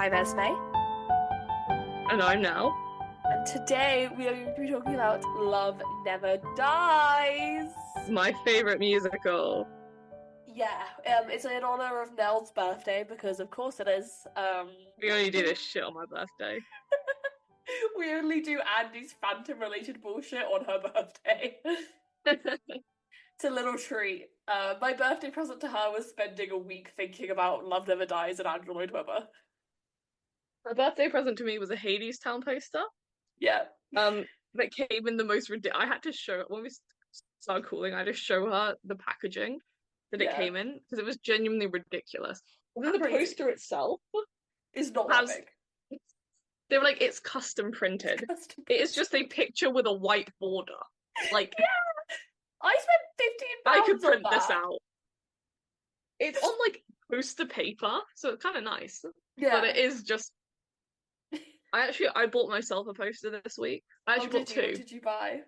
I'm Esme, And I'm Nell. and today we are going to be talking about Love Never Dies. My favorite musical. Yeah, it's in honor of Nell's birthday because, of course, it is. We only do this shit on my birthday. We only do Andy's Phantom-related bullshit on her birthday. It's a little treat. My birthday present to her was spending a week thinking about Love Never Dies and Andrew Lloyd Webber. Her birthday present to me was a Hades Town poster. Yeah, Um, that came in the most ridiculous. I had to show it when we started calling. I had to show her the packaging that it yeah, came in because it was genuinely ridiculous. And then the crazy. poster itself It's not that has. big. They were like, it's custom It's printed. custom It is print. just a picture with a white border. Like Yeah, I spent 15 I could pounds on print this that. out. It's on like poster paper, so it's kind of nice. But it Yeah. is just I bought myself a poster this week. I Oh, actually bought did you? What two. did you buy?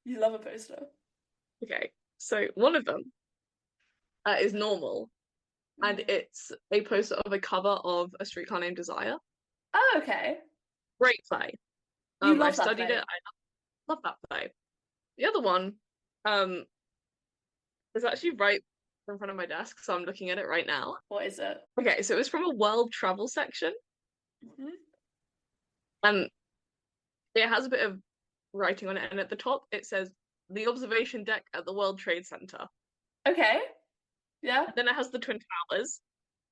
You love a poster. Okay, so one of them is normal, and Mm. it's a poster of a cover of A Streetcar Named Desire. Oh, okay. Great play. You I love that studied it. play. I love that play. The other one um is actually right in front of my desk, so I'm looking at it right now. What is it? Okay, so it was from a world travel section, Mhm. and it has a bit of writing on it, and at the top it says the observation deck at the World Trade Center. Okay. Yeah. Then it has the Twin Towers,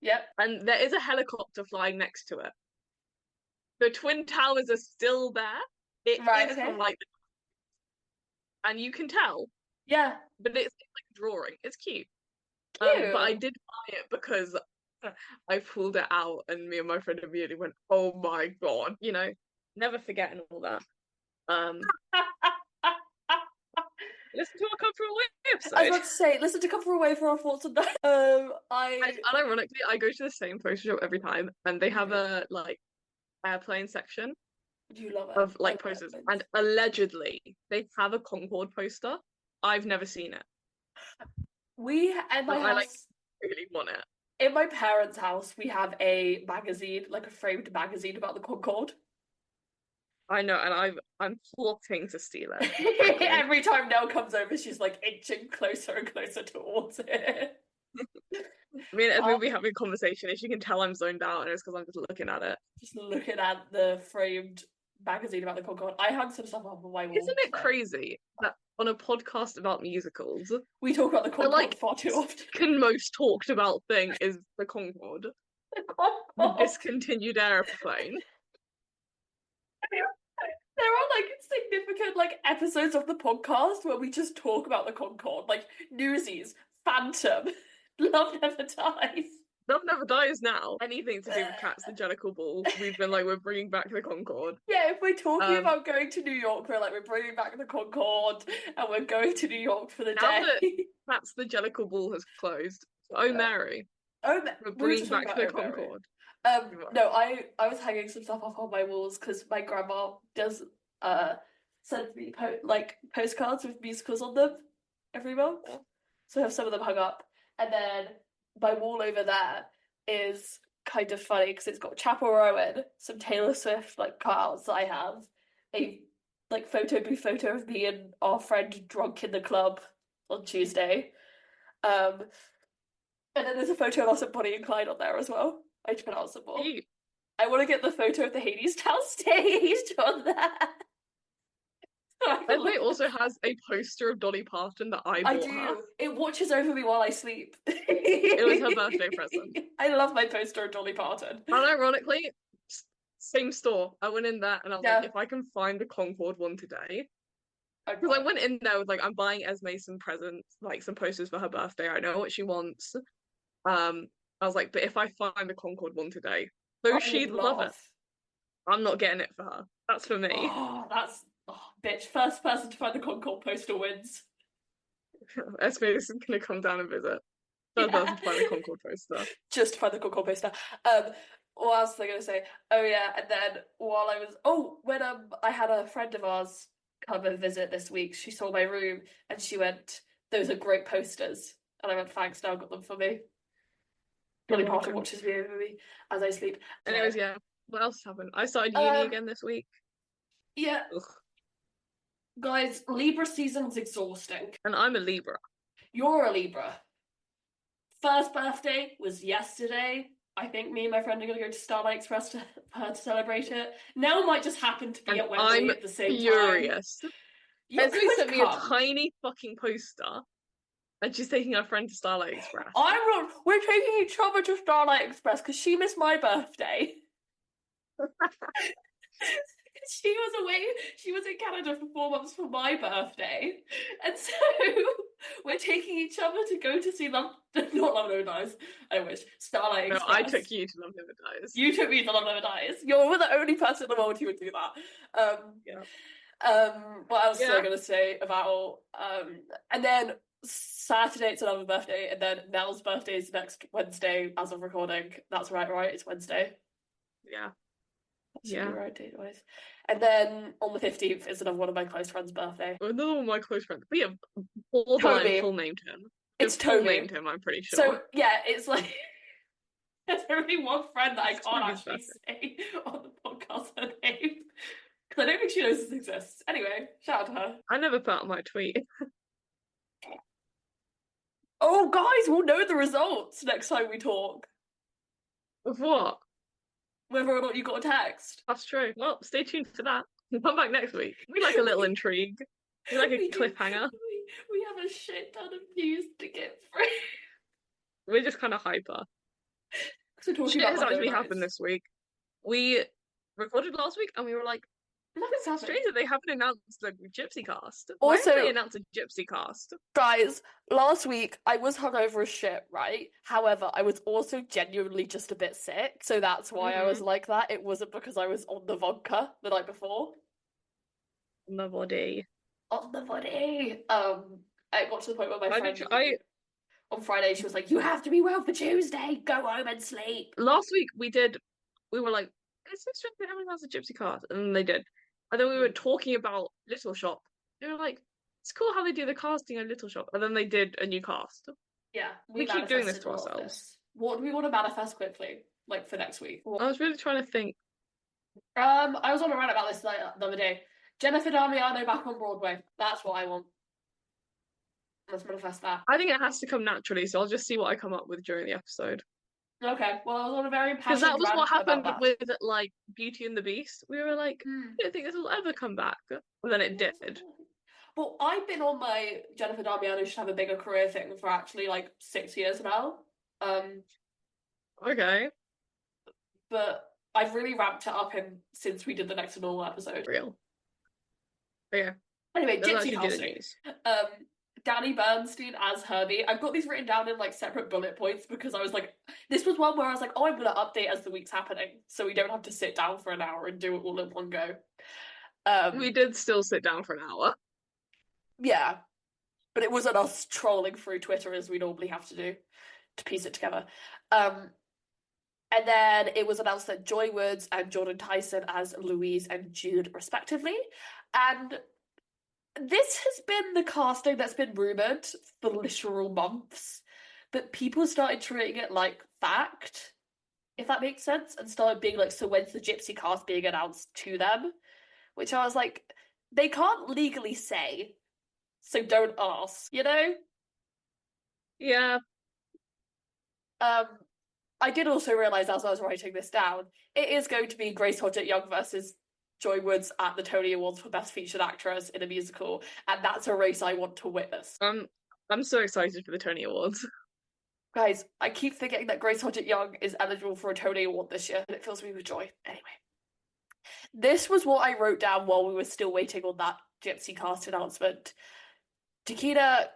Yep. and there is a helicopter flying next to it. The Twin Towers are still there. It Right, is from okay. like, and you can tell, Yeah. but it's like a drawing. It's cute. But I Cute. did buy it because I pulled it out, and me and my friend immediately went, "Oh my God!" Never forgetting all that. Um, listen to our Come From Away I was episode. about to say, listen to Cover Away for our thoughts on that. And unironically, I go to the same poster shop every time, and they You have do. a like airplane section You love it. of I like love posters, airplanes. and allegedly they have a Concorde poster. I've never seen it, We in my but I like house, really want it. in my parents' house, we have a magazine, like a framed magazine about the Concorde. I know, and I'm plotting to steal it, frankly. Every time Nell comes over, she's like inching closer and closer towards it. I mean, as I'm we'll be having a conversation, as you can tell, I'm zoned out, and it's because I'm just looking at it. just looking at the framed magazine about the Concorde. I hung some stuff up on my wall Isn't it today. crazy that on a podcast about musicals, We talk about the the Concorde like far too often. second most talked about thing is the Concorde, The the Concorde. discontinued airplane. There are like significant like episodes of the podcast where we just talk about the Concorde, like Newsies, Phantom, Love Never Dies. Love Never Dies now. Anything to do with Cats the Jellicle Ball, we've been like, we're bringing back the Concorde. Yeah, if we're talking Um, about going to New York, we're like, we're bringing back the Concorde and we're going to New York for the now that day. Cats the Jellicle Ball has closed, oh Yeah. Mary, Oh, we're we were bringing just talking back about the Mary. Concorde. No, I was hanging some stuff up on my walls because my grandma does send me postcards with musicals on them every month. So I have some of them hung up. And then my wall over there is kind of funny because it's got Chapel Rowan, some Taylor Swift like cutouts that I have, a like photo booth photo of me and our friend drunk in the club on Tuesday. Um, and then there's a photo of us and Bonnie and Clyde on there as well. I just put out some more. Cute. I want to get the photo of the Hades Town stage on there. So I can Leslie look at also has a poster of Dolly Parton that I I bought her. do. It watches over me while I sleep. It was her birthday present. I love my poster of Dolly Parton. And ironically, same store. I went in there and I was like, Yeah, if I can find the Concorde one today. I'd Because buy I it. went in there with like, I'm buying Esme some presents, like some posters for her birthday. I know what she wants. I was like, but if I find the Concorde one today, though I would she'd love it, laugh. I'm not getting it for her. That's for me. Oh, that's bitch. First person to find the Concord poster wins. Esme is gonna come down and visit. Third person Yeah. to find the Concorde poster. Just to find the Concord poster. What else was I gonna say? Oh yeah, and then while I was when I had a friend of ours come and visit this week, she saw my room and she went, "Those are great posters." And I went, "Thanks, now got them for me." You're Dolly Parton welcome. watches me over me as I sleep. And Anyways, then yeah. What else happened? I started uni Um, again this week. yeah, Ugh. guys, Libra season's exhausting. And I'm a Libra. You're a Libra. First birthday was yesterday. I think me and my friend are gonna go to Starlight Express to for her to celebrate it. Nell might just happen to be And at Wembley I'm at the same time. furious. You Esme could sent me a come. tiny fucking poster and she's taking her friend to Starlight Express. I'm not. We're taking each other to Starlight Express because she missed my birthday. She was away. She was in Canada for 4 months for my birthday, and so we're taking each other to go to see Love. Not Love Never Dies. I wish Starlight No, I Express. took you to Love Never Dies. You took me to Love Never Dies. You're the only person in the world who would do that. Yeah. What else was I Yeah. gonna say about and then Saturday it's another birthday, and then Nell's birthday is next Wednesday as of recording. That's right? It's Wednesday. Yeah. That should be Yeah. right date-wise. And then on the 15th is another one of my close friends' birthday. Another one of my close friends. We have borderline Toby. full named him. It's Full Toby. named him, I'm pretty sure. So yeah, it's like there's only one friend that I It's can't Toby's actually birthday. say on the podcast her name. Because I don't think she knows this exists. Anyway, shout out to her. I never put out my tweet. Oh, guys, we'll know the results next time we talk. Of what? Whether or not you got a text. That's true. Well, stay tuned for that. Come back next week. We like a little intrigue. We like a We do. cliffhanger. We have a shit ton of views to get through. We're just kind of hyper. So talking Shit about has Love actually Never happened Dies. this week. We recorded last week and we were like, Nothing's it's happened. strange that they haven't announced the Gypsy cast. Why Also- haven't they announced a Gypsy cast? Guys, last week I was hungover as shit, right? However, I was also genuinely just a bit sick, so that's why I was like that. It wasn't because I was on the vodka the night before. On the body. On the body. I got to the point where my friend on Friday she was like, "You have to be well for Tuesday. Go home and sleep." Last week we were like, it's so strange they haven't announced a Gypsy cast, and then they did. And then we were talking about Little Shop. They were like, it's cool how they do the casting at Little Shop, and then they did a new cast. Yeah, We keep doing this manifested to a lot of ourselves. this. What do we want to manifest quickly, like for next week? I was really trying to think. I was on a rant about this the other day. Jennifer Damiano back on Broadway. That's what I want. Let's manifest that. I think it has to come naturally, so I'll just see what I come up with during the episode. Okay, well, I was on a very Because passionate that was rant what happened about that. with like Beauty and the Beast. We were like, Hmm. I don't think this will ever come back. And then it did. Well, I've been on my Jennifer Damiano should have a bigger career thing for actually like 6 years now. Okay. But I've really ramped it up since we did the Next to Normal episode. Real. Okay. Anyway, Let's Gypsy actually do the casting. news. Danny Bernstein as Herbie. I've got these written down in like separate bullet points because I was like, this was one where I was like, oh, I'm gonna update as the week's happening, so we don't have to sit down for an hour and do it all in one go. We did still sit down for an hour. Yeah, but it wasn't us trolling through Twitter as we normally have to do to piece it together. And then it was announced that Joy Woods and Jordan Tyson as Louise and Jude, respectively. And this has been the casting that's been rumoured for literal months, but people started treating it like fact, if that makes sense, and started being like, so when's the Gypsy cast being announced to them? Which I was like, they can't legally say, so don't ask, you know? Yeah. I did also realise as I was writing this down, it is going to be Grace Hodgett Young versus Joy Woods at the Tony Awards for Best Featured Actress in a Musical, and that's a race I want to witness. I'm so excited for the Tony Awards. Guys, I keep forgetting that Grace Hodgett Young is eligible for a Tony Award this year, and it fills me with joy. Anyway, this was what I wrote down while we were still waiting on that Gypsy cast announcement. Takeda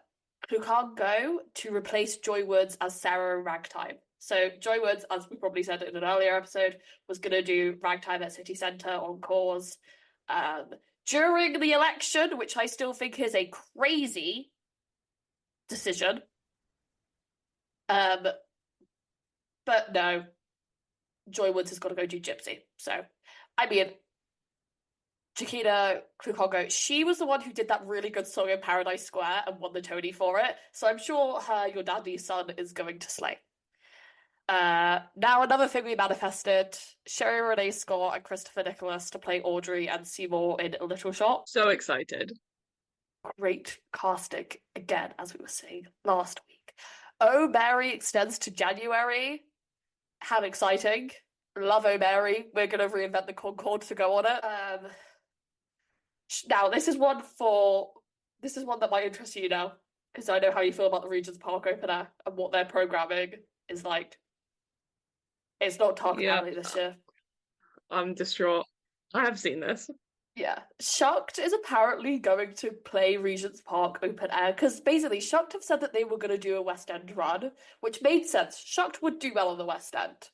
Klukango to replace Joy Woods as Sarah in Ragtime. So Joy Woods, as we probably said in an earlier episode, was going to do Ragtime at City Centre on Cause during the election, which I still think is a crazy decision. But no, Joy Woods has got to go do Gypsy. So, I mean, Chiquita Klukongo, she was the one who did that really good song in Paradise Square and won the Tony for it. So I'm sure Your Daddy's Son is going to slay. Now another thing we manifested, Sherry Renee Scott and Christopher Nicholas to play Audrey and Seymour in A Little Shop. So excited. Great casting, again, as we were saying last week. Oh, Mary extends to January. How exciting. Love Oh, Mary. We're going to reinvent the Concorde to go on it. Now, this is one that might interest you now, because I know how you feel about the Regent's Park open air and what their programming is like. It's not Talk Yeah. About It this year. I'm distraught. I have seen this. Yeah. Shucked is apparently going to play Regent's Park open air, because basically Shucked have said that they were going to do a West End run, which made sense. Shucked would do well on the West End.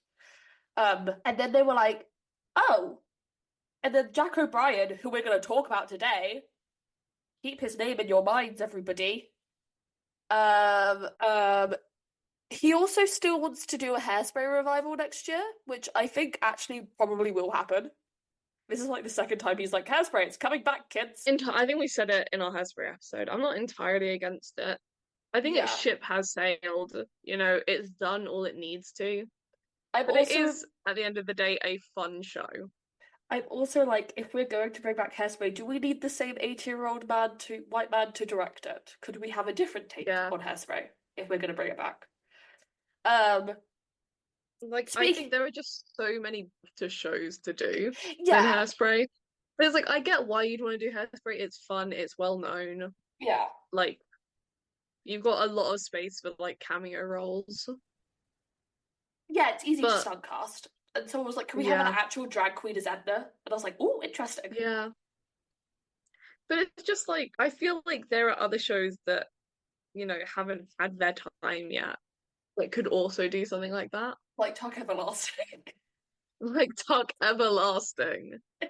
And then they were like, oh. And then Jack O'Brien, who we're going to talk about today, keep his name in your minds, everybody. He also still wants to do a Hairspray revival next year, which I think actually probably will happen. This is like the second time he's like, Hairspray, it's coming back, kids. I think we said it in our Hairspray episode. I'm not entirely against it. I think its ship has sailed. It's done all it needs to. But it is, at the end of the day, a fun show. I'm also like, if we're going to bring back Hairspray, do we need the same 80-year-old white man to direct it? Could we have a different take on Hairspray if we're going to bring it back? I think there are just so many better shows to do than Hairspray. But it's like, I get why you'd want to do Hairspray. It's fun. It's well known. Yeah. Like, you've got a lot of space for like cameo roles. Yeah, it's easy to stuntcast. And someone was like, can we have an actual drag queen as Edna? And I was like, oh, interesting. Yeah. But it's just like, I feel like there are other shows that, haven't had their time yet that could also do something like that. Like Tuck Everlasting. Like Tuck Everlasting. I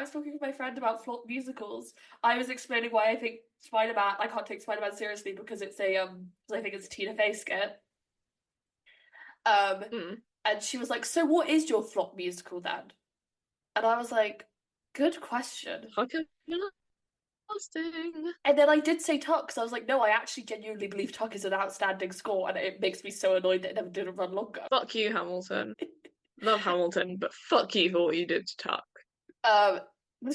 was talking with my friend about flop musicals. I was explaining why I think Spider-Man, I can't take Spider-Man seriously because I think it's a Tina Fey skit. And she was like, so what is your flop musical then? And I was like, good question. Tuck Everlasting. And then I did say Tuck, because I was like, no, I actually genuinely believe Tuck is an outstanding score, and it makes me so annoyed that it never did run longer. Fuck you, Hamilton. Love Hamilton, but fuck you for what you did to Tuck. The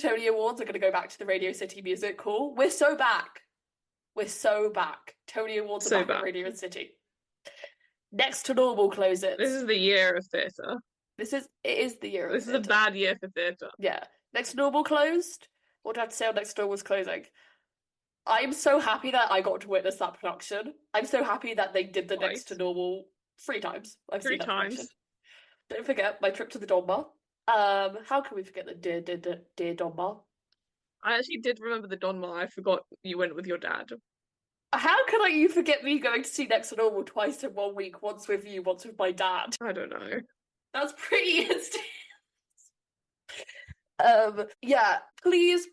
Tony Awards are going to go back to the Radio City Music Hall. We're so back. Tony Awards are back at Radio City. Next to Normal closes. This is the year of theatre. It is the year of theatre. This is a bad year for theatre. Yeah. Next to Normal closed. What do I have to say on Next Door was closing? I'm so happy that I got to witness that production. I'm so happy that they did the Next to Normal 3 times. I've seen that production. Don't forget my trip to the Donmar. How can we forget the dear Donmar? I actually did remember the Donmar. I forgot you went with your dad. How can you forget me going to see Next to Normal twice in 1 week, once with you, once with my dad? I don't know. That's pretty instant. Yeah, please,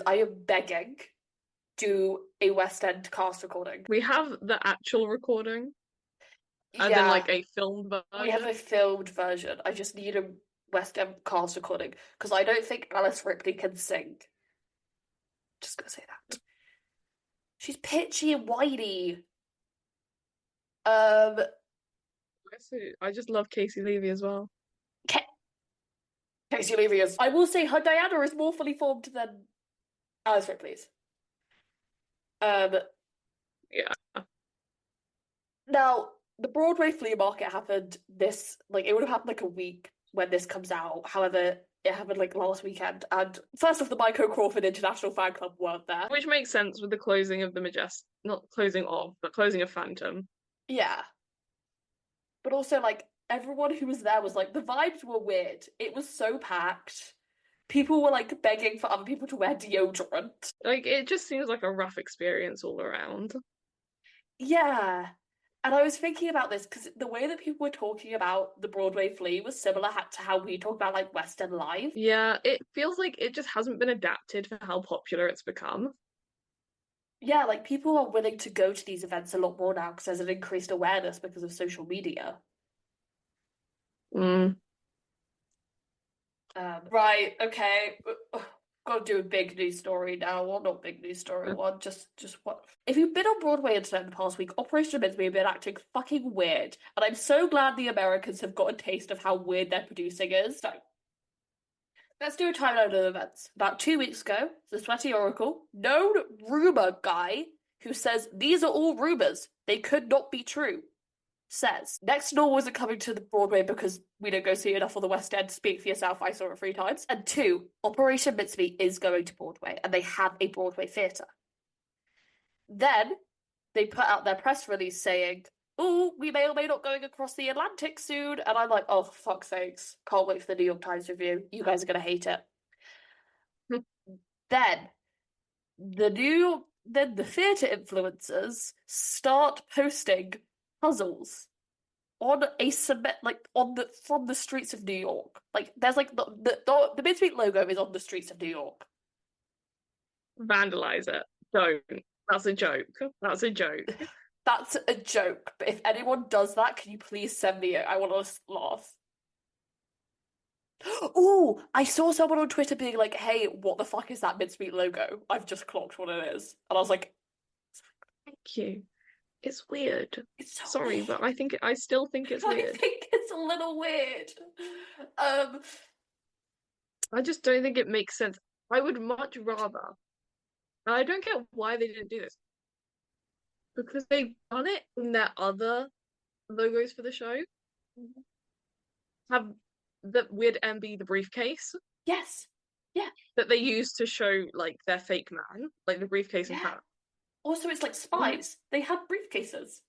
I am begging, do a West End cast recording. We have the actual recording. And then like a filmed version. We have a filmed version. I just need a West End cast recording, because I don't think Alice Ripley can sing. Just gonna say that. She's pitchy and whiny. I just love Casey Levy as well. Casey Levy is. I will say her Diana is more fully formed than Alice Ripley's. Yeah. Now, the Broadway flea market happened it would have happened a week when this comes out. However, it happened last weekend. And first off, the Michael Crawford International Fan Club weren't there. Which makes sense with the closing of the not closing of, but closing of Phantom. Yeah. But also, everyone who was there was the vibes were weird. It was so packed. People were begging for other people to wear deodorant. It just seems like a rough experience all around. Yeah. And I was thinking about this because the way that people were talking about the Broadway Flea was similar to how we talk about West End Live. Yeah, it feels like it just hasn't been adapted for how popular it's become. Yeah, people are willing to go to these events a lot more now because there's an increased awareness because of social media. Right, okay. Got to do a big news story now. Well, not big news story one. Just what? If you've been on Broadway internet in the past week, Operation Mincemeat have been acting fucking weird, and I'm so glad the Americans have got a taste of how weird their producing is. So, let's do a timeline of events. About 2 weeks ago, the Sweaty Oracle, known rumor guy who says these are all rumors, they could not be true, says Next Door wasn't coming to the Broadway because we don't go see enough on the West End. Speak for yourself, I saw it 3 times. And 2, Operation Mincemeat is going to Broadway, and they have a Broadway theatre. Then they put out their press release saying, "Oh, we may or may not going across the Atlantic soon." And I'm like, oh, for fuck's sakes, can't wait for the New York Times review. You guys are gonna hate it. Then the theatre influencers start posting puzzles on a cement, like on the from the streets of New York. Like there's like the Mincemeat logo is on the streets of New York. Vandalize it. Don't. That's a joke. That's a joke. That's a joke. But if anyone does that, can you please send me it? I want to laugh. Oh, I saw someone on Twitter being like, "Hey, what the fuck is that Mincemeat logo? I've just clocked what it is." And I was like, Thank you. It's weird. it's so Sorry, weird. but I still think it's I weird. think it's a little weird. I just don't think it makes sense. I would much rather. And I don't get why they didn't do this. Because they've done it in their other logos for the show. Have the weird MB the briefcase Yes. Yeah. that they use to show like their fake man, like the briefcase and Yeah. hat. Also, it's like spies. They have briefcases.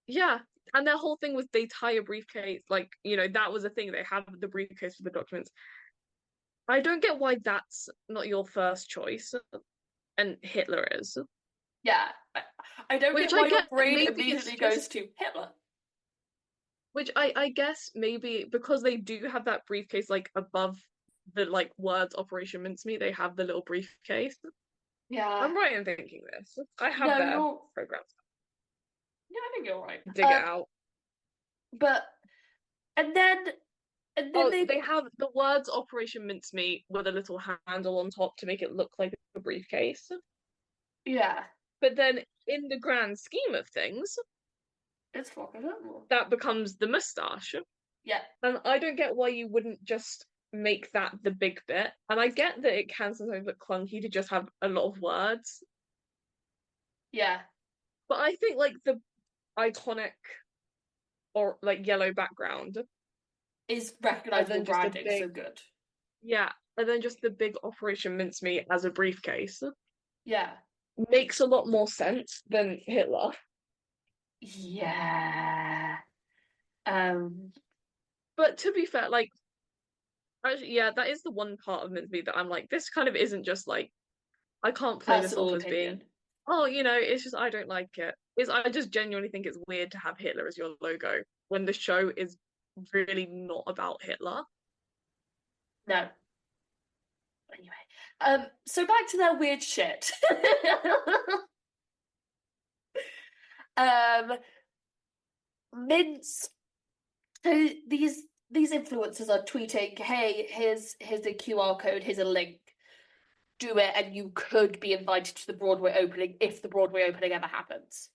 Yeah. And their whole thing was they tie a briefcase, like, that was a thing. They have the briefcase for the documents. I don't get why that's not your first choice, and Hitler is. Yeah. I don't Which get why I your get, brain maybe immediately it's goes just to Hitler. which I guess maybe because they do have that briefcase like above the like words Operation Mincemeat, they have the little briefcase. Yeah. I'm right in thinking this. I have No, their you're. programs. Yeah, I think you're right. Dig it out. But and then Oh, they they have the words Operation Mincemeat with a little handle on top to make it look like a briefcase. yeah. But then in the grand scheme of things, It's fucking horrible. that becomes the moustache. Yeah. And I don't get why you wouldn't just make that the big bit. And I get that it can sometimes look clunky to just have a lot of words. Yeah. But I think like the iconic or like yellow background Is and recognizable then just a branding big so good. yeah, and then just the big Operation Mincemeat as a briefcase Yeah. makes a lot more sense than Hitler. Yeah. But to be fair, like actually, yeah, that is the one part of Mincemeat that I'm like, this kind of isn't just like I can't play this Personal off as being, opinion. oh, it's just I don't like it. I just genuinely think it's weird to have Hitler as your logo when the show is really not about Hitler. No. Anyway. So back to their weird shit. Mince. So these influencers are tweeting, "Hey, here's a QR code, here's a link. Do it, and you could be invited to the Broadway opening if the Broadway opening ever happens."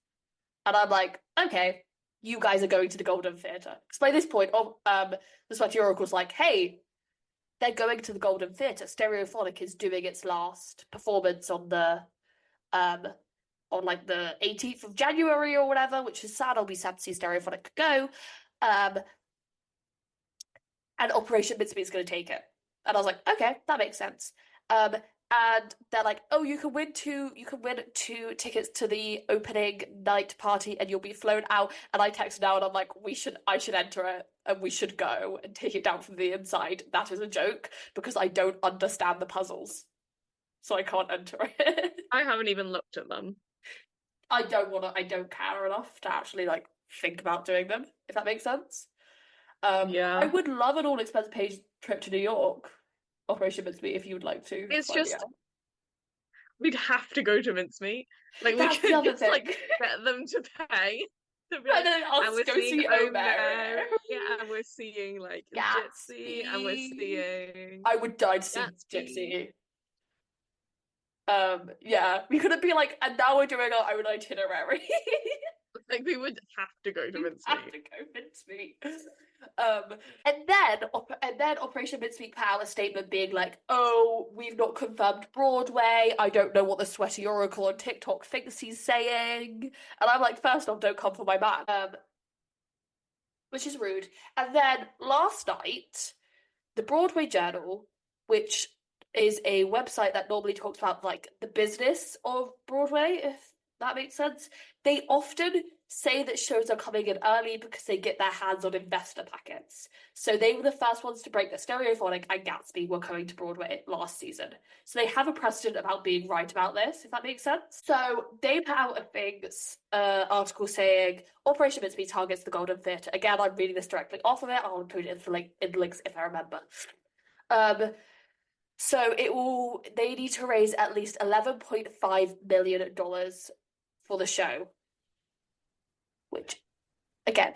And I'm like, okay, you guys are going to the Golden Theatre. Because by this point, the Sweaty Oracle's like, hey, they're going to the Golden Theatre. Stereophonic is doing its last performance on like the 18th of January or whatever, which is sad. I'll be sad to see Stereophonic go. And Operation Mincemeat is going to take it. And I was like, okay, that makes sense. And they're like, oh, you can win two tickets to the opening night party, and you'll be flown out. And I text now, and I'm like, I should enter it, and we should go and take it down from the inside. That is a joke because I don't understand the puzzles, so I can't enter it. I haven't even looked at them. I don't care enough to actually like think about doing them, if that makes sense. Yeah. I would love an all-expense paid trip to New York. Operation Mincemeat, if you would like to. It's just we'd have to go to Mincemeat. Like That's we the could other just thing. like get them to pay. To be And then I'll and we're go seeing see Omer, Omer. yeah, and we're seeing like Gypsy, and we're seeing I would die to see Gatsby. Gypsy. Yeah, we couldn't be like, and now we're doing our own itinerary. Like we would have to go to We have Mincemeat. to go mincemeat. And then Operation Mincemeat put out a statement being like, "Oh, we've not confirmed Broadway. I don't know what the sweaty oracle on TikTok thinks he's saying." And I'm like, first off, don't come for my man, which is rude. And then last night, the Broadway Journal, which is a website that normally talks about like the business of Broadway, if that makes sense. They often say that shows are coming in early because they get their hands on investor packets. So they were the first ones to break that Stereophonic and Gatsby were coming to Broadway last season. So they have a precedent about being right about this, if that makes sense. So they put out a big article saying Operation Mincemeat targets the Golden Theatre. Again, I'm reading this directly off of it. I'll include it in links if I remember. So they need to raise at least $11.5 million for the show. Which, again,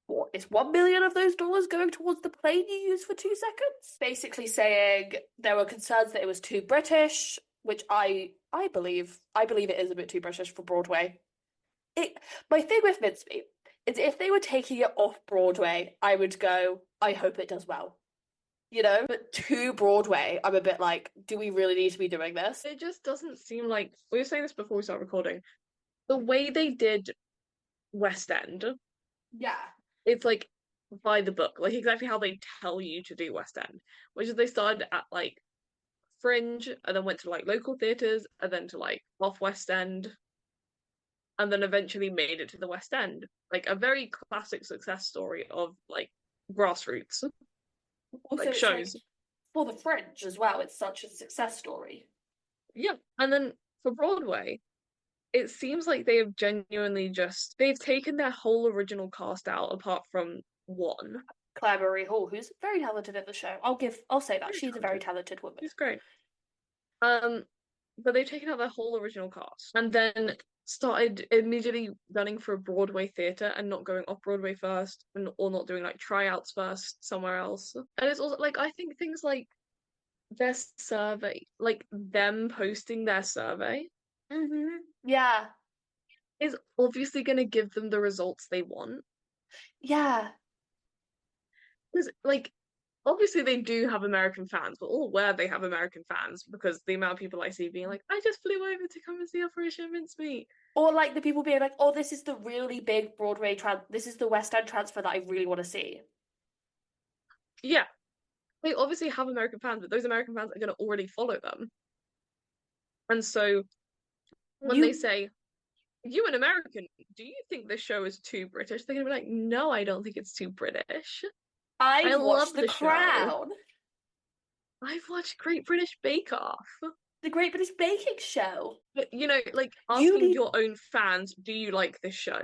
what is 1 million of those dollars going towards the plane you used for 2 seconds? Basically saying there were concerns that it was too British, which I believe it is a bit too British for Broadway. My thing with Mincemeat is if they were taking it off Broadway, I would go, I hope it does well. You know? But to Broadway, I'm a bit like, do we really need to be doing this? It just doesn't seem like we were saying this before we started recording. The way they did West End, Yeah. it's like by the book, like exactly how they tell you to do West End, which is they started at like Fringe and then went to like local theatres and then to like off West End and then eventually made it to the West End. Like a very classic success story of like grassroots Also, like it's like shows. for the French as well, it's such a success story. Yeah. And then for Broadway, it seems like they have genuinely just they've taken their whole original cast out apart from one. Claire Marie Hall, who's very talented in the show. I'll say that. Very She's a very talented. talented woman. She's great. Um, but they've taken out their whole original cast and then started immediately running for a Broadway theatre and not going off Broadway first or not doing like tryouts first somewhere else. And it's also like I think things like their survey, like them posting their survey, Yeah. is obviously going to give them the results they want. Yeah. Because like obviously they do have American fans, but all aware they have American fans because the amount of people I see being like, I just flew over to come and see Operation Mincemeat. Or like the people being like, "Oh, this is the really big this is the West End transfer that I really want to see." Yeah, they obviously have American fans, but those American fans are going to already follow them. And so when they You say, you an American, do you think this show is too British? They're going to be like, no, I don't think it's too British. I I've love watched The the show. Crown, I've watched Great British Bake Off. the Great British Baking Show. But, you know, like You asking need your own fans, do you like this show?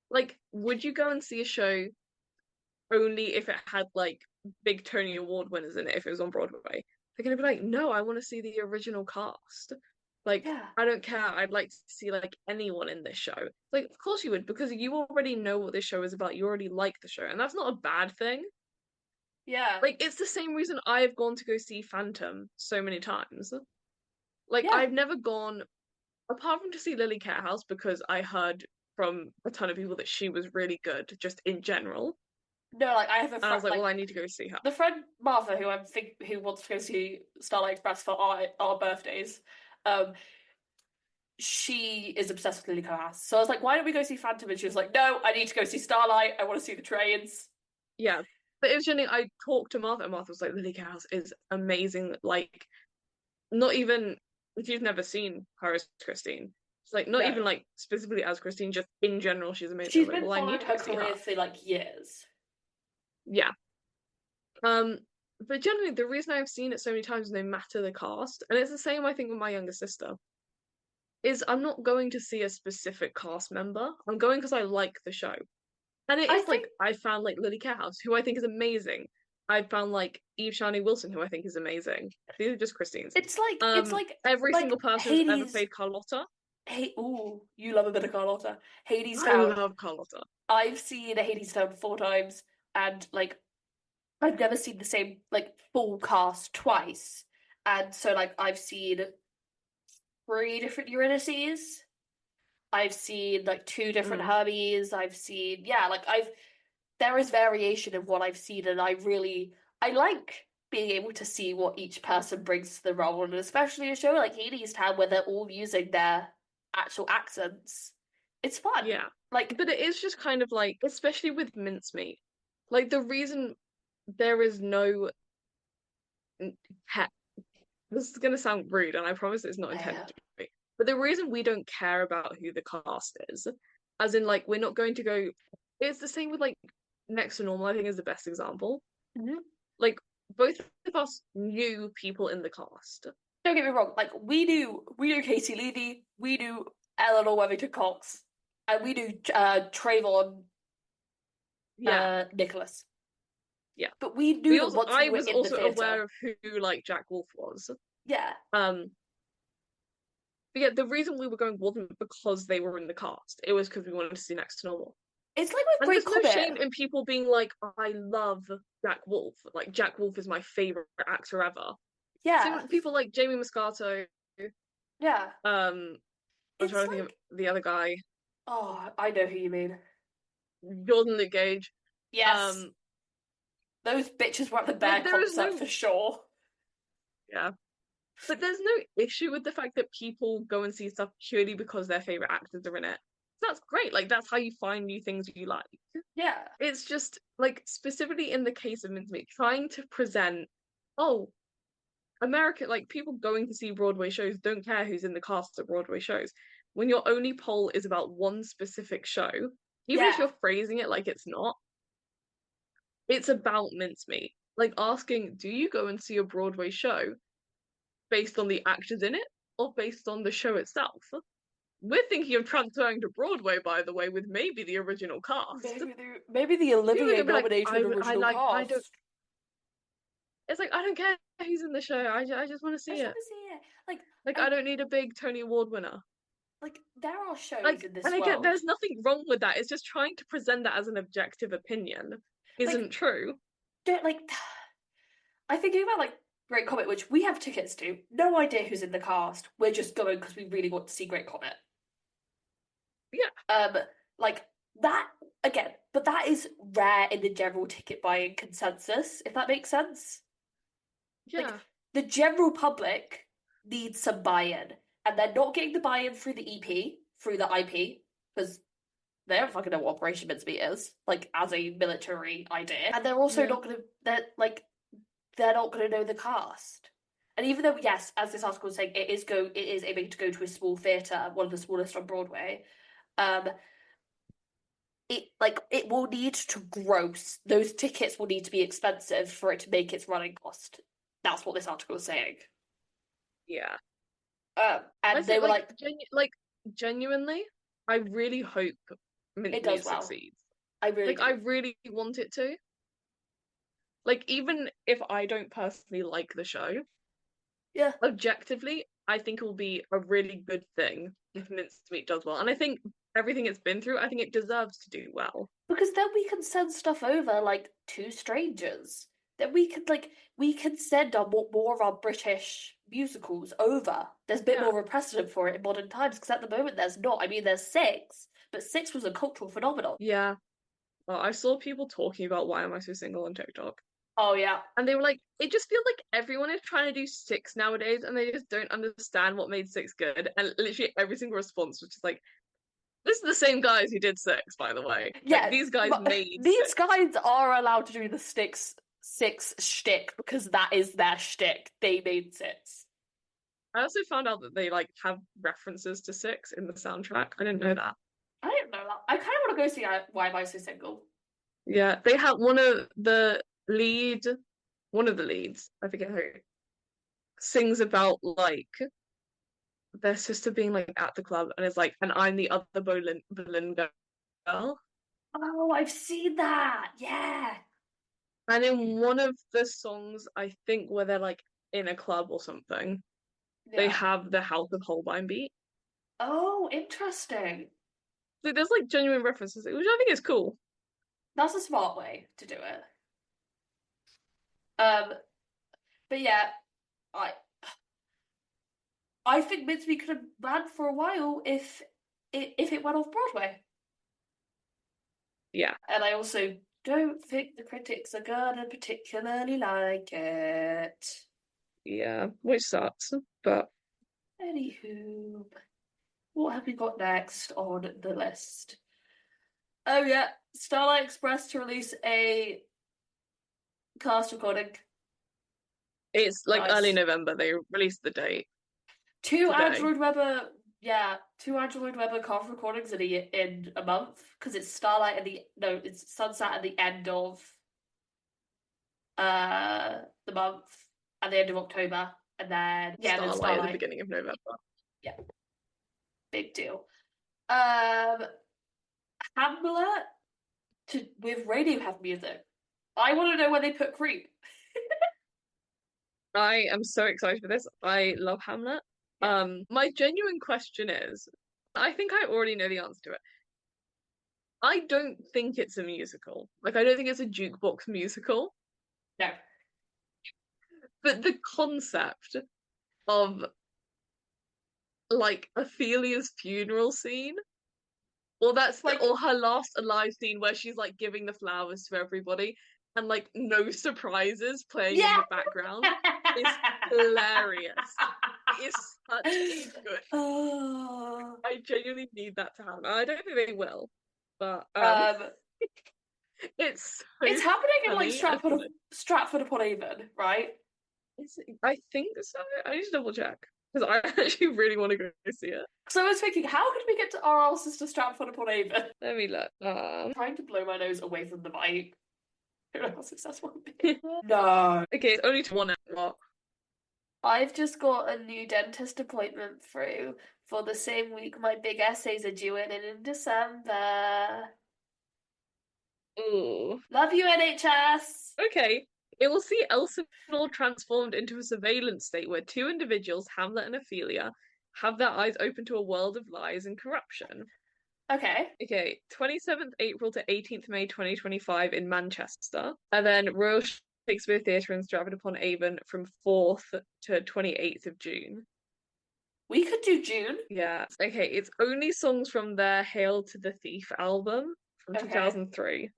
Like, would you go and see a show only if it had like big Tony Award winners in it if it was on Broadway? They're gonna be like, no, I want to see the original cast. Like, Yeah. I don't care. I'd like to see like anyone in this show. Like, of course you would, because you already know what this show is about. You already like the show, and that's not a bad thing. Yeah. Like, it's the same reason I've gone to go see Phantom so many times. Like, Yeah. I've never gone apart from to see Lily Carehouse because I heard from a ton of people that she was really good, just in general. No, like I have a And I was friend like, like well, I need to go see her. the friend Martha who wants to go see Starlight Express for our birthdays. Um she is obsessed with Lily Coas. So I was like, why don't we go see Phantom? And she was like, no, I need to go see Starlight. I want to see the trains. Yeah. But it was genuinely, I talked to Martha, and Martha was like, Lily Carehouse is amazing. Like, not even if you've never seen her as Christine. It's like not No. even like specifically as Christine, just in general, she's amazing. I She's was like, been well, I need following to her go see her. career for like years. Yeah. Um, but generally the reason I've seen it so many times, no matter the cast, and it's the same I think with my younger sister, is I'm not going to see a specific cast member. I'm going because I like the show. And it I is like think I found like Lily Carehouse, who I think is amazing. I found like Eve Shani Wilson, who I think is amazing. These are just Christine's. it's Every like single person who's ever Hades. played Carlotta. Hey, ooh, you love a bit of Carlotta. Hades I Town. love Carlotta. I've seen a Hades Town 4 times, and like I've never seen the same like full cast twice. And so like I've seen 3 different Eurydices. I've seen like 2 different Mm. Hermes. I've seen, yeah, like there is variation in what I've seen, and I like being able to see what each person brings to the role, and especially a show like Hades Town where they're all using their actual accents. It's fun. Yeah. Like, But it is just kind of like, especially with mincemeat, like the reason there is no he- this is gonna sound rude, and I promise it's not intended to be. But the reason we don't care about who the cast is, as in like we're not going to go. It's the same with like Next to Normal. I think is the best example. mhm. Like both of us knew people in the cast. Don't get me wrong, like we knew Katie Levy, we knew Eleanor Webington Cox, and we knew Trayvon Yeah, Nicholas. yeah. But we knew We them also once we I were was in the also theatre. aware of who like Jack Wolf was. Yeah. Um, but yeah, the reason we were going wasn't because they were in the cast. It was because we wanted to see Next to Normal. It's like with And Great there's no Comet. shame in people being like, I love Jack Wolf. Like Jack Wolf is my favorite actor ever. Same Yeah. with people like Jamie Moscato. Yeah. Um, I'm It's trying to think like, of the other guy, oh, I know who you mean. Jordan Luke Gage. Yes. Um, Those bitches were at the Bear like there is concert no for sure. yeah, but there's no issue with the fact that people go and see stuff purely because their favorite actors are in it. That's great. Like that's how you find new things you like. Yeah. It's just like specifically in the case of Mincemeat, trying to present, oh, American like people going to see Broadway shows don't care who's in the cast of Broadway shows. When your only poll is about one specific show, even if Yeah. you're phrasing it like it's not, it's about mincemeat. Like asking, do you go and see a Broadway show based on the actors in it or based on the show itself? We're thinking of transferring to Broadway, by the way, with maybe the original cast. Maybe the People are Olivier gonna be like, nominated I original like, I don't. cast. It's like I don't care who's in the show. I just want to I see just it. want to see it. Like I I don't need a big Tony Award winner. like there are shows Like, in and this I get world. there's nothing wrong with that. It's just trying to present that as an objective opinion Like, isn't true. don't like I think about like Great Comet, which we have tickets to. No idea who's in the cast. We're just going because we really want to see Great Comet. Yeah, Um, like that again, but that is rare in the general ticket buying consensus, if that makes sense. Like yeah, the general public needs some buy-in, and they're not getting the buy-in through the EP, through the IP, because they don't fucking know what Operation Mincemeat is, like as a military idea. And they're also yeah, not gonna they're not gonna know the cast. And even though, yes, as this article is saying, it is aiming to go to a small theatre, one of the smallest on Broadway, um, it will need to gross. Those tickets will need to be expensive for it to make its running cost. That's what this article is saying. yeah. I And they think were like, like genuinely, I really hope it does Mincemeat well. succeeds. I really Like I do. really want it to. Like even if I don't personally like the show, Yeah. objectively, I think it will be a really good thing if Mincemeat does well. And I think everything it's been through, I think it deserves to do well. Because then we can send stuff over like to strangers. Then we can send our more of our British musicals over. There's a bit Yeah. more of a precedent for it in modern times because at the moment there's not. I mean, there's Six, but Six was a cultural phenomenon. Yeah. Well, I saw people talking about Why Am I So Single on TikTok. Oh yeah, And they were like, it just feels like everyone is trying to do Six nowadays and they just don't understand what made Six good. And literally every single response was just like, this is the same guys who did Six, by the way. Like yeah. these guys made These Six. guys are allowed to do the Six shtick because that is their shtick. They made Six. I also found out that they like have references to Six in the soundtrack. I didn't know that. I didn't know that. I kind of want to go see Why Am I So Single? Yeah, they have one of the leads, I forget who, sings about like their sister being like at the club and is like, and I'm the other Berlin girl. Oh, I've seen that. Yeah. And in one of the songs, I think where they're like in a club or something, they Yeah. have the House of Holbein beat. Oh, interesting. So there's like genuine references, which I think is cool. That's a smart way to do it. Um, but yeah, I I think Midsby could have ran for a while if it went off Broadway. Yeah. And I also don't think the critics are gonna particularly like it. Yeah, which sucks, but Anywho, what have we got next on the list? Oh yeah, Starlight Express to release a cast recording. it's like early Nice. November. They released the date Two today. Android Weber, yeah, two Android Weber cast recordings in a month because it's Starlight at the no, it's Sunset at the end of the month at the end of October, and then then Starlight at the Starlight. beginning of November. Yeah, big deal. Um, Hamlet with Radiohead music. I want to know where they put Creep. I am so excited for this. I love Hamlet. Yeah. My genuine question is, I think I already know the answer to it. I don't think it's a musical. Like, I don't think it's a jukebox musical. No. But the concept of like Ophelia's funeral scene, or Like, or her last alive scene where she's like giving the flowers to everybody and like no surprises playing in yeah. the background is hilarious. It is such a good. Oh. I genuinely need that to happen. I don't think they will, but Um, it's so it's happening in like funny. Stratford upon Avon, right? I think so. I need to double check because I actually really want to go see it. So I was thinking, how could we get to our sister Stratford upon Avon? Let me look. Trying to blow my nose away from the mic. I don't know how successful it'll be. No. Okay, it's only 1 hour. I've just got a new dentist appointment through for the same week my big essays are due in December. Ooh. Love you, NHS. Okay. It will see Elsinore transformed into a surveillance state where two individuals, Hamlet and Ophelia, have their eyes open to a world of lies and corruption. Okay. Okay, 27th April to 18th May 2025 in Manchester. And then Royal Shakespeare Theatre in Stratford upon Avon from 4th to 28th of June. We could do June. Yeah. Okay, it's only songs from their Hail to the Thief album from Okay. 2003.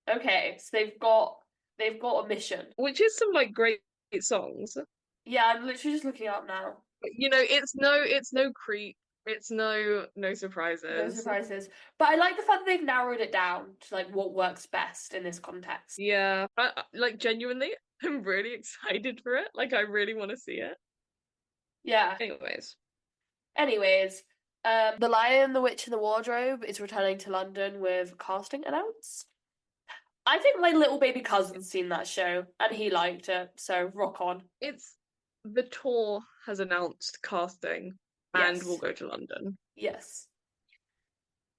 Okay, so they've got a mission. Which is some like great songs. Yeah, I'm literally just looking up now. You know, it's no creep. It's no surprises. No surprises. But I like the fact that they've narrowed it down to like what works best in this context. Yeah, like genuinely, I'm really excited for it. Like I really want to see it. Yeah. Anyways, The Lion, the Witch, and the Wardrobe is returning to London with casting announced. I think my little baby cousin's seen that show and he liked it, so rock on. it's the tour has announced casting and Yes. will go to London. Yes.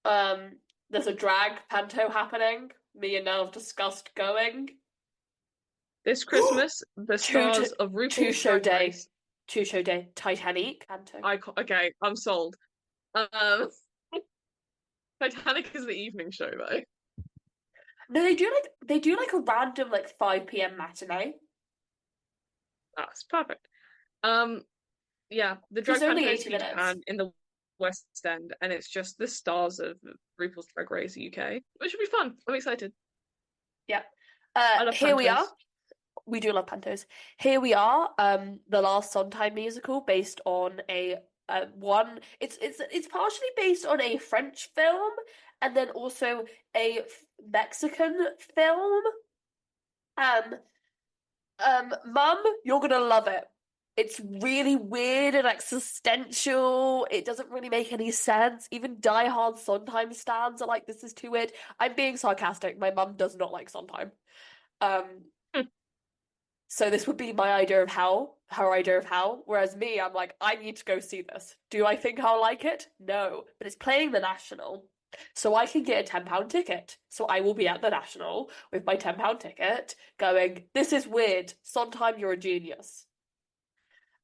There's a drag panto happening. Me and Nell have discussed going. This Christmas, the stars of RuPaul's Drag Race. Two-show day. Titanic panto. Okay, I'm sold. Titanic is the evening show though. No, they do like a random like 5 p.m. matinee. That's perfect. Yeah, the It's drag only panto 80 is minutes. Japan in the West End, and it's just the stars of RuPaul's Drag Race UK, which should be fun. I'm excited. Yeah. I love Here we pantos. are. We do love pantos. Here we are. The last Sondheim musical based on a one. It's partially based on a French film and then also a Mexican film. Mum, you're gonna love it. It's really weird and existential. It doesn't really make any sense. Even die-hard Sondheim stans are like, this is too weird. I'm being sarcastic. My mum does not like Sondheim. So this would be my idea of hell, her idea of hell. Whereas me, I'm like, I need to go see this. Do I think I'll like it? No. But it's playing the National. So I can get a £10 ticket. So I will be at the National with my £10 ticket going, this is weird. Sondheim, you're a genius.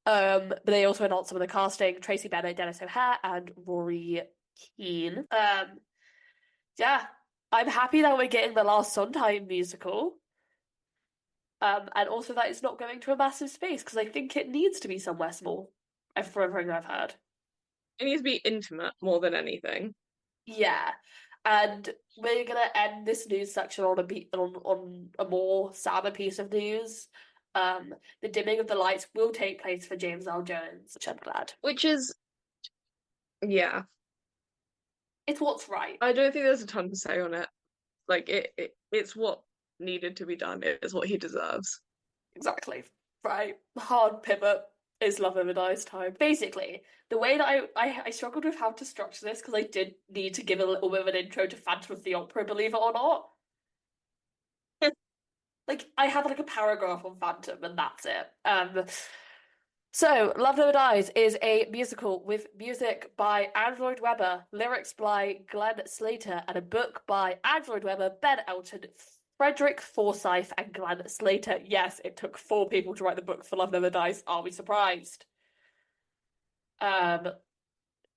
But they also announced some of the casting: Tracy Bennett, Dennis O'Hare, and Rory Keane. Yeah, I'm happy that we're getting the last Sondheim musical. And also that it's not going to a massive space because I think it needs to be somewhere small. from everything I've heard. It needs to be intimate more than anything. Yeah. And we're gonna end this news section on on a more sadder piece of news. The dimming of the lights will take place for James L. Jones, which I'm glad. Which is, yeah, It's what's right. I don't think there's a ton to say on it. Like it's what needed to be done. It is what he deserves. Exactly. Right. Hard pivot is Love Never Dies time. Basically, the way that I struggled with how to structure this because I did need to give a little bit of an intro to Phantom of the Opera, believe it or not. Like I have like a paragraph on Phantom and that's it. So Love Never Dies is a musical with music by Andrew Lloyd Webber, lyrics by Glenn Slater, and a book by Andrew Lloyd Webber, Ben Elton, Frederick Forsyth, and Glenn Slater. Yes, it took 4 people to write the book for Love Never Dies. Are we surprised? Um,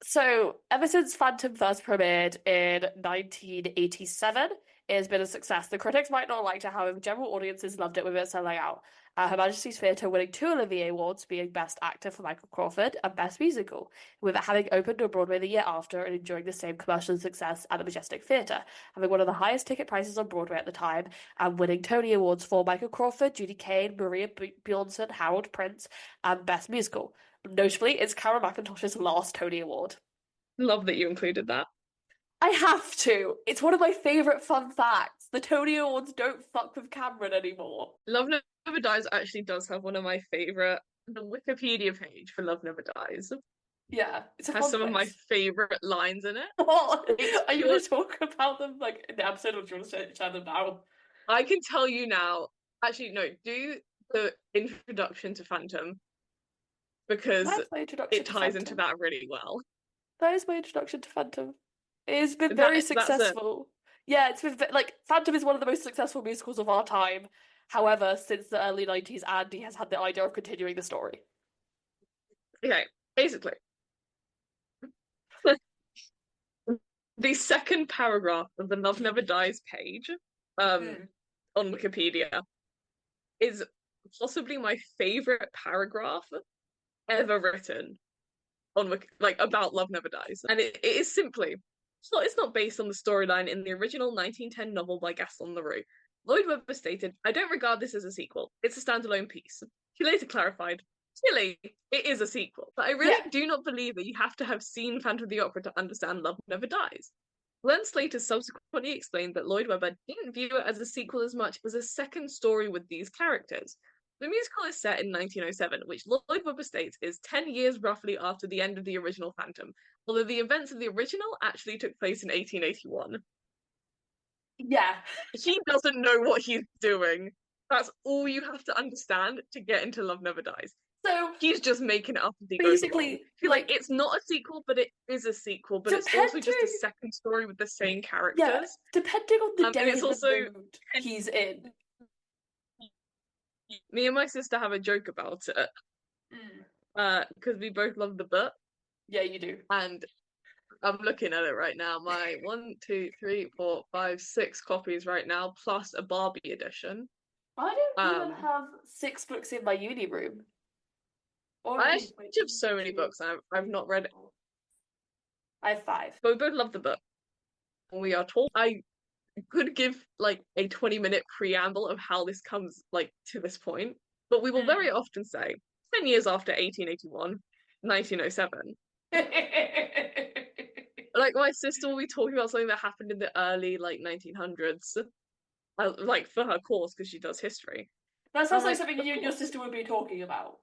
so, ever since Phantom first premiered in 1987, it has been a success. The critics might not have liked it, however, general audiences loved it with it selling out. Her Majesty's Theatre winning 2 Olivier Awards, being Best Actor for Michael Crawford and Best Musical, with it having opened on Broadway the year after and enjoying the same commercial success at the Majestic Theatre, having one of the highest ticket prices on Broadway at the time, and winning Tony Awards for Michael Crawford, Judy Kane, Maria Bjornson, Harold Prince, and Best Musical. Notably, it's Cameron Mackintosh's last Tony Award. Love that you included that. I have to. It's one of my favorite fun facts. The Tony Awards don't fuck with Cameron anymore. Love Never Dies actually does have one of my favorite. The Wikipedia page for Love Never Dies Yeah, it's a has fun some of my place. favorite lines in it. What? It's Are you pure. going to talk about them like in the episode, or do you want to share them now? I can tell you now. Actually, no. Do the introduction to Phantom because That's my introduction it to ties into Phantom. that really well. That is my introduction to Phantom. It has been very That's it. successful. Yeah, it's been like Phantom is one of the most successful musicals of our time. However, since the early 90s, Andy has had the idea of continuing the story. Okay, basically, the second paragraph of the Love Never Dies page, Mm. on Wikipedia is possibly my favorite paragraph ever written on like about Love Never Dies, and it is simply it's not based on the storyline in the original 1910 novel by Gaston Leroux. Lloyd Webber stated, "I don't regard this as a sequel. It's a standalone piece." He later clarified, "Silly, it is a sequel, but I really Yeah, do not believe that you have to have seen Phantom of the Opera to understand Love Never Dies." Glenn Slater subsequently explained that Lloyd Webber didn't view it as a sequel as much as a second story with these characters. The musical is set in 1907, which Lloyd Webber states is 10 years roughly after the end of the original Phantom, although the events of the original actually took place in 1881. yeah. He doesn't know what he's doing. That's all you have to understand to get into Love Never Dies. So He's just making it up as he goes along. basically, He's like, like it's not a sequel, but it is a sequel, but it's also just a depending, second story with the same yeah, characters. depending on the And day it's and the also mood he's in. me and my sister have a joke about it. Mm. Because we both love the book, Yeah, you do. and I'm looking at it right now. My 1, 2, 3, 4, 5, 6 copies right now, plus a Barbie edition. I don't even Um, have 6 books in my uni room. Or I indeed, actually wait, have so many books, and I've not read it. I have 5. But we both love the book. When we are told, I could give like a 20-minute preamble of how this comes like to this point, but we will very Mm. often say 10 years after 1881, 1907. Like my sister will be talking about something that happened in the early like 1900s, like for her course because she does history. That And I'm sounds like like, something of you and your course, sister would be talking about.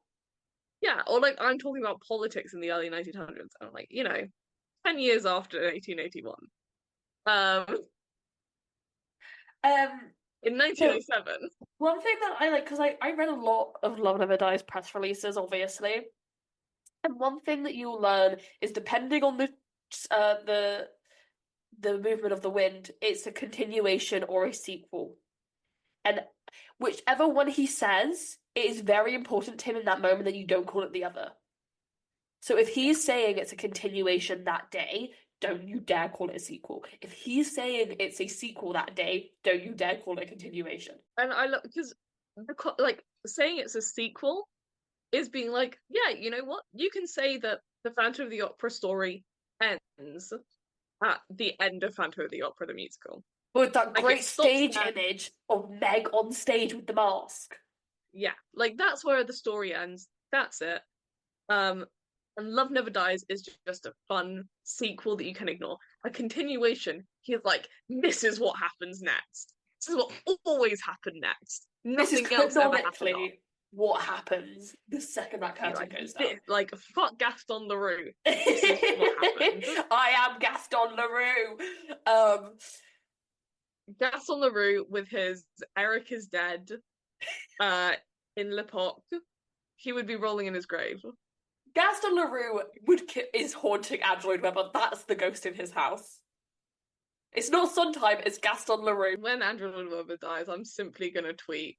yeah. Or like I'm talking about politics in the early 1900s. I'm like, 10 years after 1881. Um, In so 1907. one thing that I like, because I read a lot of Love Never Dies press releases, obviously, and one thing that you'll learn is depending on uh the the movement of the wind, it's a continuation or a sequel. And whichever one he says, it is very important to him in that moment that you don't call it the other. So if he's saying it's a continuation that day, don't you dare call it a sequel. If he's saying it's a sequel that day, don't you dare call it a continuation. And I look because like saying it's a sequel is being like, yeah, you know what? You can say that the Phantom of the Opera story ends at the end of Phantom of the Opera, the musical. With that Like great it stops stage there. image of Meg on stage with the mask. Yeah, like that's where the story ends. That's it. Um, and Love Never Dies is just a fun sequel that you can ignore. A continuation, he's like, this is what happens next. This is what always happened next. This is Nothing else ever happened after. canonically what happens the second that You're curtain like, goes down. like fuck Gaston Leroux. This is what happened. I am Gaston Leroux. Um, Gaston Leroux with his Eric is dead in L'Epoque, he would be rolling in his grave. Gaston Leroux is haunting Android Webber. That's the ghost in his house. It's not Sondheim, it's Gaston Leroux. When Andrew Lloyd Webber dies, I'm simply gonna tweet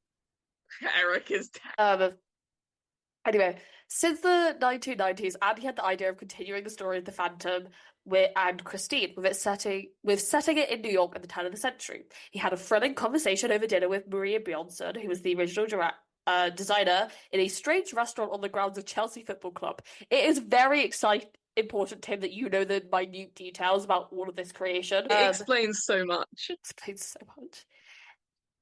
Eric is dead. Anyway, since the 1990s, Andy had the idea of continuing the story of the Phantom and Christine, setting it in New York at the turn of the century. He had a thrilling conversation over dinner with Maria Bjornson, who was the original designer, in a strange restaurant on the grounds of Chelsea Football Club. It is very important, Tim, that you know the minute details about all of this creation. It explains so much. Explains so much.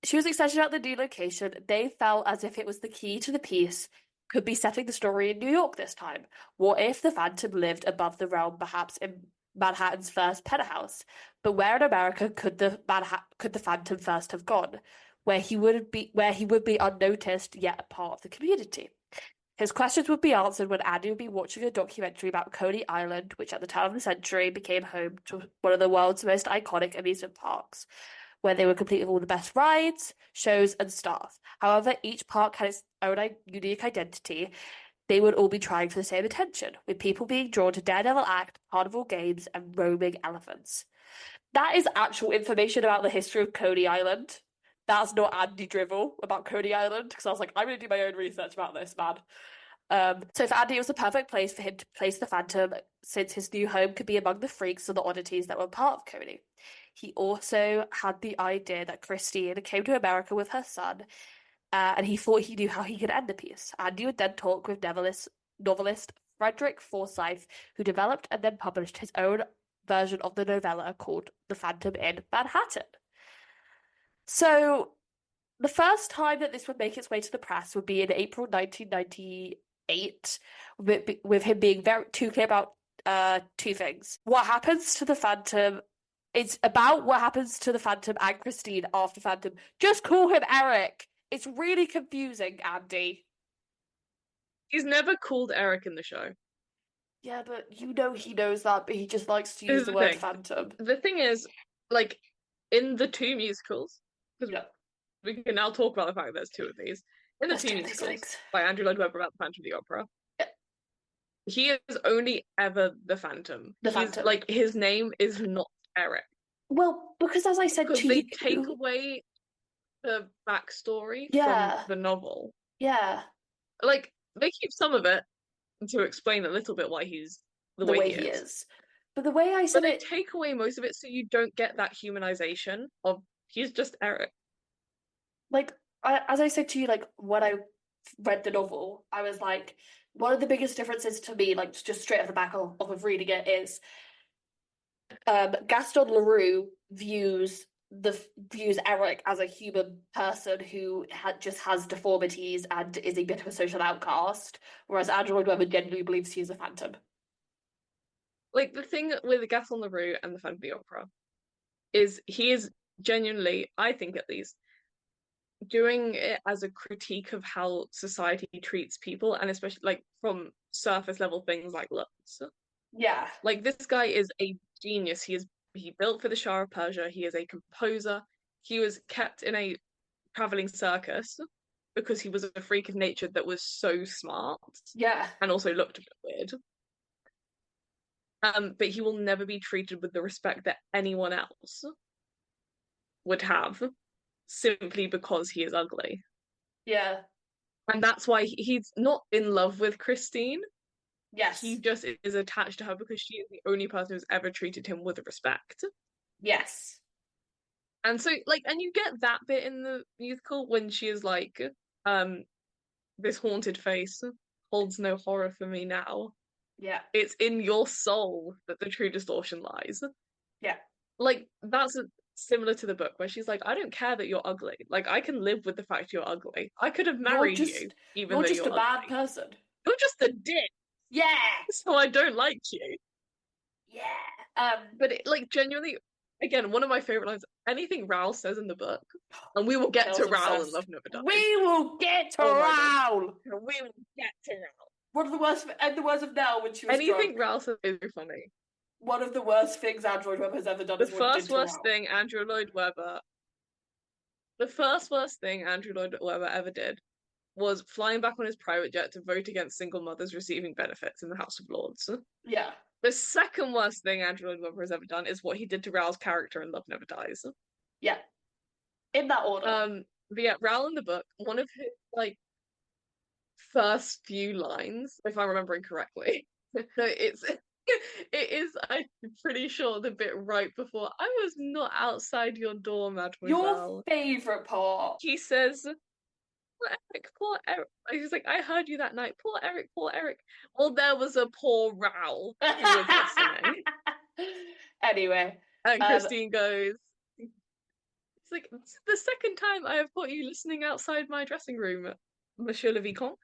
She was excited about the new location. They felt as if it was the key to the piece could be setting the story in New York this time. What if the Phantom lived above the realm, perhaps in Manhattan's first penthouse? But where in America could the Phantom first have gone? Where he would be unnoticed yet a part of the community. His questions would be answered when Andy would be watching a documentary about Coney Island, which at the turn of the century became home to one of the world's most iconic amusement parks, where they were complete with all the best rides, shows, and staff. However, each park had its own unique identity. They would all be trying for the same attention, with people being drawn to Daredevil Act, carnival games, and roaming elephants. That is actual information about the history of Coney Island. That's not Andy drivel about Coney Island, because I was like, I'm going to do my own research about this, man. So for Andy, it was the perfect place for him to place the Phantom, since his new home could be among the freaks and the oddities that were part of Coney. He also had the idea that Christine came to America with her son, and he thought he knew how he could end the piece. Andy would then talk with novelist Frederick Forsyth, who developed and then published his own version of the novella called The Phantom in Manhattan. So the first time that this would make its way to the press would be in April 1998, with him being very too clear about two things. What happens to the Phantom? It's about what happens to the Phantom and Christine after Phantom. Just call him Eric. It's really confusing, Andy. He's never called Eric in the show. Yeah, but you know he knows that, but he just likes to This use is the the word thing. Phantom. The thing is, like, in the two musicals, because Yeah. we can now talk about the fact that there's two of these. In the Let's two do these musicals things. by Andrew Lloyd Webber about the Phantom of the Opera, Yeah. he is only ever the Phantom. The He's Phantom. like his name is not Eric. Well, because as I said Because to they you, take away the backstory from yeah, the novel. yeah, Like they keep some of it to explain a little bit why he's the the way way he he is. is. But the way I But said they it, take away most of it so you don't get that humanization of he's just Eric. like, as I said to you, like, when I read the novel, I was like, one of the biggest differences to me, like, just straight off the back of reading it, is Gaston Leroux views Eric as a human person who just has deformities and is a bit of a social outcast, whereas Andrew Lloyd Webber genuinely believes he is a phantom. Like the thing with Gaston Leroux and the Phantom of the Opera is he is genuinely, I think at least, doing it as a critique of how society treats people, and especially like from surface level things like looks. Yeah, Like this guy is a genius. He built for the Shah of Persia. He is a composer. He was kept in a traveling circus because he was a freak of nature that was so smart yeah, and also looked a bit weird. But he will never be treated with the respect that anyone else would have simply because he is ugly. yeah, And that's why he's not in love with Christine. He yes, just is attached to her because she is the only person who's ever treated him with respect. yes, And so, like, and you get that bit in the musical when she is like, this haunted face. holds no horror for me now. Yeah. It's in your soul that the true distortion lies. Yeah. Like, that's similar to the book where she's like, I don't care that you're ugly. Like, I can live with the fact you're ugly. I could have married you, even you're though just you're a bad ugly. person. You're just a dick, Yeah. so I don't like you. Yeah. But like, genuinely, again, one of my favorite lines, anything Raoul says in the book, and we will get to Nell's Raoul and obsessed. Love Never Dies. We will get to Oh my God. Raoul. We will get to Raoul. One of the worst, and the words of Nell when she was Anything drunk. Raoul says is funny. One of the worst things Android Web has ever done The is what he did first to worst Raoul. thing Andrew Lloyd Webber. The first worst thing Andrew Lloyd Webber ever did was flying back on his private jet to vote against single mothers receiving benefits in the House of Lords. Yeah. The second worst thing Andrew Lloyd Webber has ever done is what he did to Raoul's character in Love Never Dies. Yeah. In that order. But yeah, Raoul in the book, one of his like first few lines, if I'm remembering correctly. No, it is, I'm pretty sure, the bit right before I was not outside your door, mademoiselle. Your favourite part. He says, poor Eric, poor Eric. He's like, I heard you that night. Poor Eric, poor Eric. Well, there was a poor Raoul who was listening. Anyway. And Christine goes, it's like, it's the second time I have caught you listening outside my dressing room, Monsieur le Vicomte.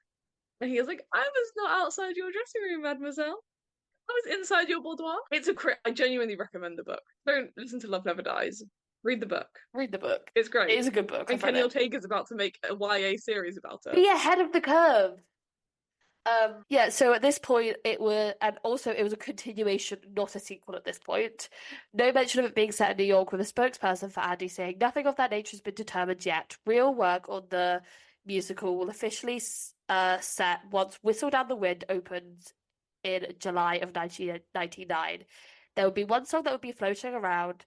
And he was like, I was not outside your dressing room, mademoiselle. I was inside your boudoir. I genuinely recommend the book. Don't listen to Love Never Dies. Read the book. Read the book. It's great. It is a good book. And Kenny Ortega's about to make a YA series about it. Be ahead of the curve. Yeah, so at this point it was a continuation, not a sequel at this point. No mention of it being set in New York, with a spokesperson for Andy saying nothing of that nature has been determined yet. Real work on the musical will officially set once Whistle Down the Wind opens in July of 1999. There will be one song that will be floating around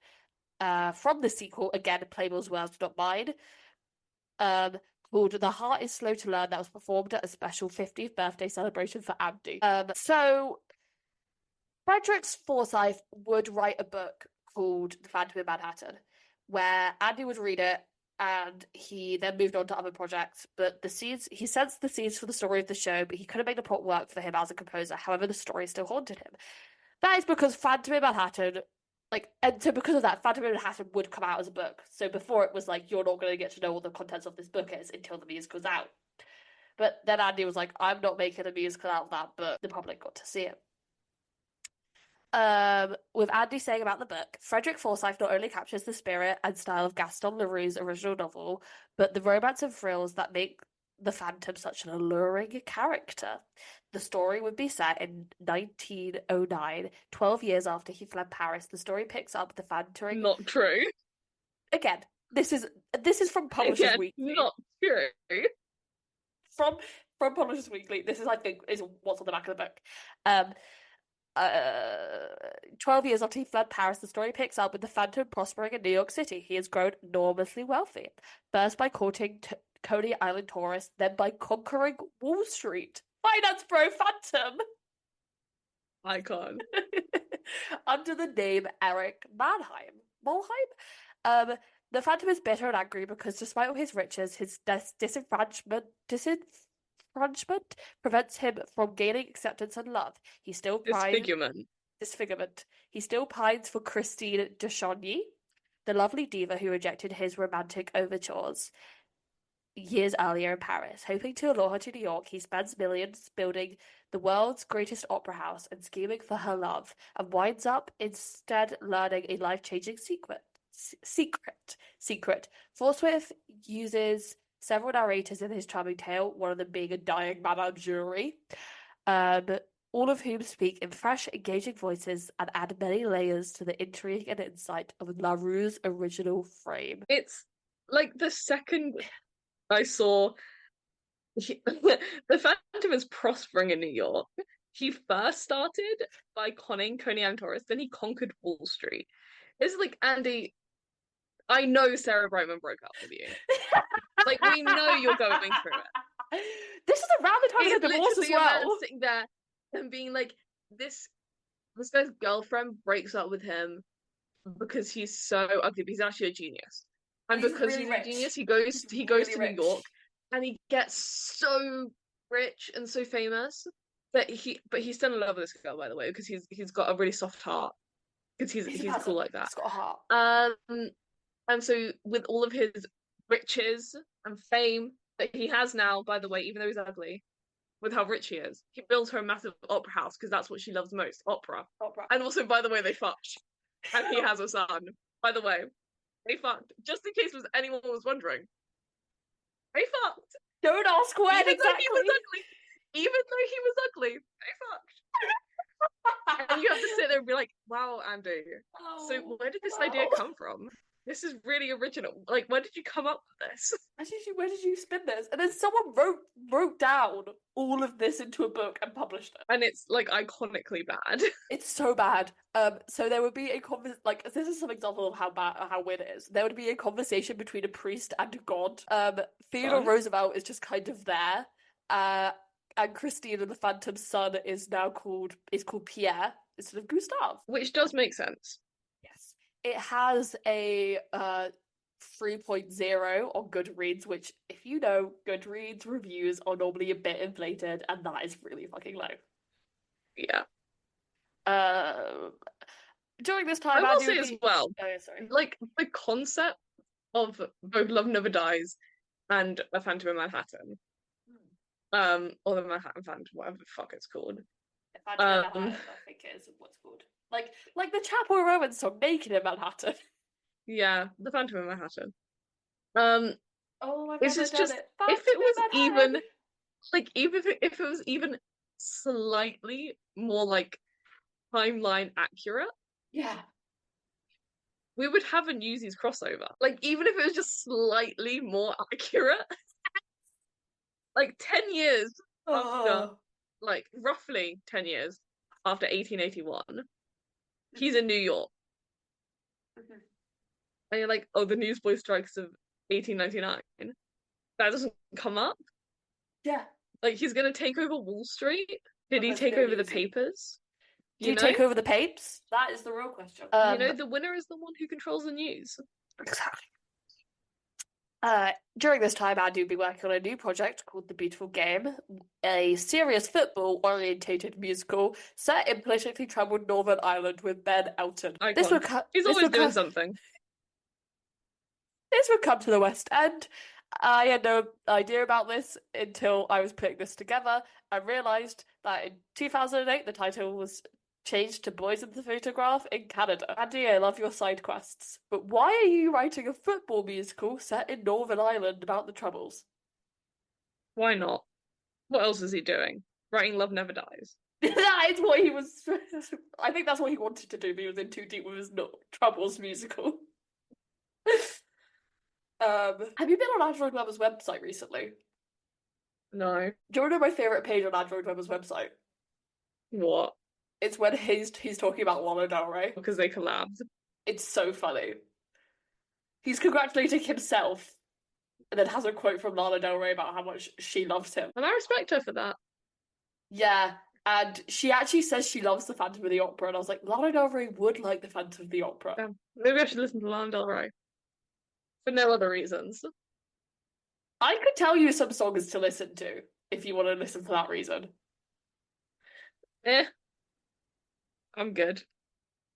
from the sequel, again, Playmobil's Words, Not Mine, called The Heart is Slow to Learn, that was performed at a special 50th birthday celebration for Andy. So Frederick Forsyth would write a book called The Phantom in Manhattan, where Andy would read it, and he then moved on to other projects. But he sensed the seeds for the story of the show, but he couldn't make the plot work for him as a composer. However, the story still haunted him. That is because Phantom in Manhattan, and so because of that, Phantom in Manhattan would come out as a book. So before it was like, you're not going to get to know all the contents of this book is until the musical's out. But then Andy was like, I'm not making a musical out of that book. The public got to see it. With Andy saying about the book, Frederick Forsyth not only captures the spirit and style of Gaston Leroux's original novel, but the romance and thrills that make the Phantom such an alluring character. The story would be set in 1909, 12 years after he fled Paris. The story picks up the Phantom. Not true. Again, this is from Publishers Weekly. Not true. From Publishers Weekly, this is is what's on the back of the book. 12 years after he fled Paris, the story picks up with the Phantom prospering in New York City. He has grown enormously wealthy, first by courting Coney Island tourists, then by conquering Wall Street. Finance bro Phantom! Icon. Under the name Eric Mannheim. The Phantom is bitter and angry because despite all his riches, his disenfranchisement prevents him from gaining acceptance and love. He still disfigurement. He still pines for Christine de Chagny, the lovely diva who rejected his romantic overtures years earlier in Paris. Hoping to allure her to New York, he spends millions building the world's greatest opera house and scheming for her love, and winds up instead learning a life-changing secret. Forthwith uses several narrators in his charming tale, one of them being a dying Madame Jury, all of whom speak in fresh, engaging voices and add many layers to the intrigue and insight of LaRue's original frame. It's like the second I saw the Phantom is prospering in New York. He first started by conning Coney Island tourists, then he conquered Wall Street. It's like, Andy, I know Sarah Brightman broke up with you. Like, we know you're going through it. This is around the time of the divorce as well. A man sitting there and being like, this guy's girlfriend breaks up with him because he's so ugly, but he's actually a genius. And because he's a genius, he goes to New York and he gets so rich and so famous that he's still in love with this girl, by the way, because he's got a really soft heart because He's a he's cool peasant. like that. He's got a heart. And so with all of his riches and fame that he has now, by the way, even though he's ugly, with how rich he is, he builds her a massive opera house because that's what she loves most, opera. Opera. And also, by the way, they fucked, and he has a son. By the way, they fucked. Just in case anyone was wondering, they fucked. Don't ask when Even exactly. though he was ugly, they fucked. And you have to sit there and be like, wow, Andy. So where did this idea come from? This is really original. Like, where did you come up with this? Where did you spin this? And then someone wrote down all of this into a book and published it. And it's like iconically bad. It's so bad. So there would be a like this is some example of how weird it is. There would be a conversation between a priest and God. Theodore Roosevelt is just kind of there. And Christine and the Phantom's son is called Pierre instead of Gustave. Which does make sense. Yes. It has a 3.0 on Goodreads, which, if you know, Goodreads reviews are normally a bit inflated, and that is really fucking low. Yeah. During this time, I will say as well, oh, yeah, sorry. like the concept of both Love Never Dies and A Phantom in Manhattan, or the Manhattan Phantom, whatever the fuck it's called. Phantom in Manhattan, I think it is what's called. Like the Chapel Rowan song, Naked in Manhattan. Yeah, the Phantom in Manhattan. Oh, I've it's never done just it. if it was even like even if it was even slightly more like timeline accurate, yeah, we would have a Newsies crossover. Like even if it was just slightly more accurate, like 10 years after, like roughly 10 years after 1881, he's in New York. And you're like, oh, the newsboy strikes of 1899. That doesn't come up. Yeah. Like he's gonna take over Wall Street. Did he take over the papers? Did he take over the papes? That is the real question. The winner is the one who controls the news. Exactly. During this time, Andy would be working on a new project called The Beautiful Game, a serious football-orientated musical set in politically troubled Northern Ireland with Ben Elton. He's always doing something. This would come to the West End. I had no idea about this until I was putting this together and realised that in 2008 the title was changed to Boys in the Photograph in Canada. Andy, I love your side quests, but why are you writing a football musical set in Northern Ireland about the Troubles? Why not? What else is he doing? Writing Love Never Dies. That is what he was. I think that's what he wanted to do, but he was in too deep with his Troubles musical. Have you been on Android Weber's website recently? No. Do you want to know my favourite page on Android Weber's website? What? It's when he's talking about Lana Del Rey. Because they collabed. It's so funny. He's congratulating himself and then has a quote from Lana Del Rey about how much she loves him. And I respect her for that. Yeah, and she actually says she loves the Phantom of the Opera, and I was like, Lana Del Rey would like the Phantom of the Opera. Yeah. Maybe I should listen to Lana Del Rey. For no other reasons. I could tell you some songs to listen to if you want to listen for that reason. I'm good.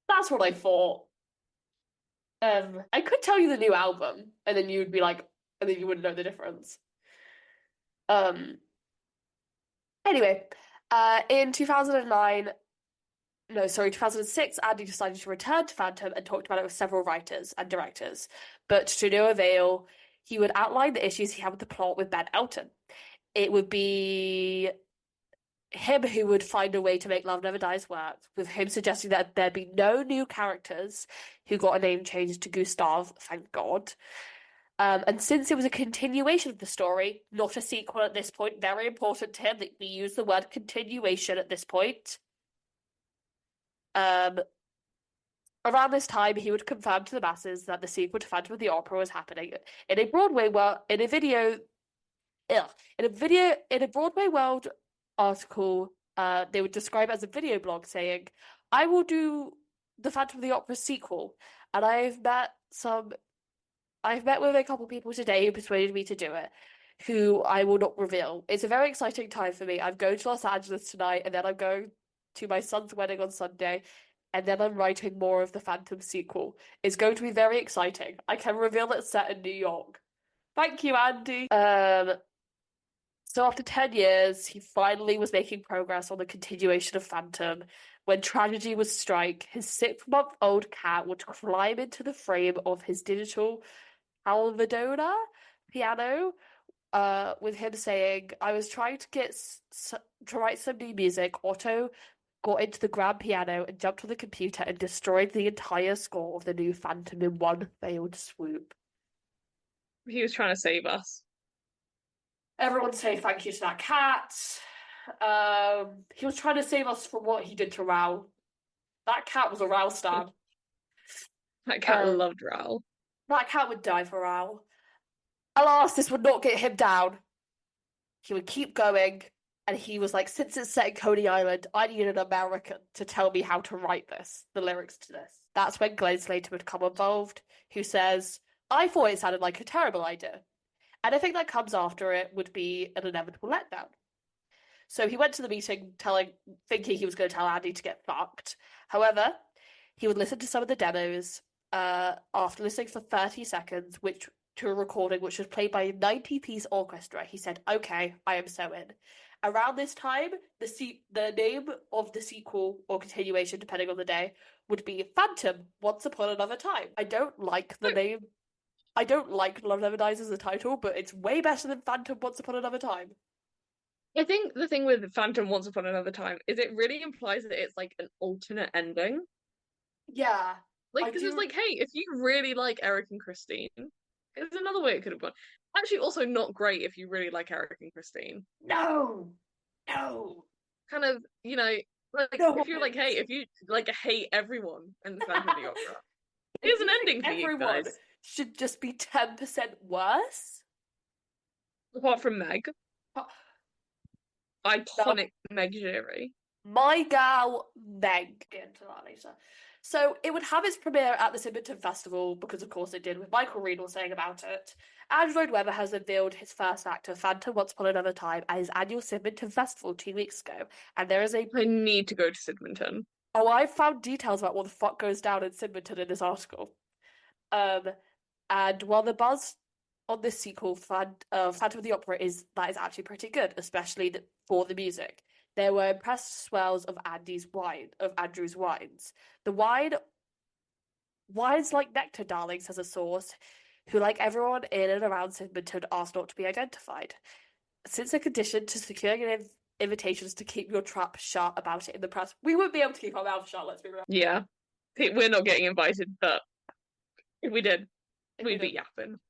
That's what I thought. I could tell you the new album, and then you'd be like, and then you wouldn't know the difference. Anyway, in 2006, Andy decided to return to Phantom and talked about it with several writers and directors. But to no avail, he would outline the issues he had with the plot with Ben Elton. It would be him who would find a way to make Love Never Dies work, with him suggesting that there'd be no new characters who got a name changed to Gustave, thank God. And since it was a continuation of the story, not a sequel at this point, very important to him that we use the word continuation at this point. Around this time, he would confirm to the masses that the sequel to Phantom of the Opera was happening in a Broadway World article. They would describe it as a video blog saying, "I will do the Phantom of the Opera sequel, and I've met with a couple people today who persuaded me to do it. who I will not reveal. It's a very exciting time for me. I'm going to Los Angeles tonight, and then I'm going to my son's wedding on Sunday, and then I'm writing more of the Phantom sequel. It's going to be very exciting. I can reveal it's set in New York. Thank you, Andy. So after 10 years, he finally was making progress on the continuation of Phantom. When tragedy would strike, his 6-month-old cat would climb into the frame of his digital Alvedona piano, with him saying, "I was trying to to write some new music." Otto got into the grand piano and jumped on the computer and destroyed the entire score of the new Phantom in one failed swoop. He was trying to save us. Everyone say thank you to that cat. He was trying to save us from what he did to Raoul. That cat was a Raoul stan. That cat loved Raoul. That cat would die for Raoul. Alas, this would not get him down. He would keep going, and he was like, since it's set in Coney Island, I need an American to tell me how to write this, the lyrics to this. That's when Glenn Slater would come involved, who says, I thought it sounded like a terrible idea. Anything that comes after it would be an inevitable letdown. So he went to the meeting thinking he was going to tell Andy to get fucked. However, he would listen to some of the demos after listening for 30 seconds, to a recording which was played by a 90-piece orchestra. He said, okay, I am so in. Around this time, the name of the sequel or continuation, depending on the day, would be Phantom, Once Upon Another Time. I don't like the name. I don't like Love Never Dies as a title, but it's way better than Phantom, Once Upon Another Time. I think the thing with Phantom Once Upon Another Time is it really implies that it's like an alternate ending. Yeah. Like, because it's like, hey, if you really like Eric and Christine, there's another way it could have gone. Actually, also not great if you really like Eric and Christine. No. Kind of, like no, if you're like, hey, if you like hate everyone in the Phantom of the Opera, here's an ending for you guys. Should just be 10% worse. Apart from Meg. Iconic Meg Giry. My gal Meg. Get into that later. So it would have its premiere at the Sidmouth Festival, because of course it did, with Michael Riedel saying about it. Andrew Lloyd Webber has unveiled his first act of Phantom Once Upon Another Time at his annual Sidmouth Festival 2 weeks ago, and there is I need to go to Sidmouth. Oh, I found details about what the fuck goes down in Sidmouth in this article. And while the buzz on this sequel, Phantom of the Opera, is actually pretty good, especially for the music. There were impressed swells of Andrew's wines. The wine's like nectar, darling, says a source, who, like everyone in and around Sidmouth, asked not to be identified. Since a condition to securing invitations to keep your trap shut about it in the press, we wouldn't be able to keep our mouth shut, let's be real. Yeah. We're not getting invited, but if we did, we'd be yapping.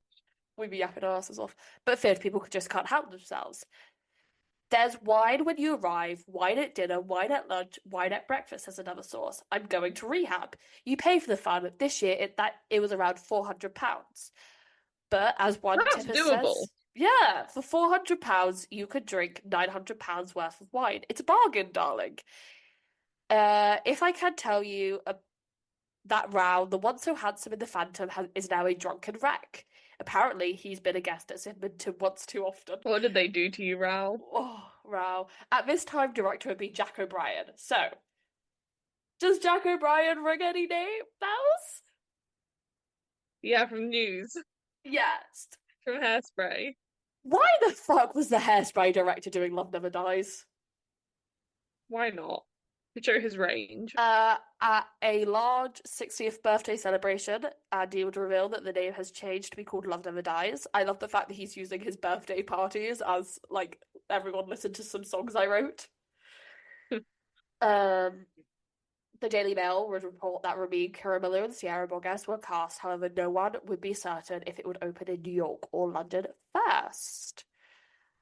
We'd be yapping our asses off. But feared people just can't help themselves. There's wine when you arrive, wine at dinner, wine at lunch, wine at breakfast, says another source. I'm going to rehab. You pay for the fun. This year, it was around £400. But as one That's tipper doable. says, yeah, for £400, you could drink £900 worth of wine. It's a bargain, darling. If I can tell you that Raoul, the once so handsome in the Phantom, is now a drunken wreck. Apparently, he's been a guest at Sidmouth once too often. What did they do to you, Raoul? Oh, Raoul. At this time, director would be Jack O'Brien. So, does Jack O'Brien ring any bells? Yeah, from News. Yes. From Hairspray. Why the fuck was the Hairspray director doing Love Never Dies? Why not? To show his range. At a large 60th birthday celebration, Andy would reveal that the name has changed to be called Love Never Dies. I love the fact that he's using his birthday parties as, like, everyone listened to some songs I wrote. The Daily Mail would report that Rami Caramello and Sierra Borges were cast. However, no one would be certain if it would open in New York or London first.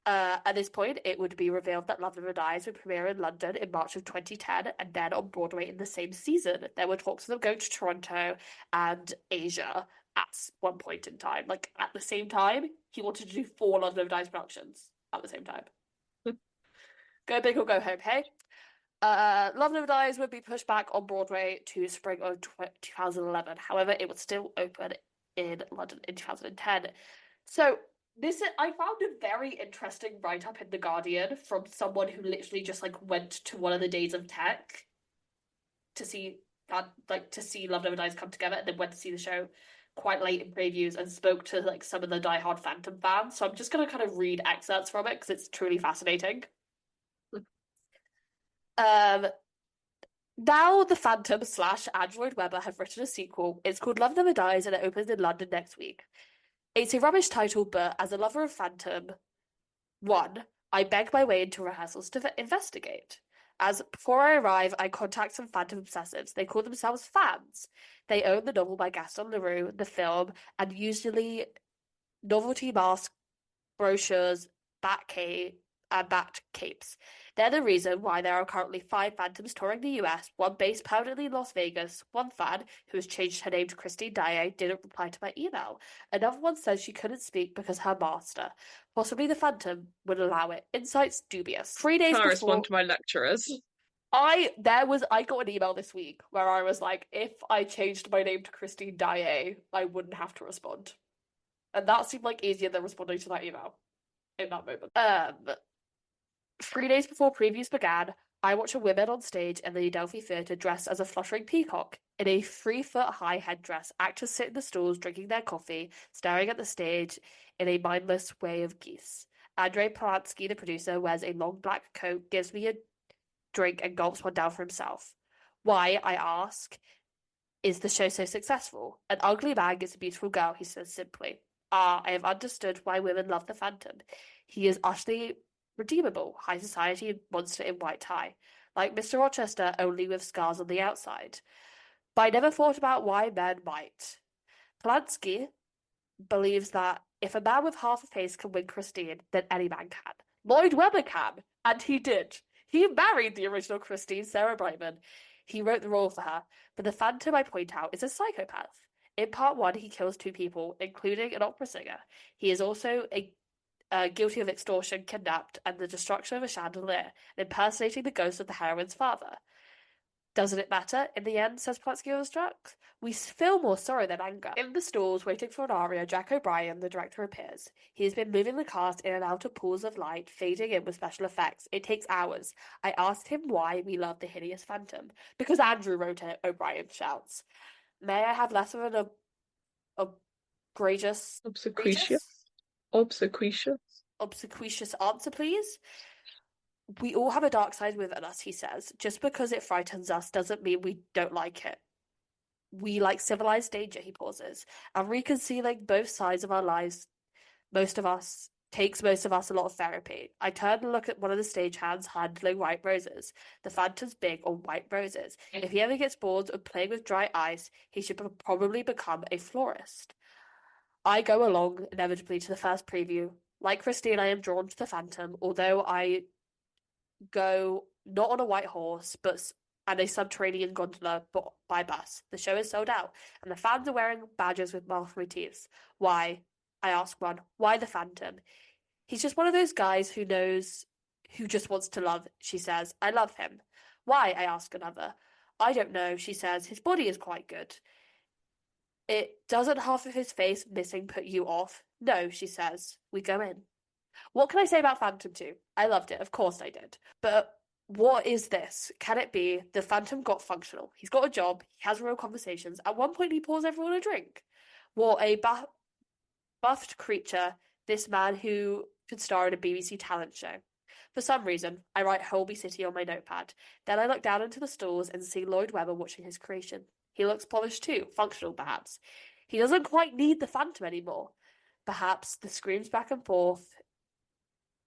At this point, it would be revealed that Love Never Dies would premiere in London in March of 2010 and then on Broadway in the same season. There were talks of them going to Toronto and Asia at one point in time. Like, at the same time, he wanted to do 4 Love Never Dies productions at the same time. Go big or go home, hey? Love Never Dies would be pushed back on Broadway to spring of 2011. However, it would still open in London in 2010. So, I found a very interesting write-up in The Guardian from someone who literally just like went to one of the days of tech to see that like to see Love Never Dies come together, and then went to see the show quite late in previews and spoke to like some of the diehard Phantom fans. So I'm just gonna kind of read excerpts from it because it's truly fascinating. Um, Now the Phantom slash Android Webber have written a sequel. It's called Love Never Dies and it opens in London next week. It's a rubbish title, but as a lover of Phantom, one, I beg my way into rehearsals to investigate. As before I arrive, I contact some Phantom obsessives. They call themselves fans. They own the novel by Gaston Leroux, the film, and usually novelty masks, brochures, bat capes. They're the reason why there are currently 5 Phantoms touring the US, one based permanently in Las Vegas. One fan, who has changed her name to Christine Daae, didn't reply to my email. Another one says she couldn't speak because her master, possibly the Phantom, would allow it. Insights dubious. 3 days Can't respond before to my lecturers. I got an email this week where I was like, if I changed my name to Christine Daae, I wouldn't have to respond. And that seemed like easier than responding to that email in that moment. 3 days before previews began, I watched a woman on stage in the Adelphi Theatre dressed as a fluttering peacock. In a 3 foot high headdress, actors sit in the stalls drinking their coffee, staring at the stage in a mindless way of geese. Andrei Polanski, the producer, wears a long black coat, gives me a drink, and gulps one down for himself. Why, I ask, is the show so successful? An ugly man gets a beautiful girl, he says simply. Ah, I have understood why women love the Phantom. He is utterly redeemable, high society monster in white tie, like Mr. Rochester, only with scars on the outside. But I never thought about why men might. Polanski believes that if a man with half a face can win Christine, then any man can. Lloyd Webber can, and he did. He married the original Christine, Sarah Brightman. He wrote the role for her, but the Phantom, I point out, is a psychopath. In part one, he kills 2 people, including an opera singer. He is also guilty of extortion, kidnapped, and the destruction of a chandelier, and impersonating the ghost of the heroine's father. Doesn't it matter? In the end, says Polanski overstruck. We feel more sorrow than anger. In the stalls, waiting for an aria, Jack O'Brien, the director, appears. He has been moving the cast in and out of pools of light, fading in with special effects. It takes hours. I asked him why we love the hideous Phantom. Because Andrew wrote it, O'Brien shouts. May I have less of an outrageous, Obsequious. Obsequious. obsequious answer, please? We all have a dark side within us, he says. Just because it frightens us doesn't mean we don't like it. We like civilized danger, he pauses. And reconciling both sides of our lives, most of us most of us a lot of therapy. I turn and look at one of the stagehands handling white roses. The Phantom's big on white roses. If he ever gets bored of playing with dry ice, he should probably become a florist. I go along inevitably to the first preview. Like Christine, I am drawn to the Phantom, although I go not on a white horse, but and a subterranean gondola by bus. The show is sold out, and the fans are wearing badges with mouth motifs. Why? I ask one. Why the Phantom? He's just one of those guys who just wants to love, she says. I love him. Why? I ask another. I don't know, she says. His body is quite good. It doesn't half of his face missing put you off? No, she says. We go in. What can I say about Phantom 2? I loved it, of course I did. But what is this? Can it be the Phantom got functional? He's got a job, he has real conversations. At one point, he pours everyone a drink. What a buffed creature, this man who could star in a BBC talent show. For some reason, I write Holby City on my notepad. Then I look down into the stalls and see Lloyd Webber watching his creation. He looks polished too, functional perhaps. He doesn't quite need the Phantom anymore. Perhaps the screams back and forth,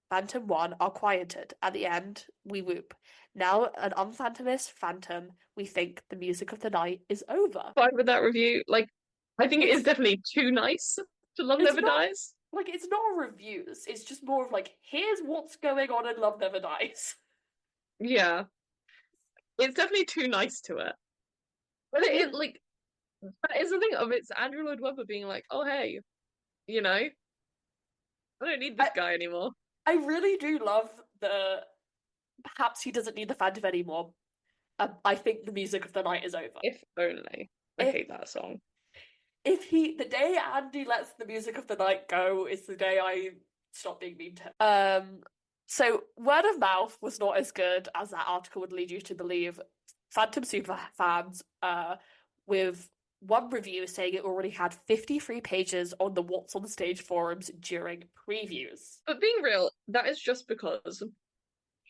Phantom 1 are quieted. At the end, we whoop. Now, an unphantomist Phantom, we think the music of the night is over. Fine with that review. Like, I think it is It's definitely too nice to Love it's Never not Dies. like it's not a reviews. It's just more of like, here's what's going on in Love Never Dies. Yeah. It's definitely too nice to it. But it like that is the thing of it's Andrew Lloyd Webber being like, oh hey, you know, I don't need this I guy anymore. I really do love the perhaps he doesn't need the Phantom anymore. I think the music of the night is over. If only. I If hate that song. the day Andy lets the music of the night go is the day I stop being mean to him. So word of mouth was not as good as that article would lead you to believe. Phantom super fans, with one review saying it already had 53 pages on the What's on Stage forums during previews. But being real, that is just because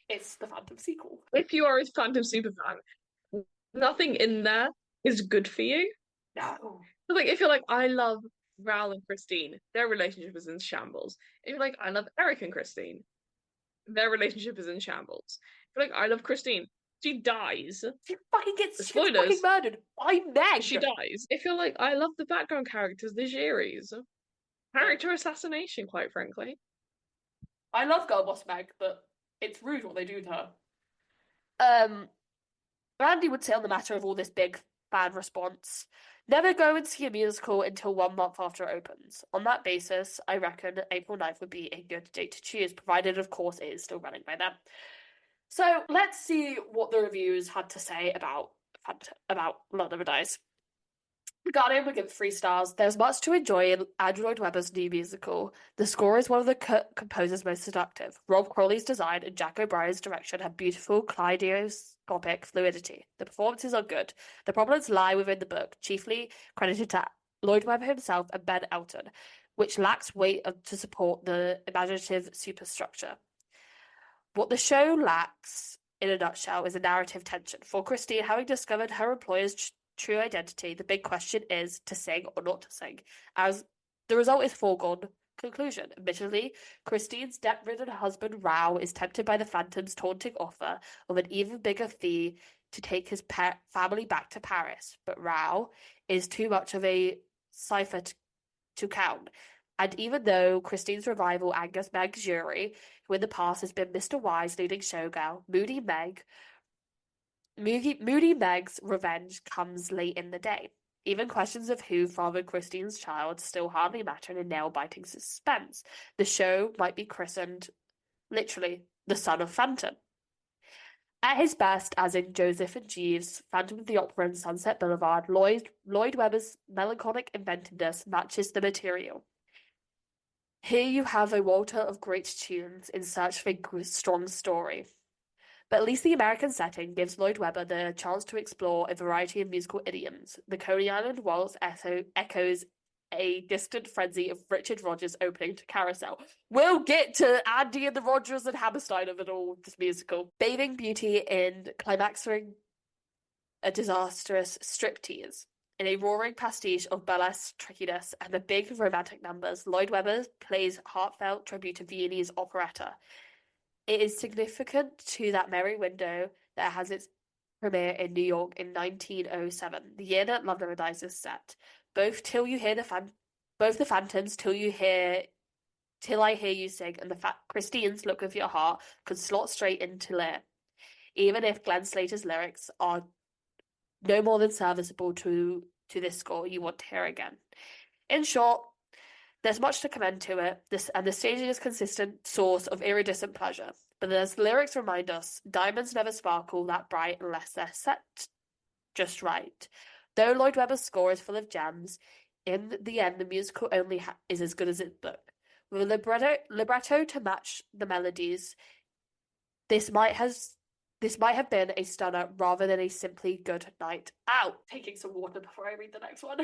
It's the Phantom sequel. if you are a Phantom super fan, nothing in there is good for you. No. Like if you're like, I love Raoul and Christine, their relationship is in shambles. If you're like, I love Eric and Christine, their relationship is in shambles. If you're like, I love Christine, she dies. She fucking gets Spoilers. fucking murdered by Meg. She dies. If you're like, I love the background characters, the Giris. Character assassination, quite frankly. I love Girl Boss Meg, but it's rude what they do to her. Randy would say on the matter of all this big fan response, never go and see a musical until 1 month after it opens. On that basis, I reckon April 9th would be a good date to choose, provided, of course, it is still running by then. So let's see what the reviews had to say about Lord Never Dies. The Guardian would give it 3 stars. There's much to enjoy in Andrew Lloyd Webber's new musical. The score is one of the composer's most seductive. Rob Crowley's design and Jack O'Brien's direction have beautiful kaleidoscopic fluidity. The performances are good. The problems lie within the book, chiefly credited to Lloyd Webber himself and Ben Elton, which lacks weight to support the imaginative superstructure. What the show lacks, in a nutshell, is a narrative tension. For Christine, having discovered her employer's true identity, the big question is to sing or not to sing, as the result is foregone conclusion. Admittedly, Christine's debt-ridden husband Raoul is tempted by the Phantom's taunting offer of an even bigger fee to take his family back to Paris, but Raoul is too much of a cipher to count. And even though Christine's revival angers Meg's jury, who in the past has been Mr. Wise leading showgirl, Moody Meg's revenge comes late in the day. Even questions of who fathered Christine's child still hardly matter in a nail-biting suspense. The show might be christened, literally, the Son of Phantom. At his best, as in Joseph and Jeeves, Phantom of the Opera and Sunset Boulevard, Lloyd Webber's melancholic inventiveness matches the material. Here you have a Walter of great tunes in search of a strong story. But at least the American setting gives Lloyd Webber the chance to explore a variety of musical idioms. The Coney Island waltz echoes a distant frenzy of Richard Rodgers' opening to Carousel. We'll get to Andy and the Rodgers and Hammerstein of it all, this musical. Bathing beauty in climaxing a disastrous striptease. In a roaring pastiche of burlesque trickiness and the big romantic numbers, Lloyd Webber plays heartfelt tribute to Viennese operetta. It is significant to that merry window that has its premiere in New York in 1907, the year that Love Never Dies is set. Both the Phantoms, till I hear you sing, and the Christine's Look of Your Heart could slot straight into Lear, even if Glenn Slater's lyrics are no more than serviceable to this score you want to hear again. In short, there's much to commend to it, and the staging is a consistent source of iridescent pleasure. But as the lyrics remind us, diamonds never sparkle that bright unless they're set just right. Though Lloyd Webber's score is full of gems, in the end the musical only is as good as its book. With a libretto to match the melodies, this might have been a stunner rather than a simply good night out. Taking some water before I read the next one.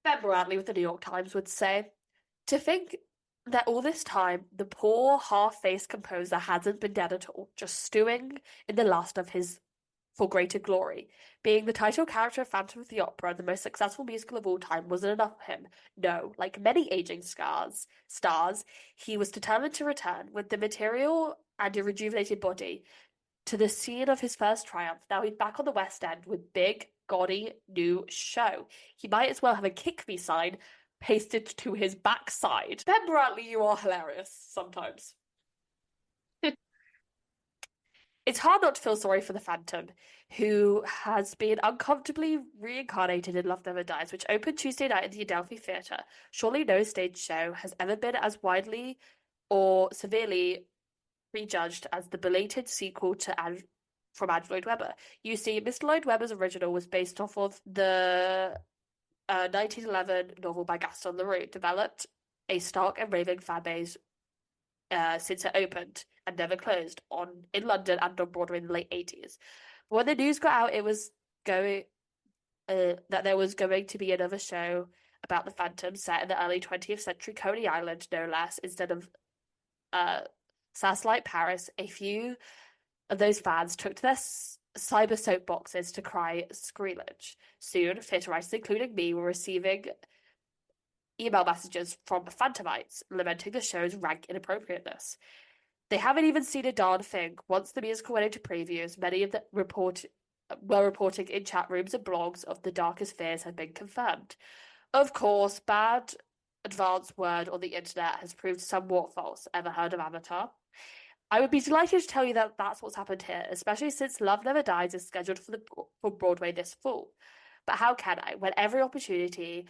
Ben Bradley with the New York Times would say, to think that all this time the poor half-faced composer hasn't been dead at all, just stewing in the lust of his for greater glory. Being the title character of Phantom of the Opera, the most successful musical of all time, wasn't enough for him. No, like many aging stars, he was determined to return with the material and a rejuvenated body to the scene of his first triumph. Now he's back on the West End with big, gaudy new show. He might as well have a kick me sign pasted to his backside. Ben Bradley, you are hilarious sometimes. It's hard not to feel sorry for the Phantom, who has been uncomfortably reincarnated in Love Never Dies, which opened Tuesday night at the Adelphi Theatre. Surely no stage show has ever been as widely or severely prejudged as the belated sequel from Andrew Lloyd Webber. You see, Mr. Lloyd Webber's original was based off of the a 1911 novel by Gaston Leroux, developed a stark and raving fan base since it opened and never closed in London and on Broadway in the late 80s. When the news got out, it was going that there was going to be another show about the Phantom set in the early 20th century Coney Island, no less, instead of Satellite Paris. A few of those fans took to their cyber soapboxes to cry squealage. Soon, theatre writers, including me, were receiving email messages from the Phantomites lamenting the show's rank inappropriateness. They haven't even seen a darn thing. Once the musical went into previews, many of the were reporting in chat rooms and blogs of the darkest fears had been confirmed. Of course, bad advanced word on the internet has proved somewhat false. Ever heard of Avatar? I would be delighted to tell you that that's what's happened here, especially since Love Never Dies is scheduled for Broadway this fall. But how can I, when every opportunity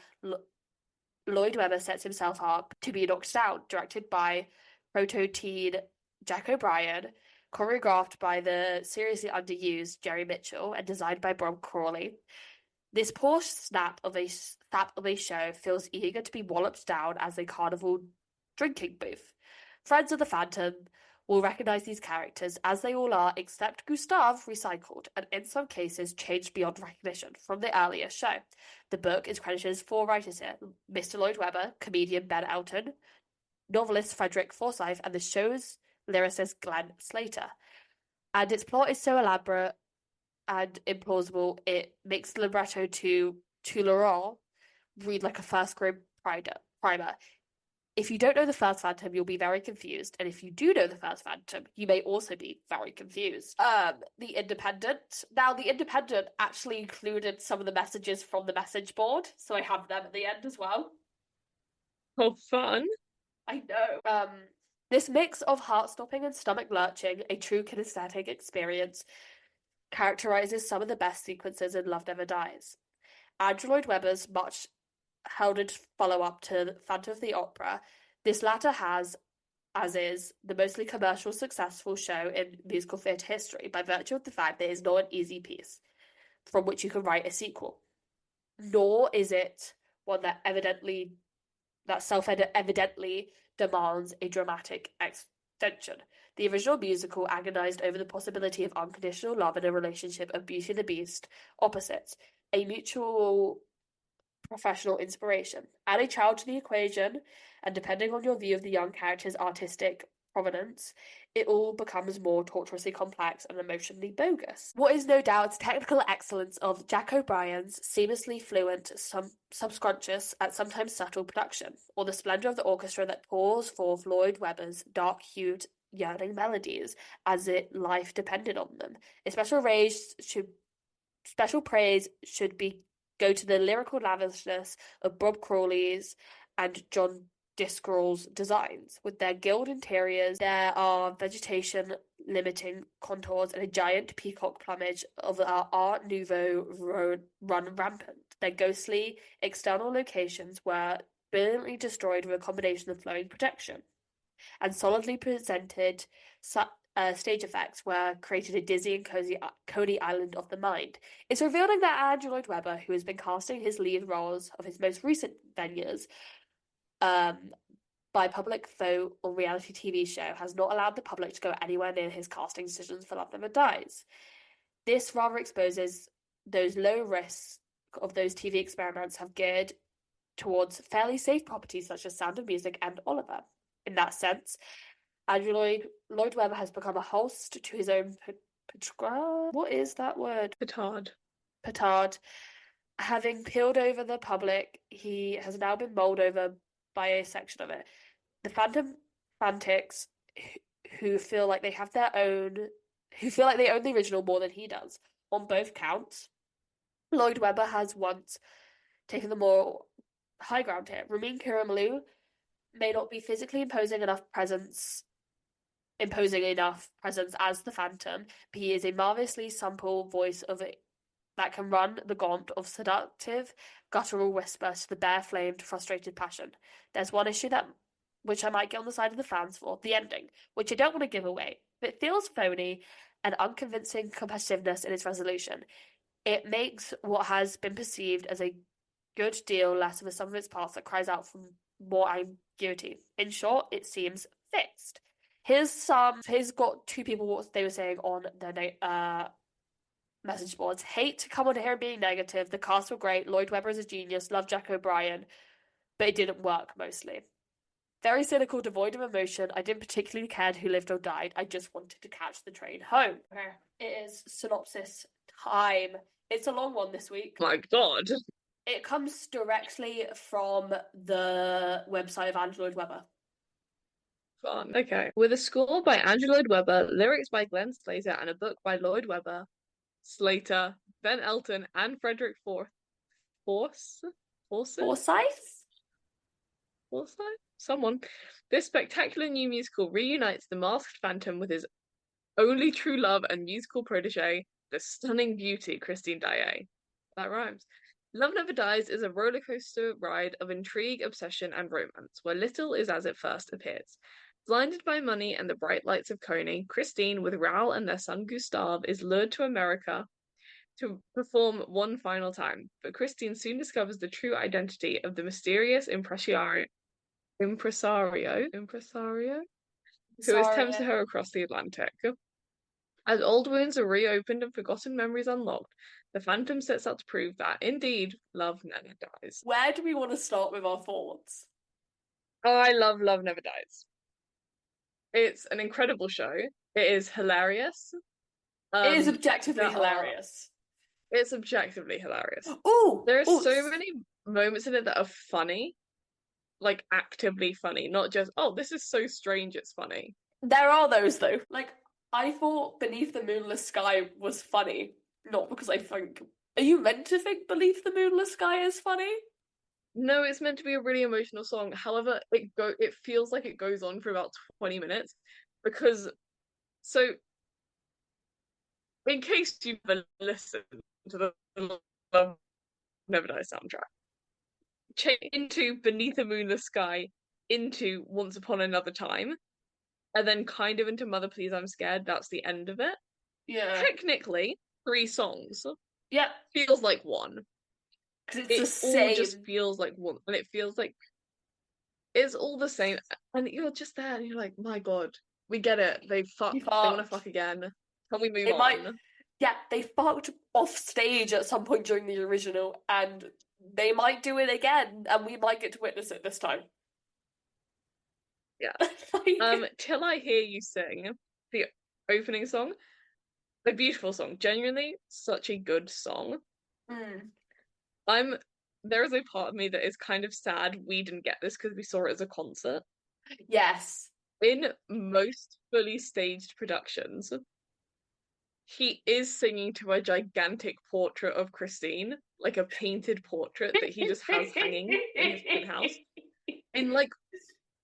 Lloyd Webber sets himself up to be knocked down, directed by proto-teen Jack O'Brien, choreographed by the seriously underused Jerry Mitchell, and designed by Bob Crawley. This poor sap of a show feels eager to be walloped down as a carnival drinking booth. Friends of the Phantom will recognize these characters, as they all are, except Gustave, recycled, and in some cases changed beyond recognition from the earlier show. The book is credited as 4 writers here: Mr. Lloyd Webber, comedian Ben Elton, novelist Frederick Forsyth, and the show's lyricist Glenn Slater. And its plot is so elaborate and implausible, it makes the libretto to Laurent read like a first-grade primer. If you don't know the first Phantom, you'll be very confused. And if you do know the first Phantom, you may also be very confused. The Independent. Now, The Independent actually included some of the messages from the message board, so I have them at the end as well. Oh, fun. I know. This mix of heart-stopping and stomach-lurching, a true kinesthetic experience, characterizes some of the best sequences in Love Never Dies. Andrew Lloyd Webber's much heralded follow-up to Phantom of the Opera, this latter has, as is, the mostly commercial successful show in musical theatre history by virtue of the fact that it is not an easy piece from which you can write a sequel. Nor is it one that self-evidently demands a dramatic extension. The original musical agonized over the possibility of unconditional love in a relationship of Beauty and the Beast opposites, a mutual professional inspiration. Add a child to the equation, and depending on your view of the young character's artistic provenance, it all becomes more tortuously complex and emotionally bogus. What is no doubt technical excellence of Jack O'Brien's seamlessly fluent, subconscious, and sometimes subtle production, or the splendor of the orchestra that pours forth Lloyd Webber's dark-hued, yearning melodies as if life depended on them. Special praise should go to the lyrical lavishness of Bob Crawley's and John Diskeral's designs. With their gilt interiors, there are vegetation limiting contours and a giant peacock plumage of our Art Nouveau run rampant. Their ghostly external locations were brilliantly destroyed with a combination of flowing protection and solidly presented stage effects were created a dizzy and Coney Island of the mind. It's revealing that Andrew Lloyd Webber, who has been casting his lead roles of his most recent ventures by public vote or reality TV show, has not allowed the public to go anywhere near his casting decisions for Love Never Dies. This rather exposes those low risks of those TV experiments have geared towards fairly safe properties such as Sound of Music and Oliver. In that sense, Andrew Lloyd Webber has become a host to his own what is that word? Petard. Having peeled over the public, he has now been mulled over by a section of it. The Phantom Fantics, who feel like they own the original more than he does. On both counts, Lloyd Webber has once taken the more high ground here. Ramin Karimloo may not be physically imposing enough presence as the Phantom, but he is a marvelously supple voice that can run the gaunt of seductive, guttural whisper to the bare-flamed, frustrated passion. There's one issue which I might get on the side of the fans for, the ending, which I don't want to give away, but it feels phony and unconvincing competitiveness in its resolution. It makes what has been perceived as a good deal less of a sum of its parts that cries out for more ambiguity. In short, it seems fixed. Here's got two people what they were saying on their message boards. Hate to come on here being negative. The cast were great. Lloyd Webber is a genius. Love Jack O'Brien, but it didn't work mostly. Very cynical, devoid of emotion. I didn't particularly care who lived or died. I just wanted to catch the train home. Okay. It is synopsis time. It's a long one this week. My God. It comes directly from the website of Andrew Lloyd Webber. Fun. Okay. With a score by Andrew Lloyd Webber, lyrics by Glenn Slater, and a book by Lloyd Webber, Slater, Ben Elton, and Frederick Forsyth? Forsyth? Someone. This spectacular new musical reunites the masked phantom with his only true love and musical protege, the stunning beauty Christine Daae. That rhymes. Love Never Dies is a roller coaster ride of intrigue, obsession, and romance, where little is as it first appears. Blinded by money and the bright lights of Coney, Christine, with Raoul and their son Gustave, is lured to America to perform one final time. But Christine soon discovers the true identity of the mysterious impresario who has tempted her across the Atlantic. As old wounds are reopened and forgotten memories unlocked, the Phantom sets out to prove that, indeed, love never dies. Where do we want to start with our thoughts? I love Love Never Dies. It's an incredible show. It is hilarious. It is objectively hilarious. It's objectively hilarious. Oh, there are so many moments in it that are funny, like actively funny, not just, oh, this is so strange, it's funny. There are those though. Like, I thought Beneath the Moonless Sky was funny, not because I think. Are you meant to think Beneath the Moonless Sky is funny? No, it's meant to be a really emotional song. However, it feels like it goes on for about 20 minutes because in case you've never listened to the Love Never Dies soundtrack, change into Beneath a Moonless Sky, into Once Upon Another Time, and then kind of into Mother Please I'm Scared. That's the end of it. Yeah. Technically, 3 songs. Yeah. Feels like one. Because it's the same. All just feels like one, and it feels like it's all the same. And you're just there, and you're like, my God, we get it. They fucked. They want to fuck again. Can we move on? Yeah, they fucked off stage at some point during the original, and they might do it again, and we might get to witness it this time. Yeah. Till I Hear You Sing, the opening song, a beautiful song. Genuinely, such a good song. There is a part of me that is kind of sad we didn't get this because we saw it as a concert. Yes. In most fully staged productions, he is singing to a gigantic portrait of Christine, like a painted portrait that he just has hanging in his penthouse. In like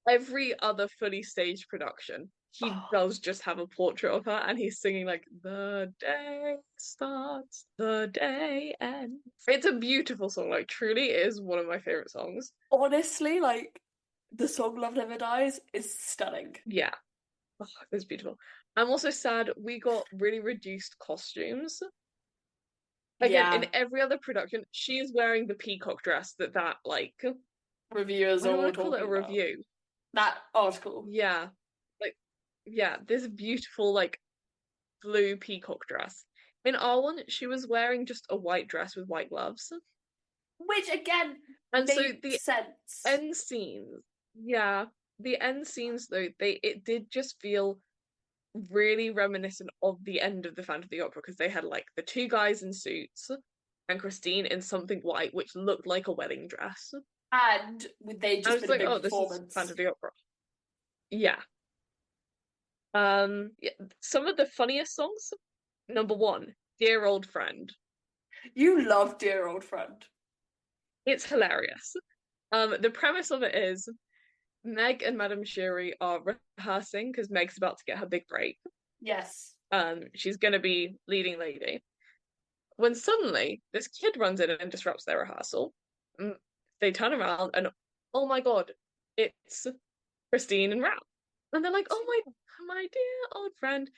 every other fully staged production, he does just have a portrait of her, and he's singing like, the day starts, the day ends. It's a beautiful song, like truly is one of my favorite songs. Honestly, like the song Love Never Dies is stunning. Yeah. Oh, it's beautiful. I'm also sad we got really reduced costumes. Again, in every other production, she is wearing the peacock dress that like reviewers are all talking call it a review. That article. Yeah. This beautiful like blue peacock dress. In our one, she was wearing just a white dress with white gloves. Which again and made so the sense. End scenes. Yeah. The end scenes though, it did just feel really reminiscent of the end of the Phantom of the Opera because they had like the 2 guys in suits and Christine in something white which looked like a wedding dress. And they just did a big This performance. is Phantom of the Opera. Yeah. Some of the funniest songs. Number 1, Dear Old Friend. You love Dear Old Friend. It's hilarious. The premise of it is Meg and Madame Giry are rehearsing because Meg's about to get her big break. Yes. She's gonna be leading lady. When suddenly this kid runs in and disrupts their rehearsal. They turn around and oh my God, it's Christine and Raoul. And they're like, oh my dear old friend.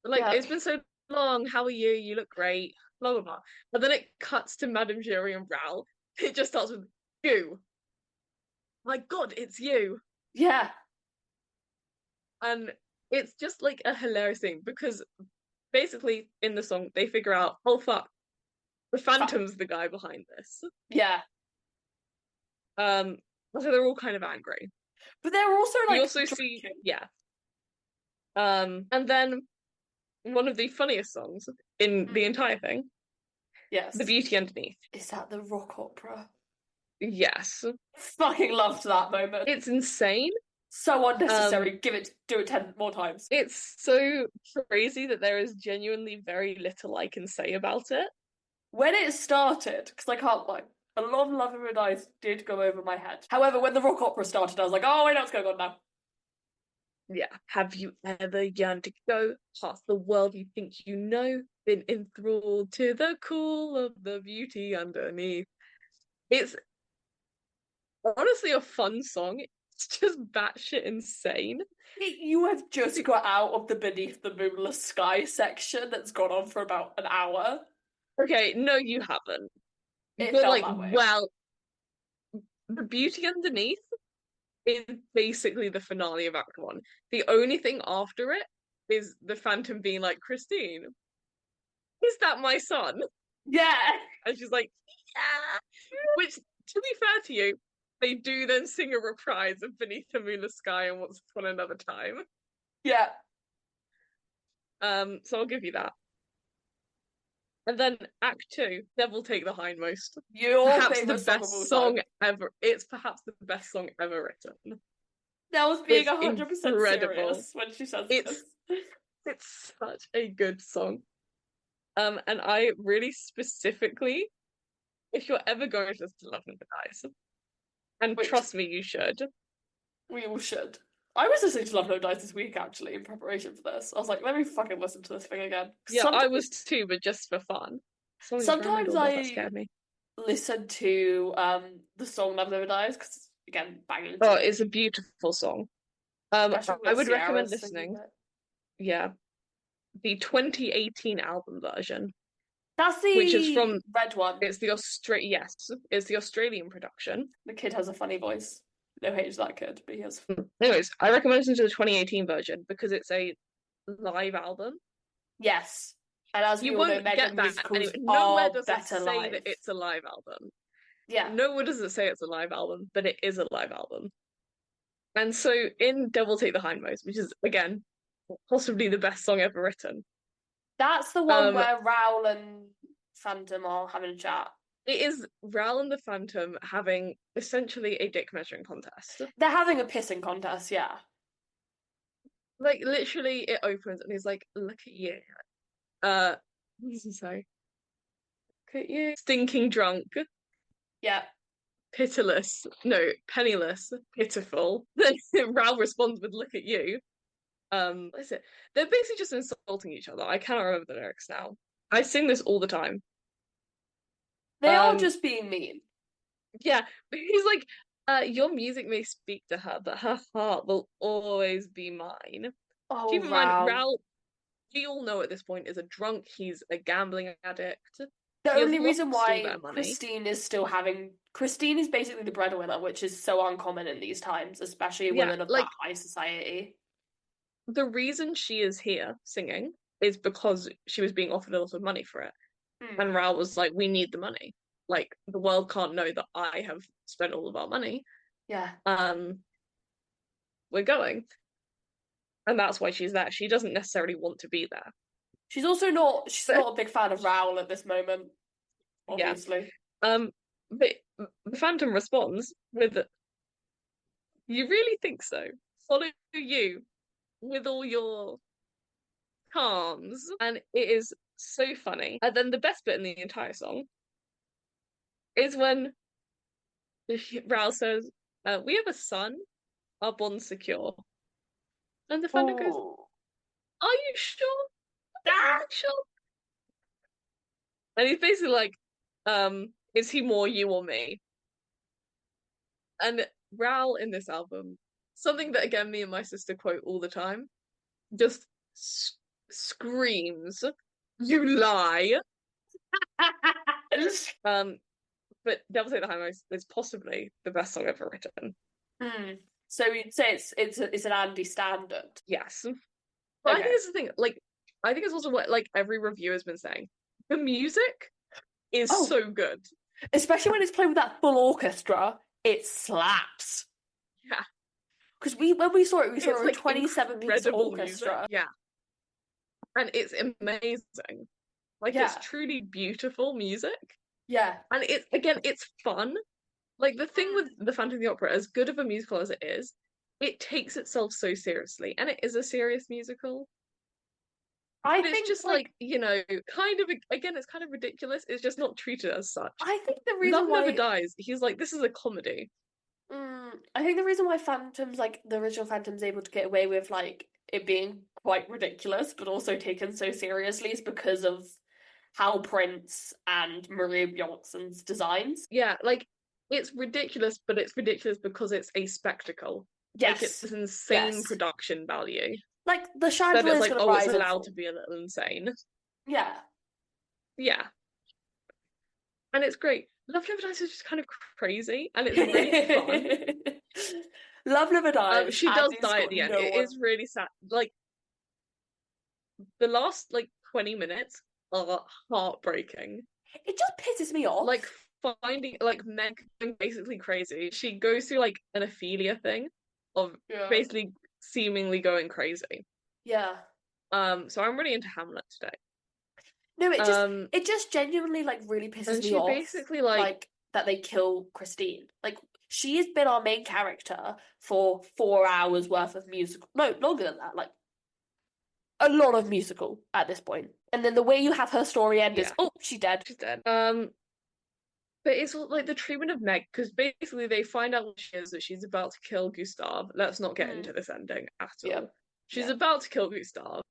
Like, It's been so long, how are you? You look great. Blah blah blah. But then it cuts to Madame Giry and Raoul, It just starts with you. My God, it's you. Yeah. And it's just like a hilarious thing because basically in the song they figure out, oh fuck, the Phantom's the guy behind this. Yeah. So they're all kind of angry. But they're also We like also see, drinking. yeah. And then one of the funniest songs in the entire thing, Yes. The Beauty Underneath. Is that the rock opera? Yes. Fucking loved that moment. It's insane. So unnecessary. Do it 10 more times. It's so crazy that there is genuinely very little I can say about it. When it started, because I can't lie, a lot of Love and Eyes did go over my head. However, when the rock opera started, I was like, oh, I know what's going on now. Yeah. Have you ever yearned to go past the world you think you know? Been enthralled to the cool of the beauty underneath. It's honestly a fun song. It's just batshit insane. You have just got out of the Beneath the Moonless Sky section that's gone on for about an hour. Okay, no, you haven't. It But felt like, that way. well, the beauty underneath is basically the finale of Act One. The only thing after it is the Phantom being like, Christine, is that my son? Yeah. And she's like, yeah. Which, to be fair to you, they do then sing a reprise of Beneath the Moonless Sky and Once Upon Another Time. Yeah. So I'll give you that. And then Act Two, Devil Take the Hindmost. Your Perhaps the favourite song of best all song time. ever. It's perhaps the best song ever written. That was being It's 100% incredible. serious when she says It's this. it's such a good song. And I really specifically, if you're ever going to listen to Love Never Dies, and Which trust me, you should. we all should. I was listening to Love No Dice this week actually in preparation for this. I was like, let me fucking listen to this thing again. Yeah, I was too, but just for fun. Someone's around my Sometimes doorbell, that I scared me. listen to the song Love Never Dies because again, banging Oh, tune. it's a beautiful song. Especially I with would recommend Sierra's singing listening. it. Yeah, the 2018 album version, That's which is the from red one. it's the Australian production. The kid has a funny voice. No hate to that kid, but he has. Anyways, I recommend listening to the 2018 version because it's a live album. Yes. And as we You all know, won't mega get that musicals anyway. Nowhere are does it better say live. that it's a live album. Yeah. Nowhere does it say it's a live album, but it is a live album. And so in Devil Take the Hindmost, which is again possibly the best song ever written. That's the one where Raoul and Phantom are having a chat. It is Raoul and the Phantom having essentially a dick measuring contest. They're having a pissing contest, yeah. Like literally it opens and he's like, look at you. What does he say? Look at you. Stinking drunk. Yeah. Pitiless. No, penniless. Pitiful. Then Raoul responds with look at you. What is it? They're basically just insulting each other. I cannot remember the lyrics now. I sing this all the time. They are just being mean. Yeah, but he's like, your music may speak to her, but her heart will always be mine. Oh, Keep in mind, Raoul, we all know at this point, is a drunk. He's a gambling addict. The He has only reason lost all why their money. Christine is basically the breadwinner, which is so uncommon in these times, especially women of that high society. The reason she is here singing is because she was being offered a lot of money for it. And Raoul was like, we need the money. Like, the world can't know that I have spent all of our money. Yeah. We're going. And that's why she's there. She doesn't necessarily want to be there. She's also not a big fan of Raoul at this moment, obviously. Yeah. But the Phantom responds with, you really think so? Follow you with all your charms. And it is so funny. And then the best bit in the entire song is when Raoul says, we have a son, our bond's secure. And the Phantom goes, are you sure? Are you sure? And he's basically like, is he more you or me? And Raoul in this album, something that again me and my sister quote all the time, just screams, "You lie!" but Devil Take the Hindmost is possibly the best song ever written. So you'd say it's an Andy standard. Yes. But I Okay. think it's the thing, like, I think it's also what like every review has been saying. The music is Oh. so good. Especially when it's played with that full orchestra, it slaps. Yeah. Because when we saw it, we saw It's it with like 27-piece incredible music. orchestra. Yeah. And it's amazing. Like Yeah. it's truly beautiful music. Yeah. And it's fun. Like the thing with the Phantom of the Opera, as good of a musical as it is, it takes itself so seriously. And it is a serious musical. I But it's think just like, you know, kind of again, it's kind of ridiculous. It's just not treated as such. I think the Love reason Never why Dies. He's like, this is a comedy. I think the reason why Phantom's like the original Phantom's able to get away with like it being quite ridiculous but also taken so seriously is because of Hal Prince and Maria Bjorksson's designs. Yeah, like it's ridiculous, but it's ridiculous because it's a spectacle. Like Yes. it's insane Yes. production value. Like the That chandelier it's is like, gonna oh, it's rise and allowed fall. to be a little insane. Yeah. Yeah. And it's great. Love Never Dies is just kind of crazy and it's really fun. Love Never Dies. She does Andy's die at got the end. no It one. is really sad. Like the last like 20 minutes are heartbreaking. It just pisses me off. Like finding like Meg going basically crazy. She goes through like an Ophelia thing of basically seemingly going crazy. Yeah. So I'm really into Hamlet today. No, it just genuinely like really pisses And me she off. basically like that they kill Christine. Like she has been our main character for 4 hours worth of musical. No, longer than that. Like a lot of musical at this point. And then the way you have her story end is, oh, she's dead. She's dead. But it's like the treatment of Meg, because basically they find out what she is, that she's about to kill Gustav. Let's not get into this ending at all. She's about to kill Gustav.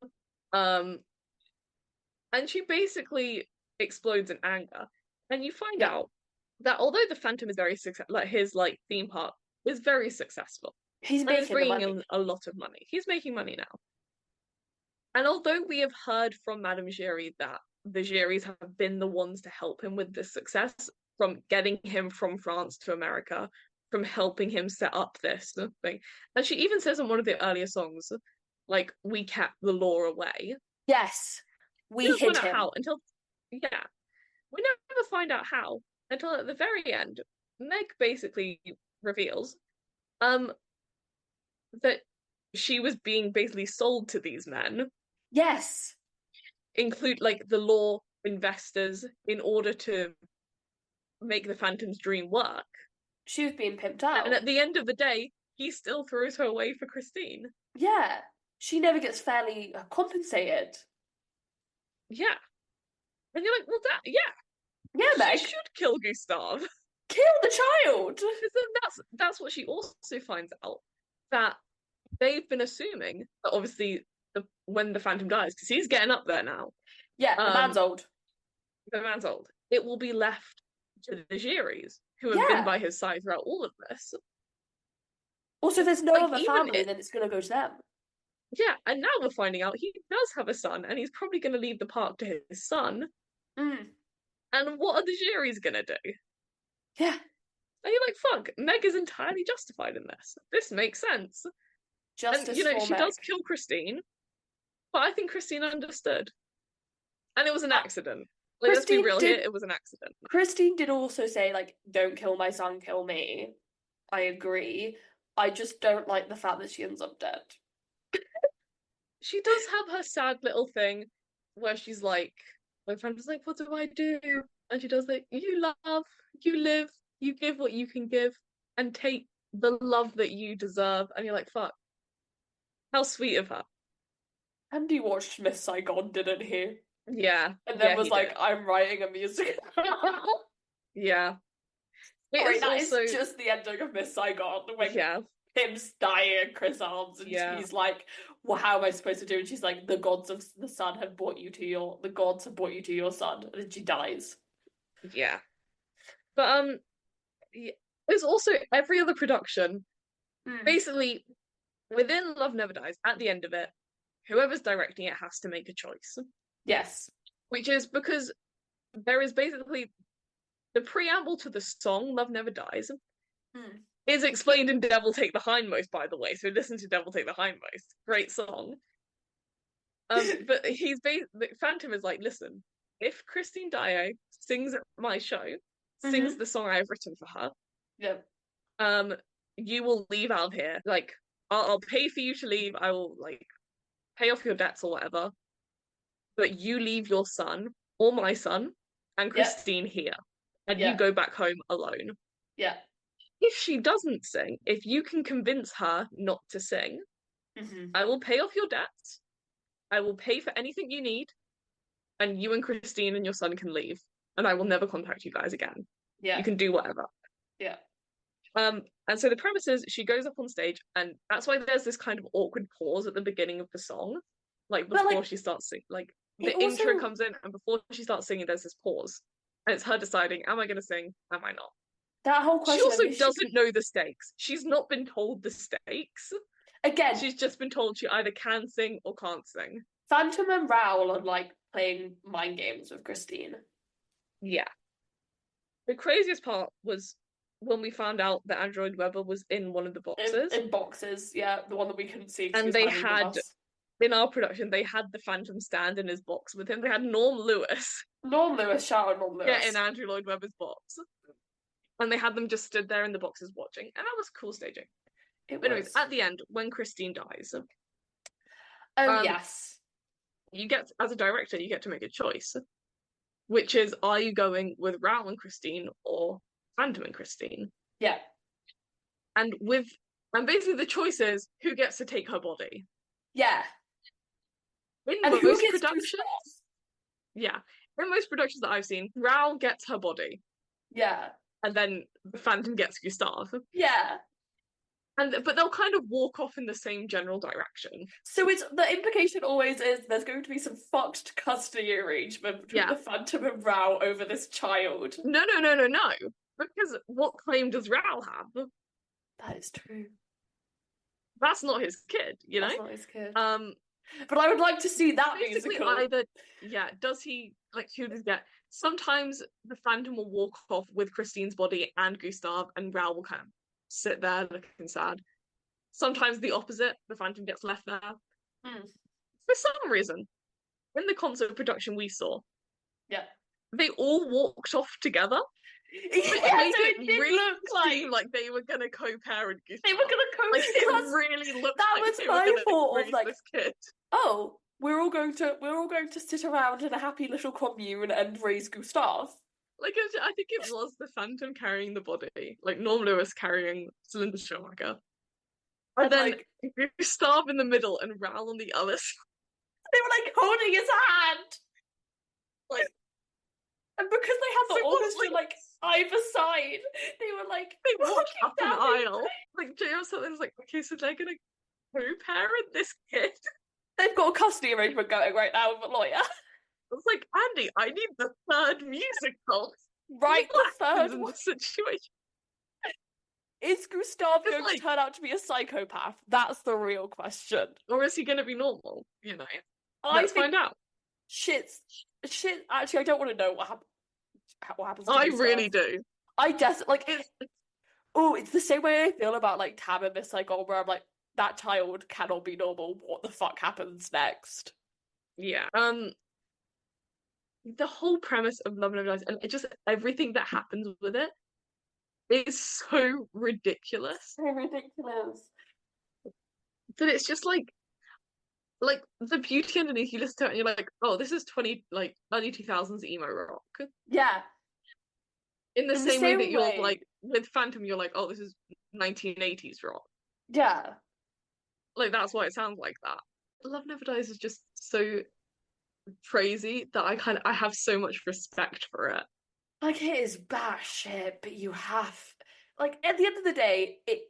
And she basically explodes in anger. And you find out that although the Phantom is very successful, like his like theme park is very successful. He's and it's making bringing money. in a lot of money. He's making money now. And although we have heard from Madame Giry that the Giris have been the ones to help him with this success, from getting him from France to America, from helping him set up this thing. And she even says in one of the earlier songs, like, we kept the law away. Yes. We hid him. How until we never find out how until at the very end. Meg basically reveals that she was being basically sold to these men. Yes. Include like the law investors in order to make the Phantom's dream work. She was being pimped out. And at the end of the day, he still throws her away for Christine. Yeah. She never gets fairly compensated. Yeah. And you're like, well, yeah, Meg. She should kill Gustav. Kill the child. Because then that's what she also finds out. That they've been assuming that obviously when the Phantom dies, because he's getting up there now. Yeah, the man's old. The man's old. It will be left to the Giris, who have been by his side throughout all of this. Also, there's no other family, then it's going to go to them. Yeah, and now we're finding out he does have a son, and he's probably going to leave the park to his son. And what are the Giris going to do? Yeah. And you're like, fuck, Meg is entirely justified in this. This makes sense. Justice and, you know, for she Meg. does kill Christine, but I think Christine understood. And it was an accident. Like, let's be real here, it was an accident. Christine did also say, like, don't kill my son, kill me. I agree. I just don't like the fact that she ends up dead. She does have her sad little thing where she's like, my friend was like, what do I do? And she does like, you love, you live, you give what you can give, and take the love that you deserve. And you're like, fuck. How sweet of her. Andy watched Miss Saigon, didn't he? Yeah. And then was like, I'm writing a musical. Yeah. Sorry, that also... is just the ending of Miss Saigon. When Pim's dying at Chris' arms, and he's like, well, how am I supposed to do? And she's like, the gods of the sun have brought you to your son. And then she dies. Yeah. But there's also every other production. Basically, within Love Never Dies, at the end of it, whoever's directing it has to make a choice. Yes. Which is because there is basically the preamble to the song "Love Never Dies" Hmm. is explained in "Devil Take the Hindmost," by the way. So listen to "Devil Take the Hindmost." Great song. But the Phantom is like, listen, if Christine Dio sings at my show, sings the song I've written for her, Yep. you will leave out of here. Like, I'll pay for you to leave. I will like pay off your debts or whatever. But you leave your son or my son and Yep. Christine here, and you Yep. go back home alone. Yeah. If she doesn't sing, if you can convince her not to sing, I will pay off your debts. I will pay for anything you need, and you and Christine and your son can leave, and I will never contact you guys again. Yeah. You can do whatever. Yeah. And so the premise is she goes up on stage, and that's why there's this kind of awkward pause at the beginning of the song, like before she starts singing. Like the intro comes in, and before she starts singing, there's this pause, and it's her deciding, am I going to sing? Am I not? That whole question. She also doesn't know the stakes. She's not been told the stakes. Again, she's just been told she either can sing or can't sing. Phantom and Raoul are like playing mind games with Christine. Yeah. The craziest part was when we found out that Andrew Lloyd Webber was in one of the boxes. In boxes, yeah, the one that we couldn't see. And they had, in our production, they had the Phantom stand in his box with him. They had Norm Lewis. Norm Lewis, shout out Norm Lewis. Yeah, in Andrew Lloyd Webber's box. And they had them just stood there in the boxes watching. And that was cool staging. Anyways, at the end, when Christine dies. Oh, yes. You get, as a director, you get to make a choice. Which is, are you going with Raoul and Christine or Phantom and Christine? Yeah. And basically the choice is who gets to take her body. Yeah. In most productions, yeah. In most productions that I've seen, Raoul gets her body. Yeah. And then the Phantom gets Gustave. Yeah. But they'll kind of walk off in the same general direction. So it's the implication always is there's going to be some fucked custody arrangement between the Phantom and Raoul over this child. No. Because what claim does Raoul have? That is true. That's not his kid, you know? That's not his kid. But I would like to see that musical. Either, does he, like, who does get... Sometimes the Phantom will walk off with Christine's body and Gustave, and Raoul will kind of sit there looking sad. Sometimes the opposite, the Phantom gets left there. For some reason, in the concert production we saw, they all walked off together. Which made it really look seem like they were gonna co-parent. They were gonna co-parent. Like, it really looked that like was they my were gonna thought of like, this kid. Oh, we're all going to sit around in a happy little commune and raise Gustave. Like, I think it was the Phantom carrying the body, like Norm Lewis carrying Cylinder Schumacher, and then like, Gustave in the middle and Raoul on the other side. They were like holding his hand, like, and because they had the orchestra like either side, they were like they walked up an aisle. Like J.R. Sutherland's like, okay, so they're gonna co-parent this kid. They've got a custody arrangement going right now with a lawyer. It's like, Andy, I need the third musical. Right, the third in the situation. Is Gustave going to turn out to be a psychopath? That's the real question. Or is he going to be normal? You know, let's find out. Shit. Actually, I don't want to know what happens. To I Gustave. really do. I definitely it's the same way I feel about like Tam and Miss Saigon, where I'm like, that child cannot be normal. What the fuck happens next? Yeah. The whole premise of Love Never Dies, and just everything that happens with it, is so ridiculous. So ridiculous. That it's just like the beauty underneath. You listen to it and you're like, oh, this is early 2000s emo rock. Yeah. In the same way that you're like with Phantom, you're like, oh, this is 1980s rock. Yeah. Like, that's why it sounds like that. Love Never Dies is just so crazy that I have so much respect for it. Like, it is batshit, but you have... Like, at the end of the day, it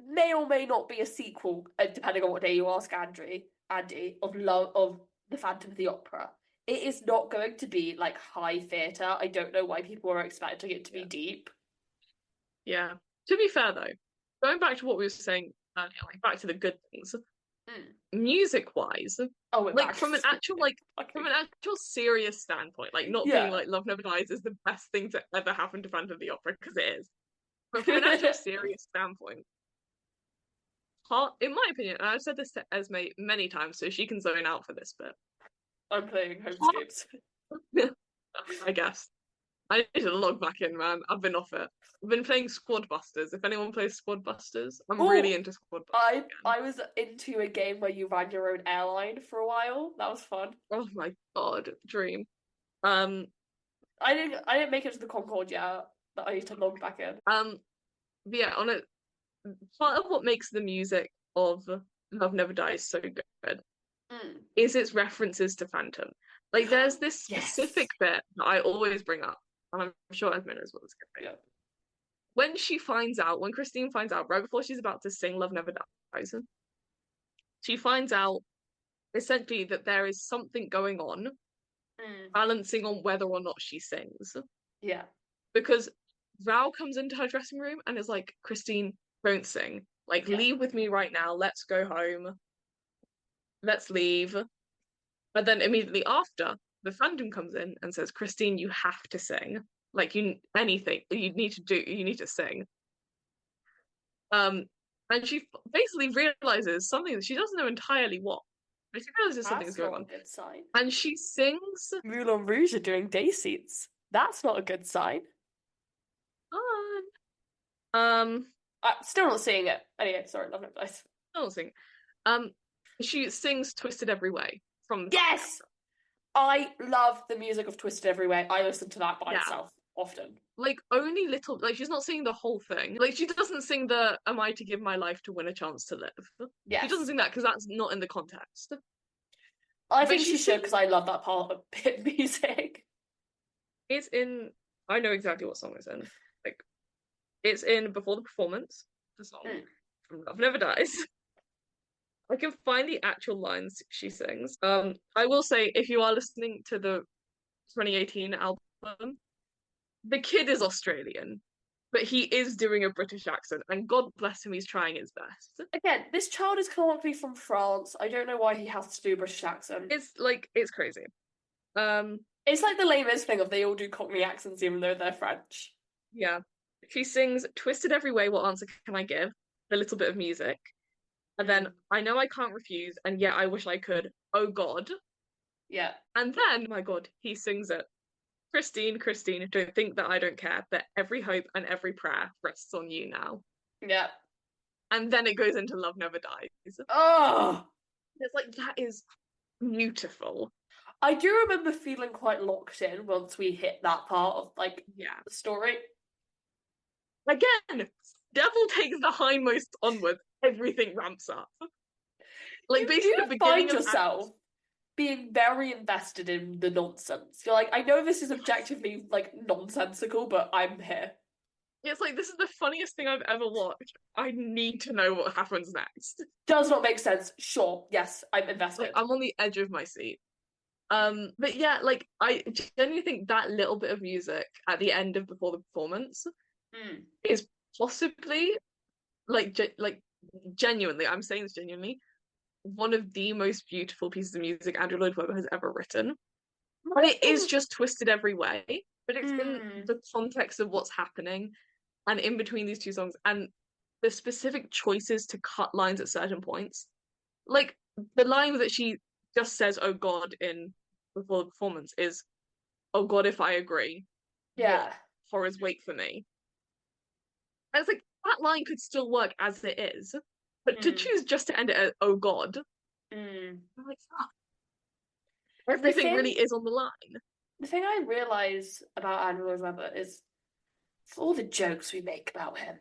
may or may not be a sequel, depending on what day you ask Andy, of The Phantom of the Opera. It is not going to be, like, high theatre. I don't know why people are expecting it to be deep. Yeah. To be fair, though, going back to what we were saying earlier, like, back to the good things, music-wise, Oh, we're like back. from an actual serious standpoint, like not being Yeah. like Love Never Dies is the best thing to ever happen to Phantom of the Opera because it is. But from an actual serious standpoint, in my opinion, and I've said this to Esme many times, so she can zone out for this bit. I'm playing Homescapes. I guess. I need to log back in, man. I've been off it. I've been playing Squad Busters. If anyone plays Squad Busters, I'm really Oh, into Squad Busters I again. was into a game where you ran your own airline for a while. That was fun. Oh my god, dream. Um, I didn't make it to the Concorde yet, but I need to log back in. but yeah, on it, part of what makes the music of Love Never Dies so good Mm. is its references to Phantom. Like, there's this specific Yes. bit that I always bring up, and I'm sure Esme knows what this is. Yeah. When Christine finds out, right before she's about to sing Love Never Dies, she finds out essentially that there is something going on, Mm. balancing on whether or not she sings. Yeah. Because Raoul comes into her dressing room and is like, Christine, don't sing. Like, Yeah. leave with me right now. Let's go home. Let's leave. But then immediately after, the Phantom comes in and says, Christine, you have to sing. Like, you need to sing. And she basically realizes something that she doesn't know entirely what, but she realizes something's That's going not a on. good sign. And she sings Moulin Rouge are doing day seats. That's not a good sign. on. I'm still not seeing it. Anyway, sorry, love it, guys. I'll sing. Um, she sings "Twisted Every Way" from the Yes! I love the music of Twisted Every Way. I listen to that by yeah, itself often. like only little. Like she's not singing the whole thing. Like she doesn't sing the "Am I to give my life to win a chance to live." She doesn't Yes. sing that because that's not in the context. I But think she she should sings. because I love that part of pit music. It's in. I know exactly what song it's in. Like it's in before the performance. The song Mm. from Love Never Dies. I can find the actual lines she sings. I will say if you are listening to the 2018 album, the kid is Australian, but he is doing a British accent, and God bless him, he's trying his best. Again, this child is canonically from France. I don't know why he has to do a British accent. It's crazy. Um, It's like the lamest thing of they all do Cockney accents even though they're French. yeah. She sings "Twisted Every Way, What Answer Can I Give?" A little bit of music. And then I know I can't refuse, and yet I wish I could. Oh God. Yeah. And then, my God, he sings it. Christine, Christine, don't think that I don't care, that every hope and every prayer rests on you now. Yeah. And then it goes into Love Never Dies. Oh, It's like, that is beautiful. I do remember feeling quite locked in once we hit that part of like Yeah. the story. Again, Devil takes the hindmost onward, everything ramps up. Like, You basically, do the beginning find of yourself being very invested in the nonsense. You're like, I know this is objectively like nonsensical, but I'm here. it's like, this is the funniest thing I've ever watched. I need to know what happens next. Does not make sense. Sure, yes, I'm invested. Like, I'm on the edge of my seat. But yeah, like I genuinely think that little bit of music at the end of before the performance is possibly like genuinely, I'm saying this genuinely, one of the most beautiful pieces of music Andrew Lloyd Webber has ever written. And it is just twisted every way, but it's in the context of what's happening and in between these two songs and the specific choices to cut lines at certain points. Like the line that she just says, "Oh God," in before the performance is, "Oh God, if I agree, Yeah. what horrors wait for me?" And it's like that line could still work as it is, but to choose just to end it at "Oh God," I'm like, fuck. Everything thing, really is on the line. The thing I realise about Andrew Lloyd Webber is for all the jokes we make about him,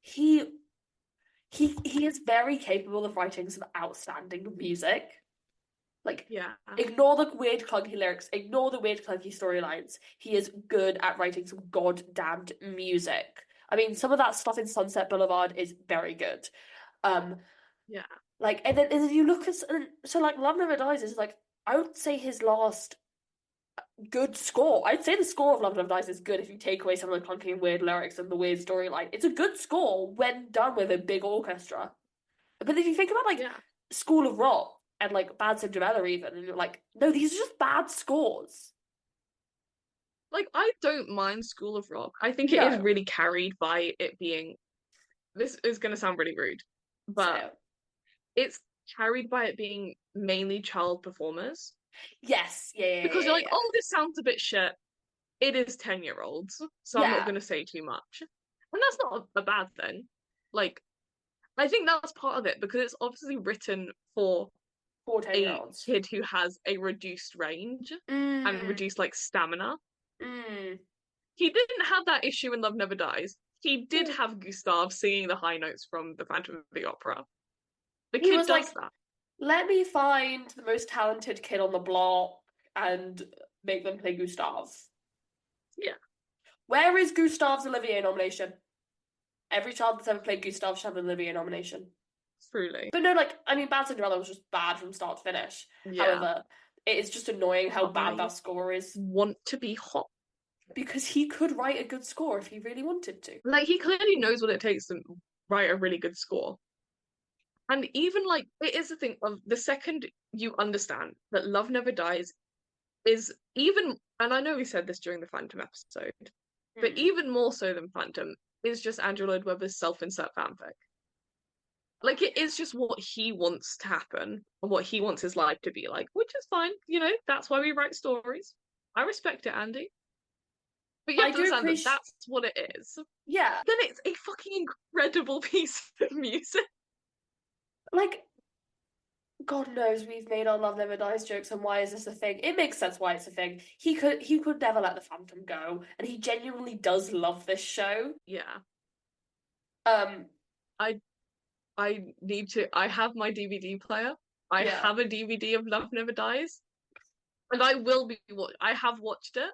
he is very capable of writing some outstanding music. Like, Yeah. ignore the weird clunky lyrics, ignore the weird clunky storylines. He is good at writing some goddamned music. I mean, some of that stuff in Sunset Boulevard is very good. Yeah. Like, and then you look at so like Love Never Dies is like I would say his last good score. I'd say the score of Love Never Dies is good if you take away some of the clunky and weird lyrics and the weird storyline. It's a good score when done with a big orchestra. But if you think about like Yeah. School of Rock and like Bad Cinderella even, and you're like, no, these are just bad scores. Like, I don't mind School of Rock. I think it is No. really carried by it being, this is going to sound really rude, but So it's carried by it being mainly child performers. yes, yeah, yeah, Because yeah, you're yeah, like, yeah. oh, this sounds a bit shit. It is 10-year-olds, so I'm not Yeah, going to say too much. And that's not a bad thing. Like, I think that's part of it because it's obviously written for for 10 year a olds. kid who has a reduced range and Mm, reduced like stamina. mm. He didn't have that issue in Love Never Dies. He did Mm. have Gustav singing the high notes from the Phantom of the Opera. The He kid was does like, that. let me find the most talented kid on the block and make them play Gustav. Yeah, Where is Gustav's Olivier nomination? Every child that's ever played Gustav should have an Olivier nomination. truly. But no, like, I mean, Bad Cinderella was just bad from start to finish. Yeah. However, it is just annoying how bad I that score is want to be hot. because he could write a good score if he really wanted to. Like, he clearly knows what it takes to write a really good score. And even like, it is the thing of the second you understand that Love Never Dies is even, and I know we said this during the Phantom episode, but Mm. even more so than Phantom is just Andrew Lloyd Webber's self-insert fanfic. Like it is just what he wants to happen and what he wants his life to be like, which is fine. You know, that's why we write stories. I respect it, Andy. But you I have to do understand that appreciate, that's what it is. yeah, Then it's a fucking incredible piece of music. like, God knows we've made our Love Never Dies jokes, and why is this a thing? It makes sense why it's a thing. He could never let the Phantom go, and he genuinely does love this show. Yeah. Um, I I have my DVD player. I yeah, have a DVD of Love Never Dies. And I will be I have watched it.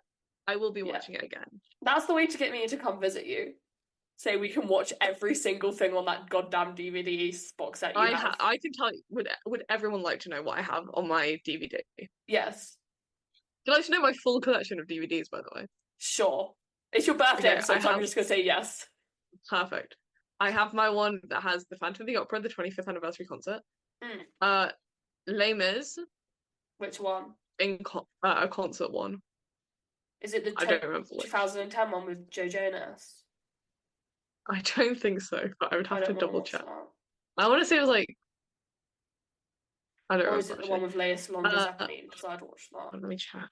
I will be yeah. watching it again. That's the way to get me to come visit you. Say we can watch every single thing on that goddamn DVD box set you have. I can tell you, would everyone like to know what I have on my DVD? Yes, You'd like to know my full collection of DVDs, by the way. sure. It's your birthday Okay, I episode, so I'm have just gonna say yes. perfect. I have my one that has the Phantom of the Opera, the 25th anniversary concert. Mm. Uh, Les Mis Which one? in a concert one. Is it the I don't remember which. 2010 one with Joe Jonas? I don't think so, but I would I have to don't want to double watch check. that. I want to say it was like I don't Or is remember it the one actually. with Lea Salonga Zeppelin? Because I'd watch that. Let me check.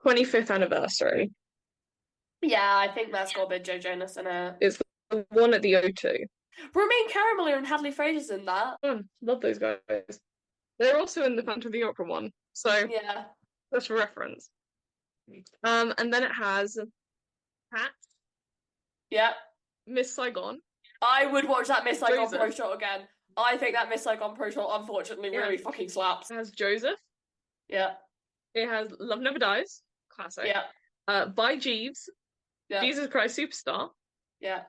25th anniversary. Yeah, I think that's got a bit Joe Jonas in it. It's the one at the O2. Romaine Caramel and Hadley Fraser's in that. Love those guys. They're also in the Phantom of the Opera one, so Yeah. that's for reference. And then it has Pat, Yeah. Miss Saigon, I would watch that Miss Saigon Joseph. Pro Shot again. I think that Miss Saigon Pro Shot unfortunately Yeah. really fucking slaps. It has Joseph. Yeah. It has Love Never Dies, classic. Yeah. By Jeeves, Yeah. Jesus Christ Superstar, Yeah.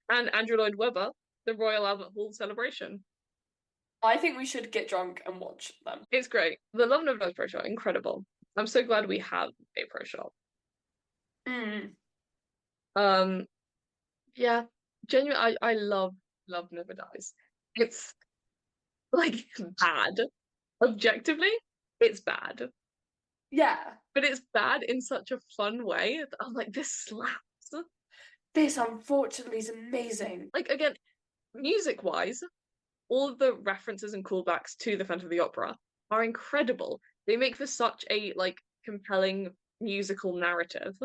and Andrew Lloyd Webber, the Royal Albert Hall celebration. I think we should get drunk and watch them. It's great. The Love Never Dies Pro Shot, incredible. I'm so glad we have a Pro Shot. Mm. Yeah, genuinely, I love Never Dies. It's like bad. Objectively, it's bad. Yeah. But it's bad in such a fun way that I'm like, this slaps. This unfortunately is amazing. Like again, music-wise, all of the references and callbacks to the Phantom of the Opera are incredible. They make for such a like compelling musical narrative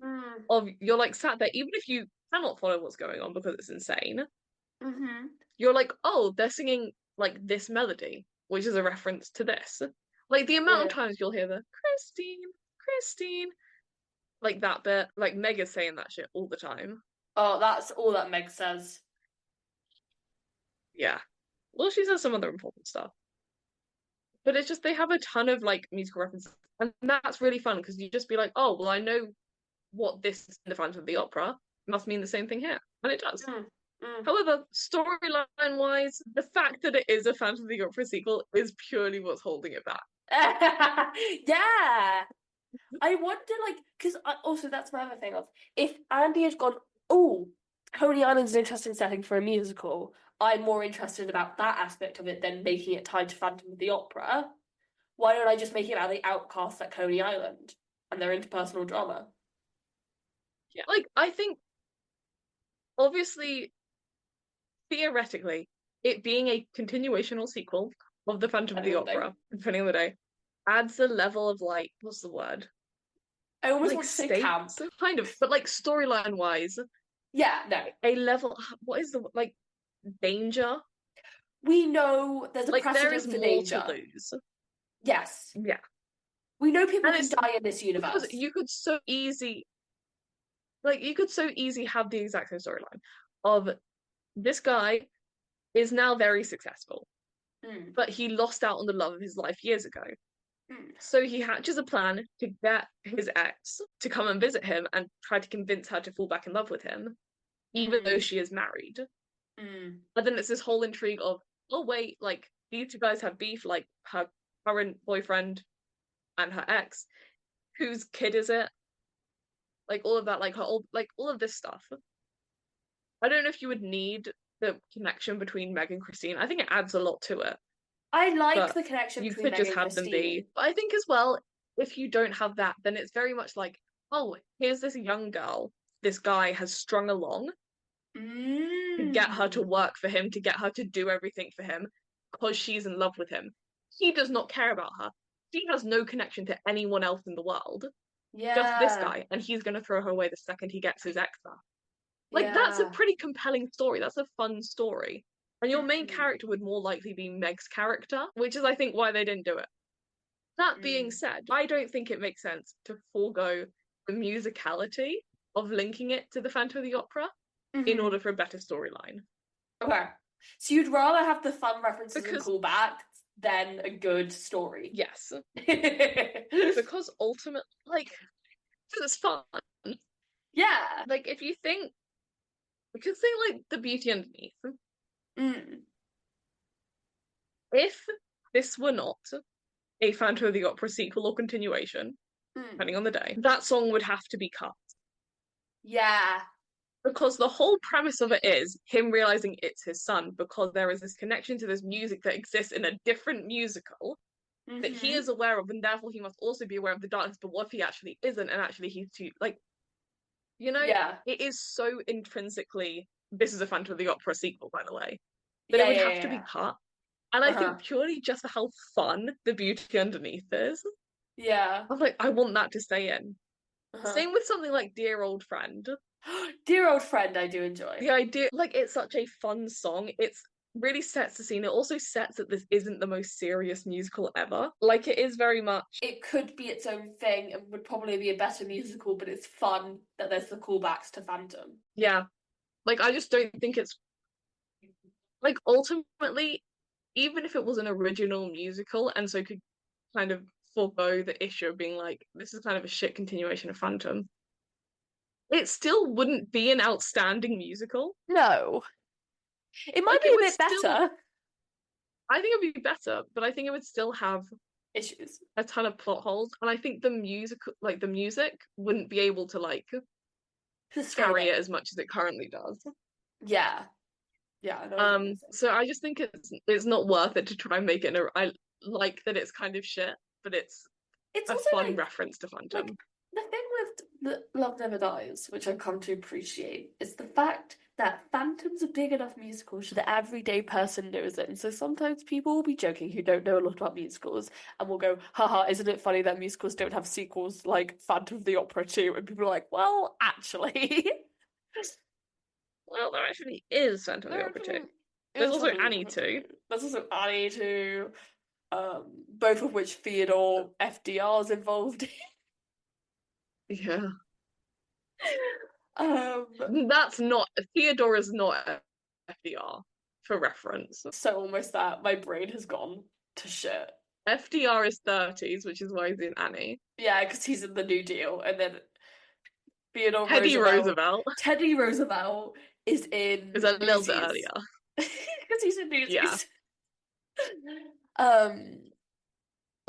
Mm. of you're like sat there, even if you cannot follow what's going on because it's insane, Mm-hmm. you're like, oh, they're singing like this melody, which is a reference to this. Like the amount of times you'll hear the Christine, Christine, like that bit, like Mega's saying that shit all the time. Oh, that's all that Meg says. Yeah. Well, she says some other important stuff. But it's just they have a ton of like musical references. And that's really fun because you just be like, oh, well, I know what this is in the Phantom of the Opera. It must mean the same thing here. And it does. Mm. Mm. However, storyline wise, the fact that it is a Phantom of the Opera sequel is purely what's holding it back. Yeah. I wonder, like, because also that's my other thing of if Andy had gone, oh, Coney Island's an interesting setting for a musical. I'm more interested about that aspect of it than making it tied to Phantom of the Opera. Why don't I just make it about the outcasts at Coney Island and their interpersonal drama? Yeah, like I think obviously theoretically, it being a continuational sequel of the Phantom of the Opera, depending on the day, adds a level of like, what's the word? I almost Like want to say camp. stakes, kind of, but like storyline wise, Yeah, no. a level. What is the like danger? We know there's a Like there is precedent for more to danger. lose. Yes. Yeah, We know people and can it's die in this because universe. you could so easy have the exact same storyline of this guy is now very successful, Mm. but he lost out on the love of his life years ago. Mm. So he hatches a plan to get his ex to come and visit him and try to convince her to fall back in love with him, even though Mm. she is married. Mm. But then it's this whole intrigue of, oh wait, like these two guys have beef, like her current boyfriend and her ex. Whose kid is it? Like all of that, like her old, like all of this stuff. I don't know if you would need the connection between Meg and Christine. I think it adds a lot to it, I like but the connection you between could Meg just and have them Christine. be. But I think as well, if you don't have that, then it's very much like, oh, here's this young girl this guy has strung along to get her to Mm. work for him, to get her to do everything for him because she's in love with him. He does not care about her. She has no connection to anyone else in the world, just this Yeah. guy, and he's going to throw her away the second he gets his ex back. Like, that's a Yeah. pretty compelling story. That's a fun story. And your main Mm. character would more likely be Meg's character, which is, I think, why they didn't do it. That being Mm. said, I don't think it makes sense to forego the musicality of linking it to the Phantom of the Opera in Mm-hmm. order for a better storyline. Okay. So you'd rather have the fun references and Because, callbacks than a good story. yes, because ultimately, like, it's fun. Yeah. Like, if you think, because they like the beauty underneath, Mm. if this were not a Phantom of the Opera sequel or continuation, Mm. depending on the day, that song would have to be cut. Yeah. Because the whole premise of it is him realizing it's his son because there is this connection to this music that exists in a different musical that he Mm-hmm. is aware of, and therefore he must also be aware of the darkness. But what if he actually isn't, and actually he's too like, Yeah. it is so intrinsically this is a Phantom of the Opera sequel, by the way, that it Yeah, would yeah, have to be yeah. cut. And I Uh-huh. think purely just for how fun the beauty underneath is, Yeah. I was like, I want that to stay in. Uh-huh. Same with something like Dear Old Friend. Dear old friend, I do enjoy. The idea, like, it's such a fun song. It's really sets the scene. It also sets that this isn't the most serious musical ever. Like, it is very much, It could be its own thing and would probably be a better musical, but it's fun that there's the callbacks to Phantom. yeah. Like, I just don't think it's, like, ultimately, even if it was an original musical and so could kind of forego the issue of being like, this is kind of a shit continuation of Phantom, it still wouldn't be an outstanding musical. No. It might Like, be it a would bit still, better. I think it would be better, but I think it would still have Issues. a ton of plot holes, and I think the music, wouldn't be able to like Sustain carry it. it as much as it currently does. Yeah. Yeah, I know what you're saying. So I just think it's not worth it to try and make it. I like that it's kind of shit, but it's It's a also fun like reference to like Phantom. the thing with the Love Never Dies, which I've come to appreciate, is the fact that Phantom's a big enough musical so the everyday person knows it. And so sometimes people will be joking who don't know a lot about musicals and will go, haha, isn't it funny that musicals don't have sequels like Phantom of the Opera too? And people are like, well, actually. Well, there actually is Phantom of the There Opera too. actually There's is also Phantom of the Annie Opera too. too. There's also Annie too. Both of which Theodore FDR's involved in. Yeah, Um, that's not Theodore is not FDR for reference. so almost that my brain has gone to shit. FDR is 30s, which is why he's in Annie. Yeah, because he's in the New Deal, and then Theodore Teddy Roosevelt, Roosevelt Teddy Roosevelt is is in a little bit Newsies earlier. because he's in Yeah. Newsies. Um,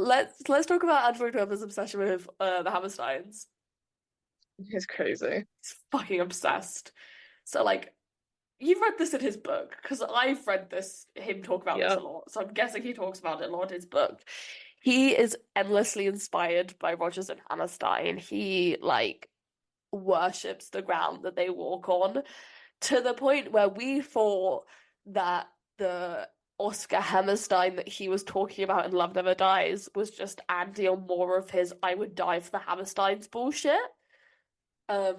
let's talk about Andrew Weber's obsession with the Hammersteins. It's crazy. He's fucking obsessed. So like you've read this in his book, because I've read him talk about this Yeah. a lot, so I'm guessing he talks about it a lot in his book. He is endlessly inspired by Rogers and Hammerstein. He like worships the ground that they walk on, to the point where we thought that the Oscar Hammerstein that he was talking about in Love Never Dies was just Andy or more of his I would die for the Hammersteins bullshit. Um,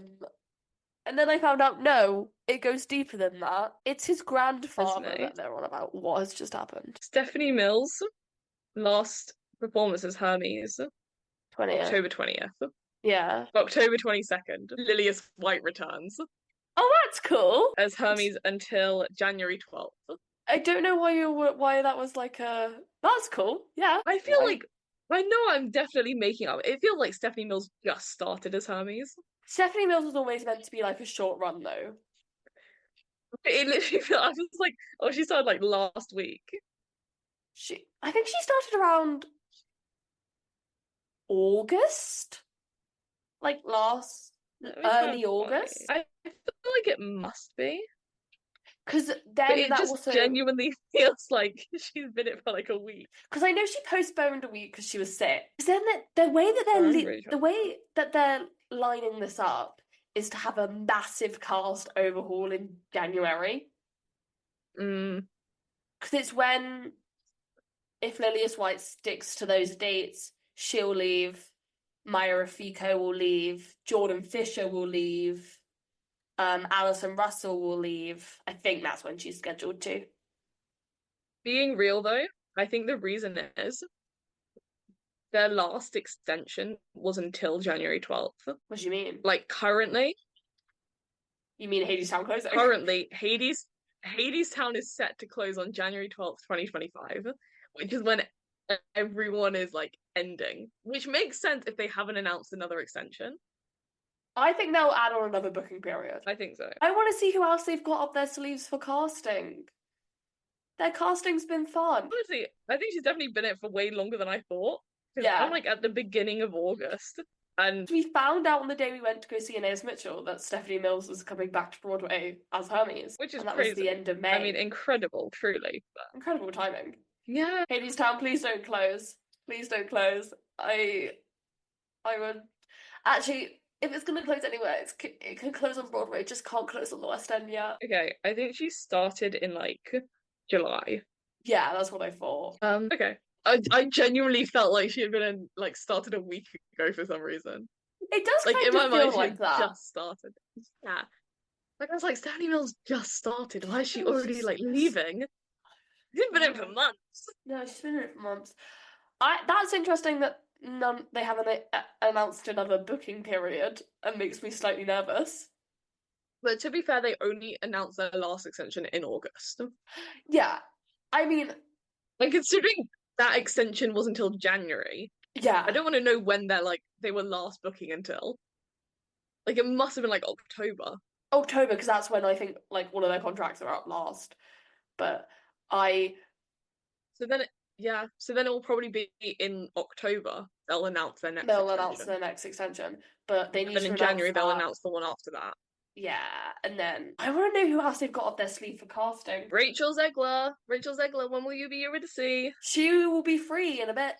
and then I found out no, it goes deeper than that. It's his grandfather Isn't that they're on about. What has just happened? Stephanie Mills' last performance as Hermes, 20th. October 20th. Yeah. October 22nd, Lilius White returns Oh, that's cool. as Hermes until January 12th. I don't know why that was like a. That's cool. Yeah. I feel like I know I'm definitely making up. It feels like Stephanie Mills just started as Hermes. Stephanie Mills was always meant to be like a short run though. It literally feels I was like, oh, she started like last week. I think she started around August, like last early August. I feel like it must be. Because But then it that just also genuinely feels like she's been it for like a week. because I know she postponed a week because she was sick. Because then the way that I'm really the way that they're lining this up is to have a massive cast overhaul in January. Mm, Because it's when if Lilius White sticks to those dates, she'll leave. Maya Rafiko will leave. Jordan Fisher will leave. Alison Russell will leave. I think that's when she's scheduled to. being real though, I think the reason is their last extension was until January 12th. What do you mean? Like currently, You mean Hadestown closing? currently Hadestown is set to close on January 12th, 2025, which is when everyone is like ending, which makes sense if they haven't announced another extension. I think they'll add on another booking period. I think so. I want to see who else they've got up their sleeves for casting. Their casting's been fun. Honestly, I think she's definitely been it for way longer than I thought. Yeah. I'm like at the beginning of August, and we found out on the day we went to go see Anais Mitchell that Stephanie Mills was coming back to Broadway as Hermes, which is and that crazy. was the end of May. I mean, incredible, truly. But... incredible timing. Yeah. Hadestown, please don't close. Please don't close. I would actually. If it's gonna close anywhere, it can close on Broadway. It just can't close on the West End yet. Okay, I think she started in like July. Yeah, that's what I thought. Okay. I genuinely felt like she had been in, like started a week ago for some reason. It does like kind in of my feel mind, like she that. just started. Yeah. Like I was like, Stephanie Mills just started. Why is she already like leaving? She's been in for months. No, she's been in it for months. That's interesting that they haven't announced another booking period, and makes me slightly nervous. But to be fair, they only announced their last extension in August. Yeah, I mean, like considering that extension was until January. Yeah, I don't want to know when they were last booking until. Like it must have been like October. October, because that's when I think like one of their contracts are up last. But I. So then, So then it will probably be in October. They'll announce their next. They'll announce their next extension, but they need to. Then in January they'll announce the one after that. Yeah, and then I want to know who else they've got up their sleeve for casting. Rachel Zegler. Rachel Zegler, when will you be Eurydice? She will be free in a bit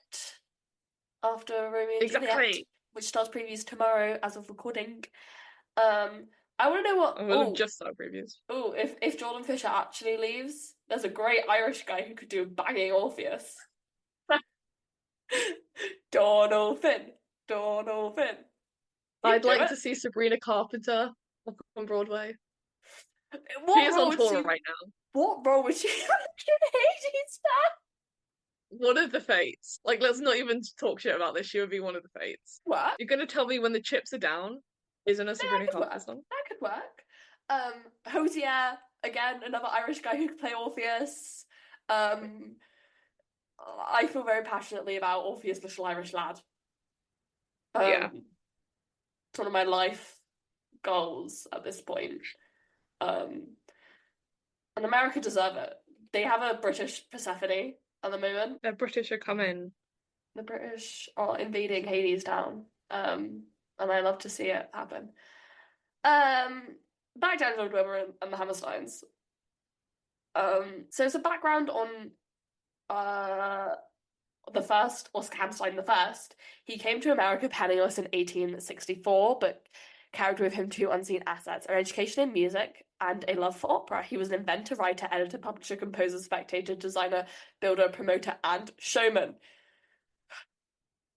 after Romeo and Juliet, which starts previews tomorrow as of recording. I want to know what. We'll just start previews. Oh, if Jordan Fisher actually leaves, there's a great Irish guy who could do a banging Orpheus. Donalfin. I'd like to see Sabrina Carpenter on Broadway. What she is on tour right now. What role would she have in Hades? One of the fates. Like, let's not even talk shit about this. She would be one of the fates. What? You're gonna tell me when the chips are down isn't a Sabrina Carpenter song? That could work. Hosier, again, another Irish guy who could play Orpheus. I feel very passionately about Orpheus, Little Irish Lad. Yeah. It's one of my life goals at this point. And America deserve it. They have a British Persephone at the moment. They're British are coming. The British are invading Hadestown, and I love to see it happen. Back to Andrew Lloyd Webber and the Hammersteins. So it's a background on uh the first, Oscar Hammerstein the first. He came to America penniless in 1864, but carried with him two unseen assets: an education in music and a love for opera. He was an inventor, writer, editor, publisher, composer, spectator, designer, builder, promoter, and showman.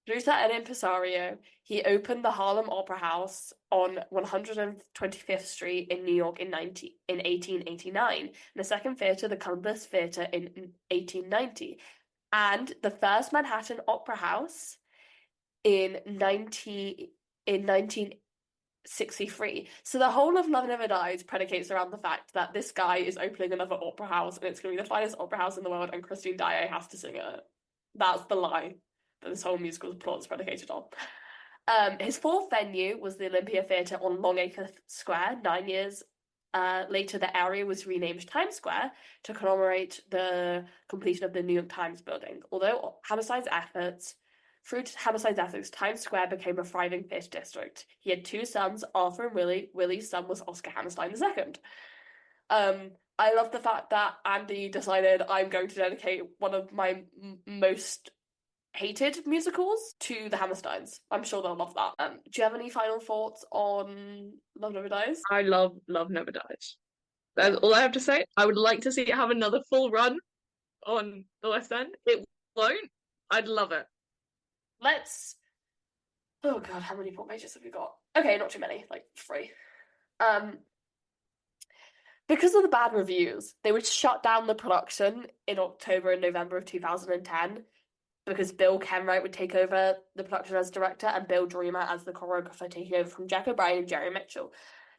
Producer and impresario, he opened the Harlem Opera House on 125th Street in New York in 1889, and the second theater, the Columbus Theater, in 1890, and the first Manhattan Opera House in 1963. So the whole of Love Never Dies predicates around the fact that this guy is opening another opera house, and it's going to be the finest opera house in the world, and Christine Daae has to sing it. That's the lie that this whole musical plot is predicated on. His fourth venue was the Olympia Theatre on Longacre Square. 9 years later, the area was renamed Times Square to commemorate the completion of the New York Times building. Although through Hammerstein's efforts, Times Square became a thriving theatre district. He had two sons, Arthur and Willie. Willie's son was Oscar Hammerstein II. I love the fact that Andy decided, I'm going to dedicate one of my most hated musicals to the Hammersteins. I'm sure they'll love that. Do you have any final thoughts on Love Never Dies? I love Love Never Dies. That's all I have to say. I would like to see it have another full run on the West End. It won't. I'd love it. Oh god, how many more pages have we got? Okay, not too many, like 3. Because of the bad reviews, they would shut down the production in October and November of 2010, because Bill Kenwright would take over the production as director and Bill Dreamer as the choreographer, taking over from Jack O'Brien and Jerry Mitchell.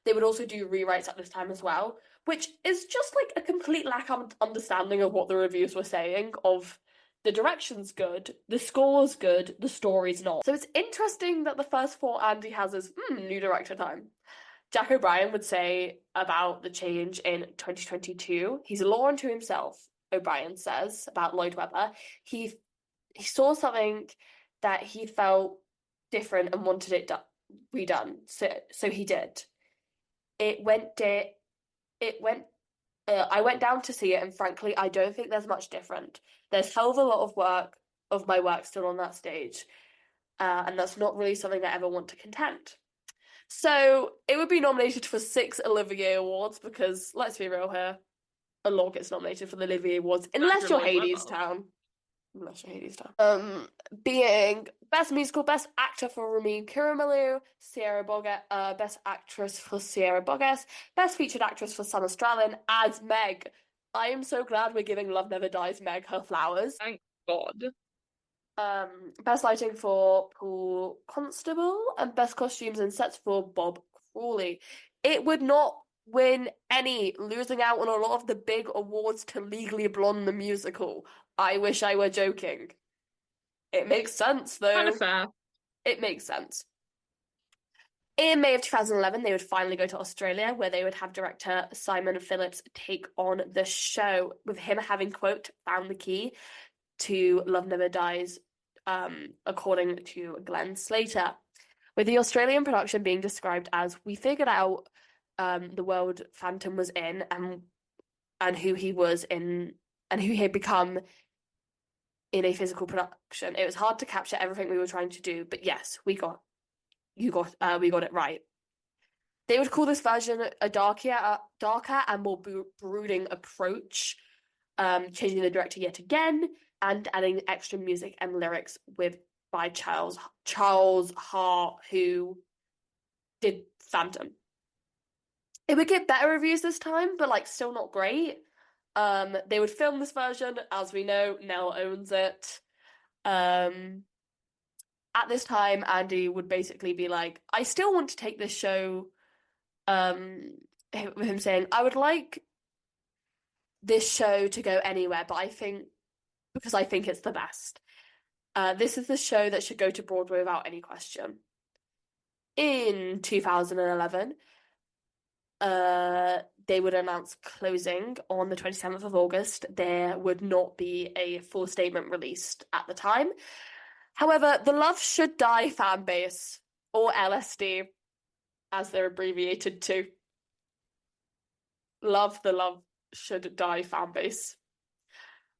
They would also do rewrites at this time as well, which is just like a complete lack of understanding of what the reviews were saying, of the direction's good, the score's good, the story's not. So it's interesting that the first thought Andy has is, new director time. Jack O'Brien would say about the change in 2022, he's a law unto himself, O'Brien says about Lloyd Webber. He saw something that he felt different and wanted it redone. So he did. I went down to see it, and frankly, I don't think there's much different. There's hell of a lot of my work still on that stage, and that's not really something I ever want to contend. So it would be nominated for 6 Olivier Awards, because let's be real here, a lot gets nominated for the Olivier Awards unless you're Hadestown. Being Best Musical, Best Actor for Ramin Karimloo, Best Actress for Sierra Bogues, Best Featured Actress for Sam Australian as Meg. I am so glad we're giving Love Never Dies Meg her flowers. Thank God. Best Lighting for Paul Constable, and Best Costumes and Sets for Bob Crawley. It would not win any, losing out on a lot of the big awards to Legally Blonde the musical. I wish I were joking. It makes sense, though. Kind of fair. It makes sense. In May of 2011, they would finally go to Australia, where they would have director Simon Phillips take on the show, with him having, quote, found the key to Love Never Dies, according to Glenn Slater. With the Australian production being described as, we figured out the world Phantom was in, and who he was in, and who he had become in a physical production. It was hard to capture everything we were trying to do, but yes, we got it right. They would call this version a darker and more brooding approach, changing the director yet again and adding extra music and lyrics by Charles Hart, who did Phantom. It would get better reviews this time, but still not great. They would film this version, as we know, Nell owns it. At this time, Andy would basically be like, I still want to take this show, with him saying, I would like this show to go anywhere, but I think it's the best. This is the show that should go to Broadway without any question. In 2011, they would announce closing on the 27th of August. There would not be a full statement released at the time. However, the Love Should Die fan base, or LSD, as they're abbreviated to, love the Love Should Die fan base.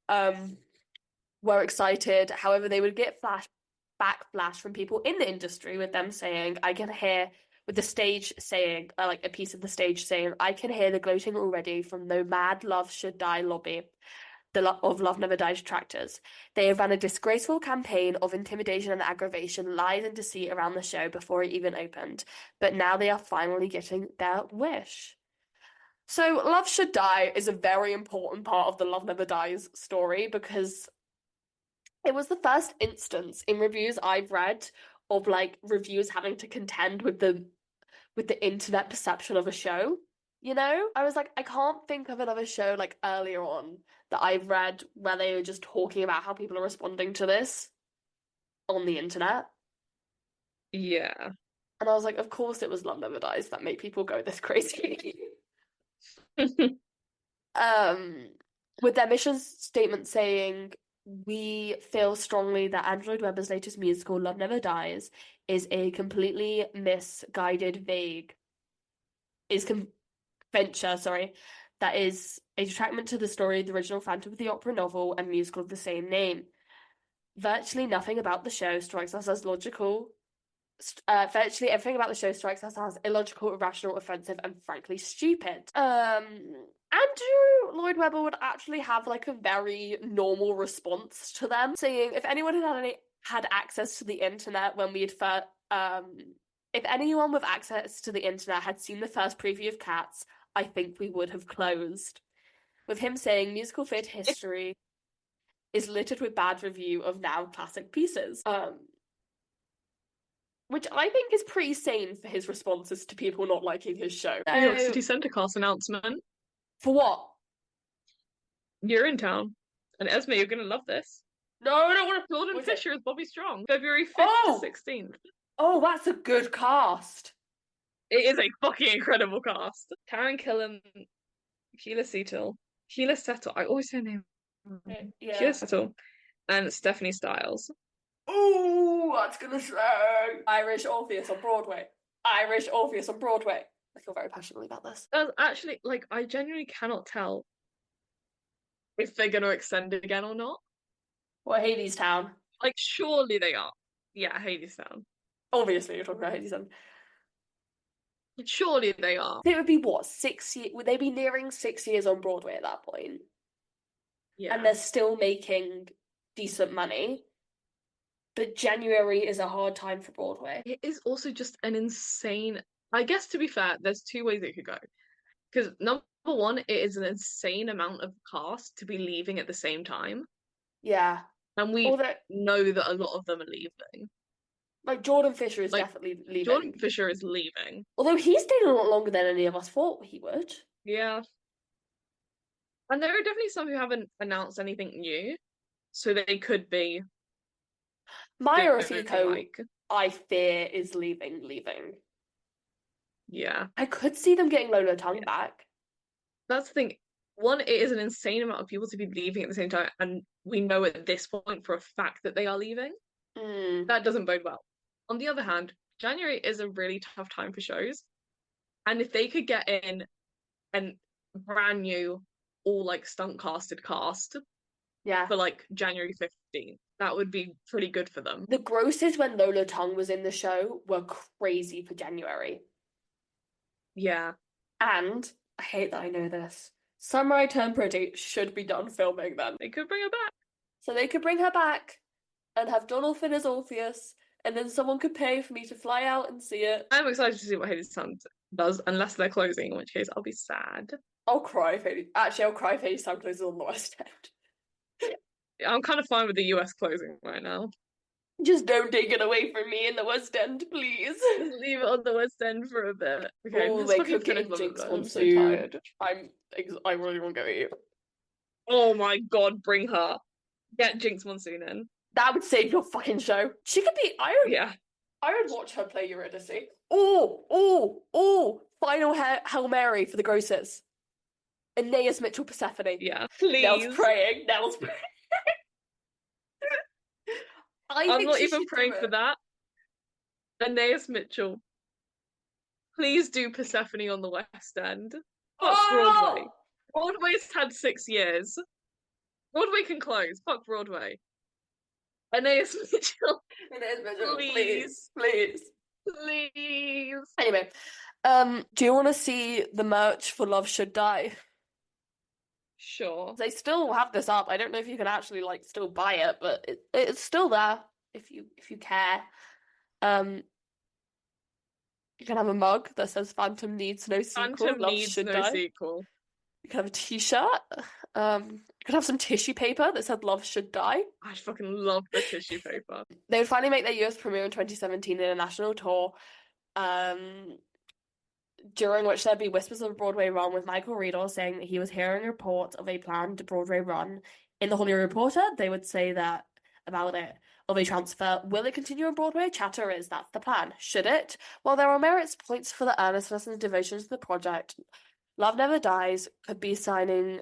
Were excited. However, they would get backlash from people in the industry with them saying, I can hear, with the stage saying, like a piece of the stage saying, I can hear the gloating already from the mad Love Should Die lobby of Love Never Dies detractors. They have run a disgraceful campaign of intimidation and aggravation, lies and deceit around the show before it even opened. But now they are finally getting their wish. So Love Should Die is a very important part of the Love Never Dies story because it was the first instance in reviews I've read of like reviews having to contend with the internet perception of a show. You know? I was like, I can't think of another show like earlier on that I've read where they were just talking about how people are responding to this on the internet. Yeah. And I was like, of course it was Love Never Dies that made people go this crazy. With their mission statement saying, we feel strongly that Andrew Lloyd Webber's latest musical, Love Never Dies, is a completely misguided, vague, venture, that is a detractment to the story of the original Phantom of the Opera novel and musical of the same name. Virtually nothing about the show strikes us as logical. Virtually everything about the show strikes us as illogical, irrational, offensive, and frankly stupid. Andrew Lloyd Webber would actually have like a very normal response to them, saying if anyone had access to the internet when we had if anyone with access to the internet had seen the first preview of Cats, I think we would have closed. With him saying musical theatre history is littered with bad review of now classic pieces. Which I think is pretty sane for his responses to people not liking his show. New York City Centre cast announcement. For what? You're in town. And Esme, you're gonna love this. No, I don't want to. Jordan Fisher as Bobby Strong. February 5th to 16th. Oh, that's a good cast. It is a fucking incredible cast. Karen Killam, Keela Settle. I always say her name. Yeah. Keela Settle. And Stephanie Styles. Ooh, that's gonna show. Irish Orpheus on Broadway. I feel very passionately about this. Actually, like, I genuinely cannot tell if they're gonna extend it again or not. What, Hadestown? Like, surely they are. Yeah, Hadestown. Obviously, you're talking about Hadestown. Surely they are. It would be what, 6 years? Would they be nearing 6 years on Broadway at that point? Yeah. And they're still making decent money. But January is a hard time for Broadway. It is also just an insane. I guess to be fair, there's two ways it could go. Because number one, it is an insane amount of cast to be leaving at the same time. Yeah. And we know that a lot of them are leaving. Like, Jordan Fisher is definitely leaving. Jordan Fisher is leaving. Although he stayed a lot longer than any of us thought he would. Yeah. And there are definitely some who haven't announced anything new. So they could be. Maya Rafiko, I fear, is leaving. Yeah. I could see them getting Lola Tongue back. That's the thing. One, it is an insane amount of people to be leaving at the same time, and we know at this point for a fact that they are leaving. That doesn't bode well. On the other hand, January is a really tough time for shows. And if they could get in a brand new, all like stunt casted cast for like January 15th, that would be pretty good for them. The grosses when Lola Tongue was in the show were crazy for January. Yeah. And I hate that I know this. Summer I Turn Pretty should be done filming then. They could bring her back. So they could bring her back and have Donalfin as Orpheus, and then someone could pay for me to fly out and see it. I'm excited to see what Hadestown does, unless they're closing, in which case I'll be sad. I'll cry if Hadestown closes on the West End. I'm kind of fine with the US closing right now. Just don't take it away from me in the West End, please. Just leave it on the West End for a bit. Okay, oh, they could get Jinx I'm so tired. I really want to go eat. Oh my god, bring her. Get Jinx Monsoon in. That would save your fucking show. She could be. I would watch her play Eurydice. Final Hail Mary for the grosses. Aeneas Mitchell Persephone. Yeah, please. Nell's praying. I I'm think not she even should do praying for it. that. Aeneas Mitchell, please do Persephone on the West End. Fuck Oh! Broadway. Broadway's had 6 years. Broadway can close. Fuck Broadway. Aeneas Mitchell, Please, please, please. please. Anyway, do you want to see the merch for Love Should Die? Sure. They still have this up. I don't know if you can actually like still buy it, but it's still there if you care. Um, you can have a mug that says "Phantom needs no sequel. Phantom Love needs should no die." sequel. You can have a T-shirt. You can have some tissue paper that said "Love should die." I fucking love the tissue paper. They would finally make their US premiere in 2017 in a national tour. Um, during which there'd be whispers of a Broadway run, with Michael Riedel saying that he was hearing reports of a planned Broadway run. In the Hollywood Reporter, they would say that about it of a transfer. Will it continue on Broadway? Chatter is that's the plan. Should it? Well, there are merits points for the earnestness and devotion to the project. Love Never Dies could be signing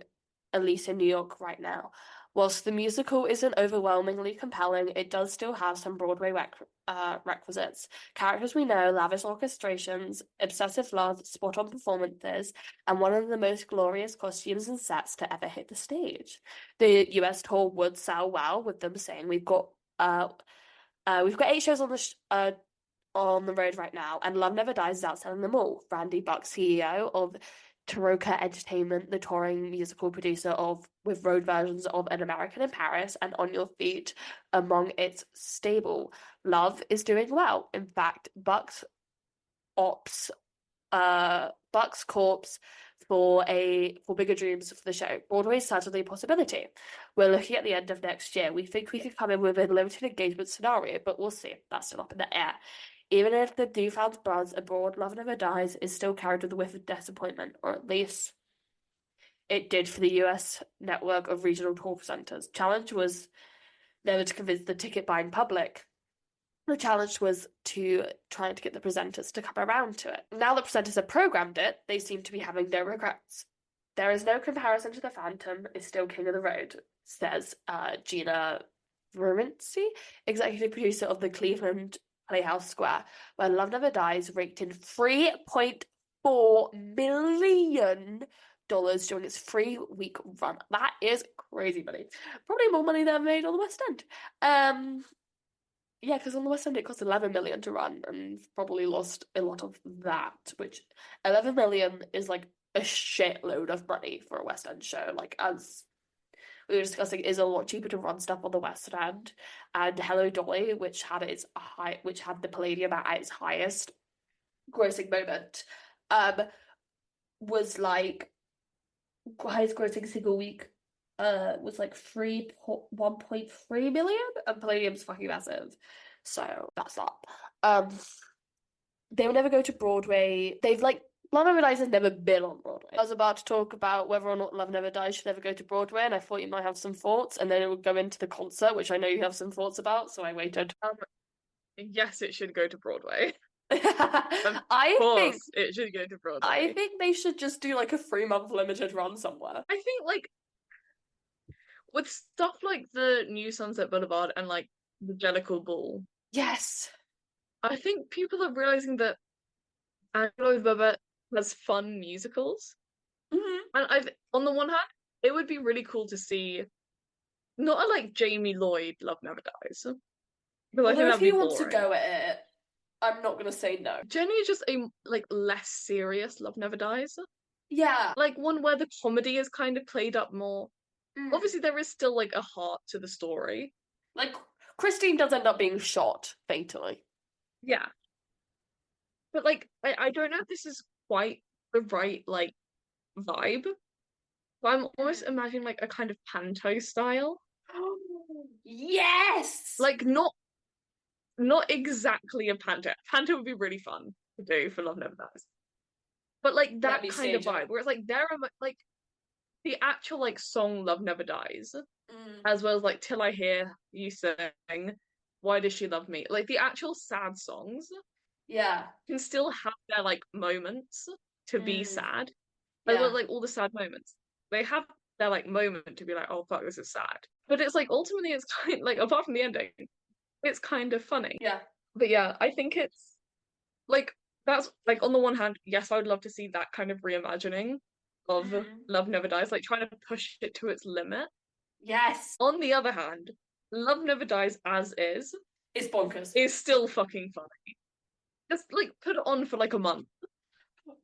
a lease in New York right now. Whilst the musical isn't overwhelmingly compelling, it does still have some Broadway requisites. Characters we know, lavish orchestrations, obsessive love, spot-on performances, and one of the most glorious costumes and sets to ever hit the stage. The US tour would sell well, with them saying we've got 8 shows on the road right now, and Love Never Dies is outselling them all. Randy Buck, CEO of Taroka Entertainment, the touring musical producer of with road versions of An American in Paris and On Your Feet among its stable. Love is doing well. In fact, Buck's corpse for bigger dreams for the show. Broadway is certainly a possibility. We're looking at the end of next year. We think we could come in with a limited engagement scenario, but we'll see. That's still up in the air. Even if the newfound buzz abroad, Love Never Dies is still carried with a whiff of disappointment, or at least it did for the US network of regional tour presenters. Challenge was never to convince the ticket buying public. The challenge was to trying to get the presenters to come around to it. Now the presenters have programmed it, they seem to be having no regrets. There is no comparison to the Phantom, is still king of the road, says Gina Verminci, executive producer of the Cleveland Playhouse Square, where Love Never Dies raked in $3.4 million during its 3-week run. That is crazy money. Probably more money than made on the West End. Yeah, because on the West End it cost 11 million to run, and probably lost a lot of that, which 11 million is like a shitload of money for a West End show. Like, as we were discussing, is a lot cheaper to run stuff on the West End. And Hello Dolly, which had the Palladium at its highest grossing moment, was like highest grossing single week was like 1.3 million, and Palladium's fucking massive. So that's that. They would never go to Broadway. They've like Love Never Dies has never been on Broadway. I was about to talk about whether or not Love Never Dies should ever go to Broadway, and I thought you might have some thoughts, and then it would go into the concert, which I know you have some thoughts about, so I waited. Yes, it should go to Broadway. Of I think course, it should go to Broadway. I think they should just do like a 3-month limited run somewhere. I think like with stuff like the new Sunset Boulevard and like the Jellicle Ball, Yes. I think people are realizing that Anglo Babette has fun musicals. Mm-hmm. And on the one hand, it would be really cool to see not a like Jamie Lloyd Love Never Dies. Because I think Although if that'd be he wants to boring. go at it, I'm not gonna say no. Generally just a like less serious Love Never Dies. Yeah. Like one where the comedy is kind of played up more. Mm. Obviously there is still like a heart to the story. Like Christine does end up being shot fatally. Yeah. But like I don't know if this is quite the right like vibe. But I'm almost imagining like a kind of panto style. Yes. Like not exactly a panto. Panto would be really fun to do for Love Never Dies. But like that kind of vibe, where it's like there are like the actual like song Love Never Dies, as well as like Till I Hear You Sing, Why Does She Love Me? Like the actual sad songs Yeah. can still have their like moments to be sad. As Yeah. well as like all the sad moments. They have their like moment to be like, oh fuck, this is sad. But it's like ultimately it's kind of, like apart from the ending, it's kind of funny. Yeah. But yeah, I think it's like that's like on the one hand, yes, I would love to see that kind of reimagining of Love Never Dies, like trying to push it to its limit. Yes. On the other hand, Love Never Dies as It's bonkers. is still fucking funny. Just like put it on for like a month.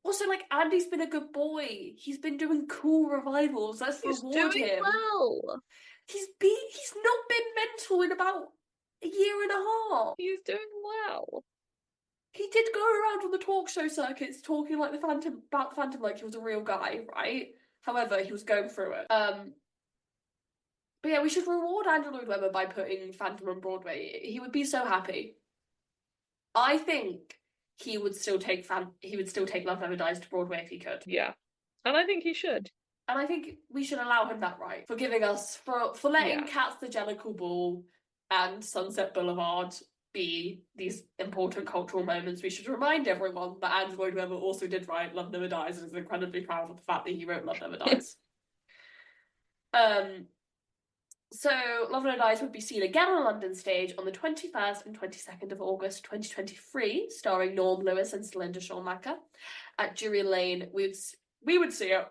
Also, like, Andy's been a good boy. He's been doing cool revivals. Let's He's reward doing him. well. He's not been mental in about a year and a half. He's doing well. He did go around on the talk show circuits talking like about the Phantom like he was a real guy, right? However, he was going through it. But yeah, we should reward Andrew Lloyd Webber by putting Phantom on Broadway. He would be so happy. I think he would still take Love Never Dies to Broadway if he could. Yeah. And I think he should. And I think we should allow him that right for giving us for letting Cats the Jellicle Ball and Sunset Boulevard be these important cultural moments. We should remind everyone that Andrew Lloyd Webber also did write Love Never Dies and is incredibly proud of the fact that he wrote Love Never Dies. So Love Never Dies would be seen again on a London stage on the 21st and 22nd of August 2023, starring Norm Lewis and Celinda Shawmaker at Drury Lane. We would see it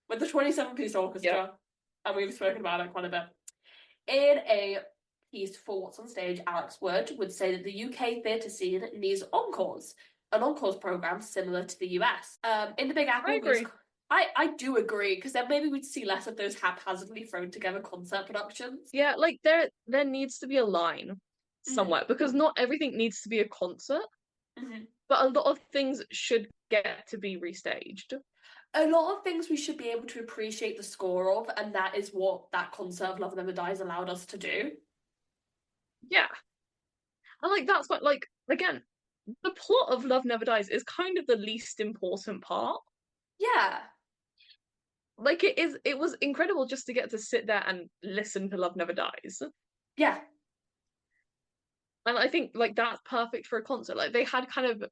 with the 27-piece orchestra, and we've spoken about it quite a bit. In a piece for What's on Stage, Alex would say that the UK theatre scene needs encores, an encores programme similar to the US. In the Big Apple, I agree. I do agree, because then maybe we'd see less of those haphazardly thrown together concert productions. Yeah, like there needs to be a line somewhere, because not everything needs to be a concert, but a lot of things should get to be restaged. A lot of things we should be able to appreciate the score of, and that is what that concert of Love Never Dies allowed us to do. Yeah. And like that's what, like, again, the plot of Love Never Dies is kind of the least important part. Yeah. Like it was incredible just to get to sit there and listen to Love Never Dies. Yeah. And I think like that's perfect for a concert. Like they had kind of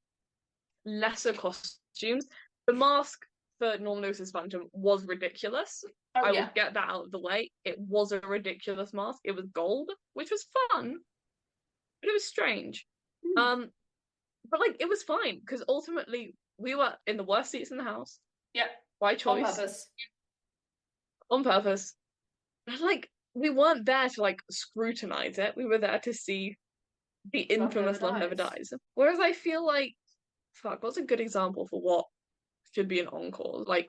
lesser costumes. The mask for Norman Lewis's Phantom was ridiculous. I would get that out of the way. It was a ridiculous mask. It was gold, which was fun, but it was strange. But like it was fine because ultimately we were in the worst seats in the house. Yeah. By choice. On purpose. And like we weren't there to like scrutinize it. We were there to see the infamous Love Never Dies. Whereas I feel like, fuck, what's a good example for what should be an encore, like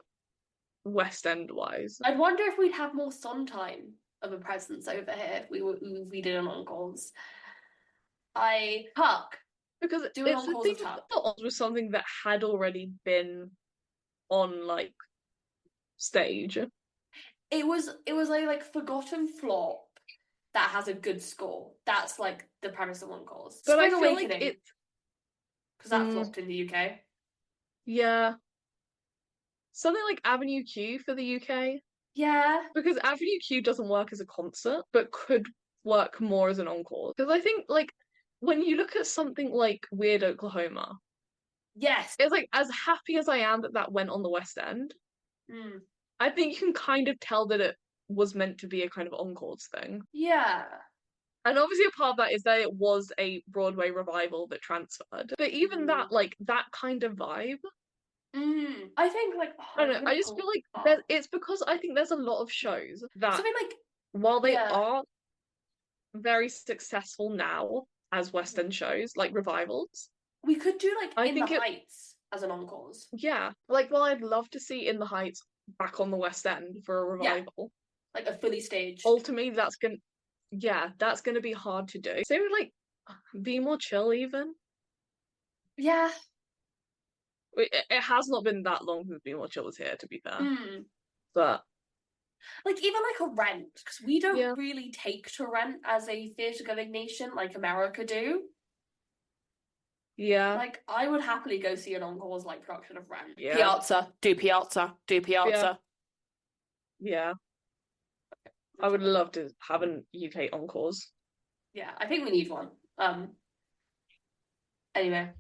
West End wise? I'd wonder if we'd have more Sondheim of a presence over here if we did an encores. Because it's the thing that was something that had already been on like stage. It was a like forgotten flop that has a good score. That's like the premise of encores. But Spring Awakening, like it's because that flopped in the UK. Yeah. Something like Avenue Q for the UK. Yeah. Because Avenue Q doesn't work as a concert, but could work more as an encore. Because I think, like, when you look at something like Weird Oklahoma, yes, it's like, as happy as I am that went on the West End, I think you can kind of tell that it was meant to be a kind of encores thing. Yeah. And obviously a part of that is that it was a Broadway revival that transferred. But even that, like, that kind of vibe, I think like I don't know. I just feel like it's because I think there's a lot of shows that like while they are very successful now as West End shows, like revivals, we could do like In the Heights as an encores. Yeah, like I'd love to see In the Heights back on the West End for a revival, like a fully staged. Ultimately, that's gonna be hard to do. Same with like Be More Chill, even. Yeah. It has not been that long since Be More Chill was here, to be fair. But like even like a Rent, because we don't really take to Rent as a theatre-going nation like America do. Yeah. Like I would happily go see an encores like production of Rent. Yeah. Piazza. Do Piazza. Yeah. I would love to have an UK encores. Yeah, I think we need one. Anyway.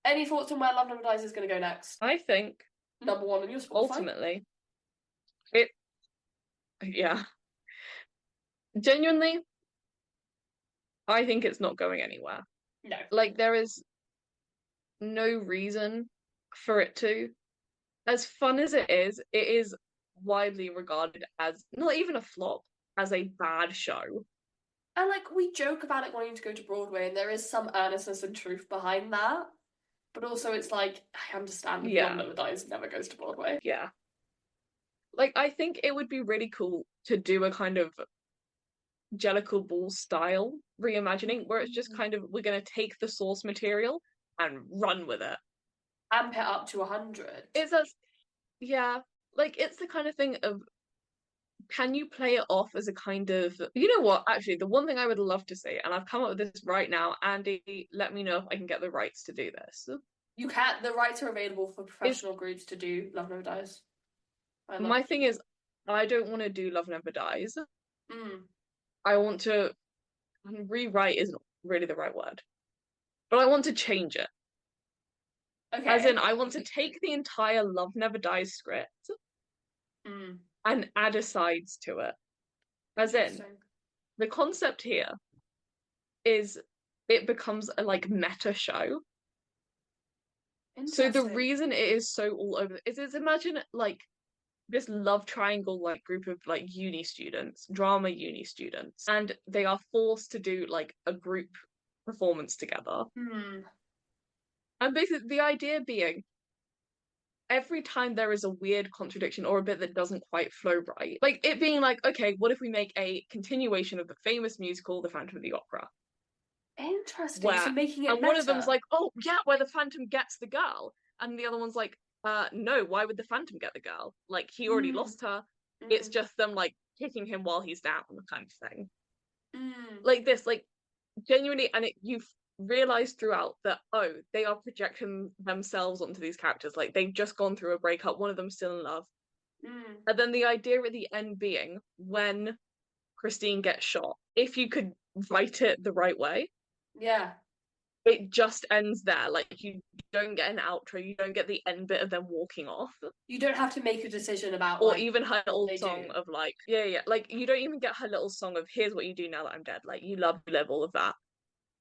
Any thoughts on where Love Never Dies is going to go next? I think number one on your Spotify. Ultimately, yeah. Genuinely, I think it's not going anywhere. No. Like, there is no reason for it to. As fun as it is widely regarded as not even a flop, as a bad show. And like we joke about it wanting to go to Broadway, and there is some earnestness and truth behind that. But also, it's like I understand if Love Yeah, Never Dies never goes to Broadway. yeah. Like, I think it would be really cool to do a kind of Jellicle Ball style reimagining where it's just kind of we're going to take the source material and run with it. Amp it up to 100. It's as yeah, like it's the kind of thing of can you play it off as a kind of you know what? Actually, the one thing I would love to see, and I've come up with this right now, Andy, let me know if I can get the rights to do this. You can't. The rights are available for Is professional groups to do Love Never Dies. I love. my thing is I don't want to do Love Never Dies. Mm. I want to rewrite isn't really the right word, but I want to change it. As in, Okay. I want to take the entire Love Never Dies script Mm. and add asides to it. As in, Interesting. the concept here is it becomes a like meta show. So the Interesting. reason it is so all over is imagine like this love triangle like group of like uni students, drama uni students, and they are forced to do like a group performance together. Hmm. And basically the idea being every time there is a weird contradiction or a bit that doesn't quite flow right, like it being like, okay, what if we make a continuation of the famous musical, The Phantom of the Opera? Interesting. So Where making it and one of them's meta. like, oh yeah, where the Phantom gets the girl, and the other one's like, no, why would the Phantom get the girl? Like he already Mm. lost her. It's Mm. just them like kicking him while he's down, kind of thing. Mm. Like this, like genuinely, and you've realized throughout that oh, they are projecting themselves onto these characters. Like they've just gone through a breakup, one of them's still in love, Mm. and then the idea at the end being when Christine gets shot, if you could write it the right way Yeah. it just ends there. Like you don't get an outro, you don't get the end bit of them walking off, You don't have to make a decision about or like even her what little they song do. of like, yeah, like you don't even get her little song of here's what you do now that I'm dead. Like you love, you live, all of that.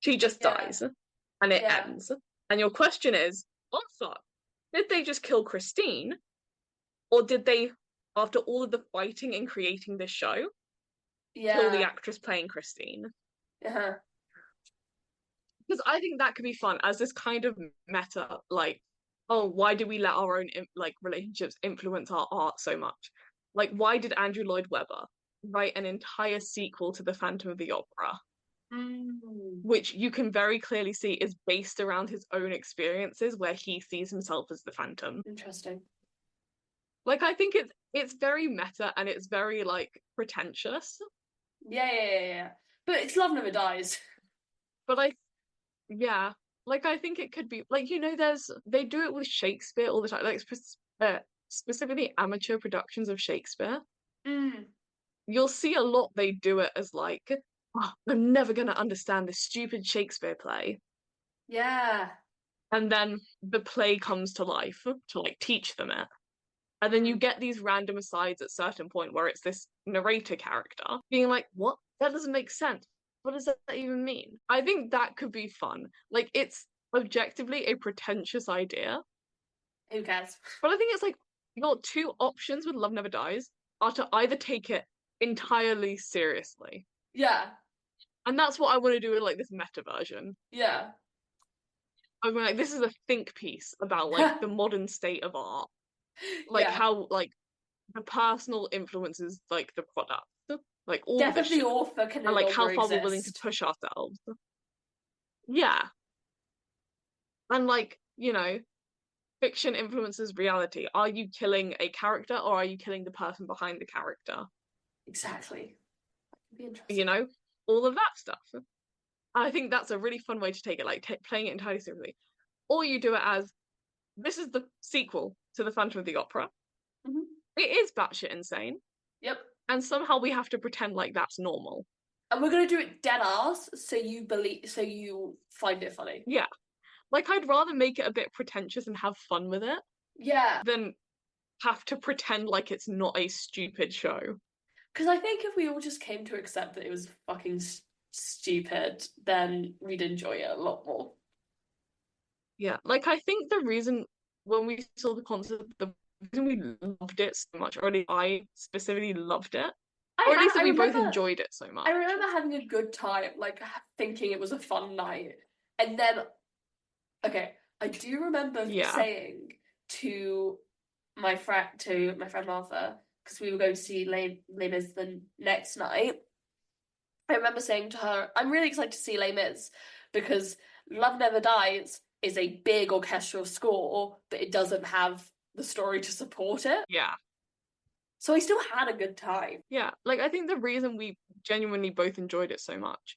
She just Yeah. dies, and it Yeah. ends. And your question is, oh fuck, did they just kill Christine, or did they, after all of the fighting in creating this show, kill the Yeah. actress playing Christine? Uh-huh. Because I think that could be fun as this kind of meta, like, oh, why do we let our own like relationships influence our art so much? Like, why did Andrew Lloyd Webber write an entire sequel to The Phantom of the Opera, Mm. which you can very clearly see is based around his own experiences where he sees himself as the Phantom? Interesting. Like, I think it's very meta and it's very like pretentious, Yeah. But it's Love Never Dies. but I yeah, like I think it could be like there's they do it with Shakespeare all the time, like specifically amateur productions of Shakespeare. Mm. You'll see a lot they do it as like, oh, I'm never gonna understand this stupid Shakespeare play, Yeah. and then the play comes to life to like teach them it, and then you Mm. get these random asides at certain point where it's this narrator character being like, what? That doesn't make sense. What does that even mean? I think that could be fun. Like it's objectively a pretentious idea, Who cares? but I think it's like your two options with Love Never Dies are to either take it entirely seriously. Yeah. And that's what I want to do with like this meta version. Yeah. I mean like this is a think piece about like the modern state of art. Like Yeah. how like the personal influences like the product. Like all Death this of the shit. author can no And like longer how far we're willing to exist. push ourselves. Yeah. And like, fiction influences reality. Are you killing a character or are you killing the person behind the character? Exactly. That could be interesting. All of that stuff. I think that's a really fun way to take it, like playing it entirely seriously. Or you do it as this is the sequel to The Phantom of the Opera. Mm-hmm. It is batshit insane. Yep. And somehow we have to pretend like that's normal. And we're gonna do it dead ass, so you find it funny. Yeah. Like I'd rather make it a bit pretentious and have fun with it Yeah. than have to pretend like it's not a stupid show. Because I think if we all just came to accept that it was fucking stupid, then we'd enjoy it a lot more. Yeah, like I think the reason when we saw the concert, the reason we loved it so much, or at least I specifically loved it, or at least that we both enjoyed it so I much. remember having a good time, like thinking it was a fun night. And then, okay, I do remember Yeah, saying to my friend Martha, because we were going to see Les Mis the next night. I remember saying to her, I'm really excited to see Les Mis because Love Never Dies is a big orchestral score, but it doesn't have the story to support it. yeah, So I still had a good time. yeah. Like I think the reason we genuinely both enjoyed it so much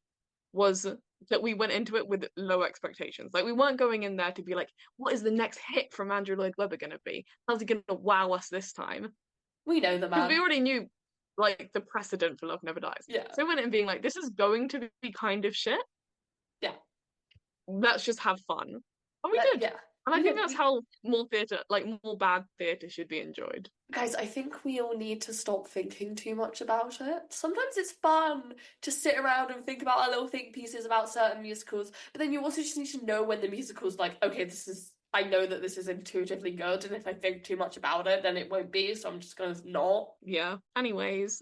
was that we went into it with low expectations. Like we weren't going in there to be like, what is the next hit from Andrew Lloyd Webber gonna be? How's it gonna wow us this time? We know the Because we man. already knew like the precedent for Love Never Dies. Yeah. So we went in being like, this is going to be kind of shit. Yeah. Let's just have fun. And we did. Yeah. And I think that's how more theatre, like more bad theatre should be enjoyed. Guys, I think we all need to stop thinking too much about it. Sometimes it's fun to sit around and think about our little think pieces about certain musicals, but then you also just need to know when the musical's like, okay, I know that this is intuitively good, and if I think too much about it, then it won't be, so I'm just gonna not. Yeah. Anyways,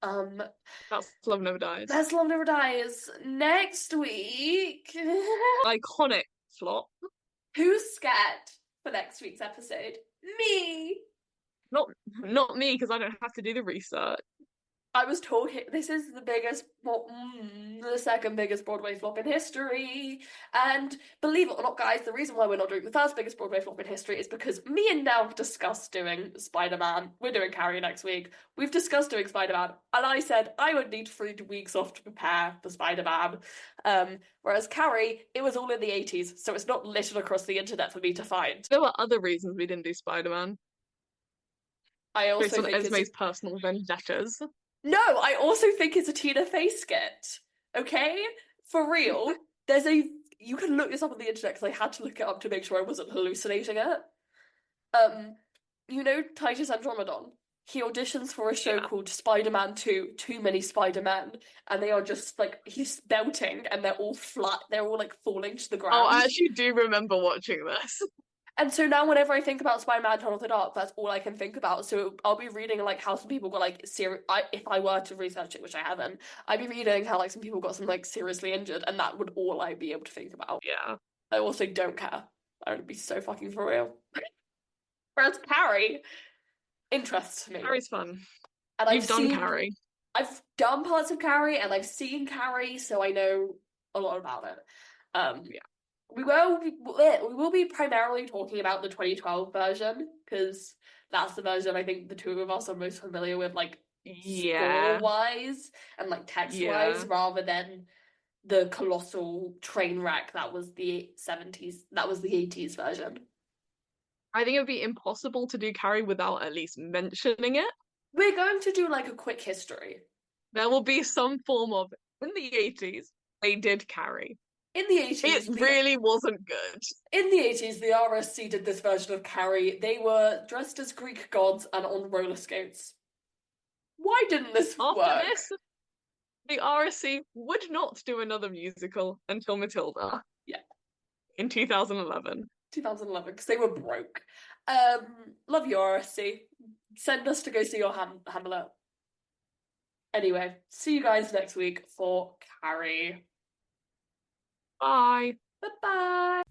um, that's Love Never Dies. That's Love Never Dies. Next week, Iconic flop. who's scared for next week's episode? Me! Not me, because I don't have to do the research. I was talking, this is the second biggest Broadway flop in history. And believe it or not, guys, the reason why we're not doing the first biggest Broadway flop in history is because me and Nell discussed doing Spider-Man. We're doing Carrie next week. We've discussed doing Spider-Man. And I said I would need 3 weeks off to prepare for Spider-Man. Whereas Carrie, it was all in the 80s, so it's not littered across the internet for me to find. There were other reasons we didn't do Spider-Man. I also based on think Esme's personal vendettas. No, I also think it's a Tina Fey skit. Okay? For real. You can look this up on the internet because I had to look it up to make sure I wasn't hallucinating it. You know Titus Andromedon? He auditions for a show called Spider-Man 2, Too Many Spider-Men, and they are just like he's belting and they're all flat, they're all like falling to the ground. Oh, I actually do remember watching this. And so now whenever I think about Spider-Man Tunnel of the Dark, that's all I can think about. So I'll be reading like how some people got like if I were to research it, which I haven't, I'd be reading how like some people got some like seriously injured, and that would all I'd be able to think about. Yeah. I also don't care. I would be so fucking for real. Whereas Carrie interests me. Carrie's fun. And You've done Carrie. I've done parts of Carrie and I've seen Carrie, so I know a lot about it. Yeah. We will be primarily talking about the 2012 version because that's the version I think the two of us are most familiar with, like score-wise and like text-wise, rather than the colossal train wreck that was the 70s, that was the 80s version. I think it would be impossible to do Carrie without at least mentioning it. We're going to do like a quick history. There will be some form of, in the 80s, they did Carrie. In the 80s, it really wasn't good. In the 80s, the RSC did this version of Carrie. They were dressed as Greek gods and on roller skates. Why didn't this work? After this, the RSC would not do another musical until Matilda. Yeah. In 2011. 2011, because they were broke. Love you, RSC. Send us to go see your Hamlet. Anyway, see you guys next week for Carrie. Bye. Bye-bye.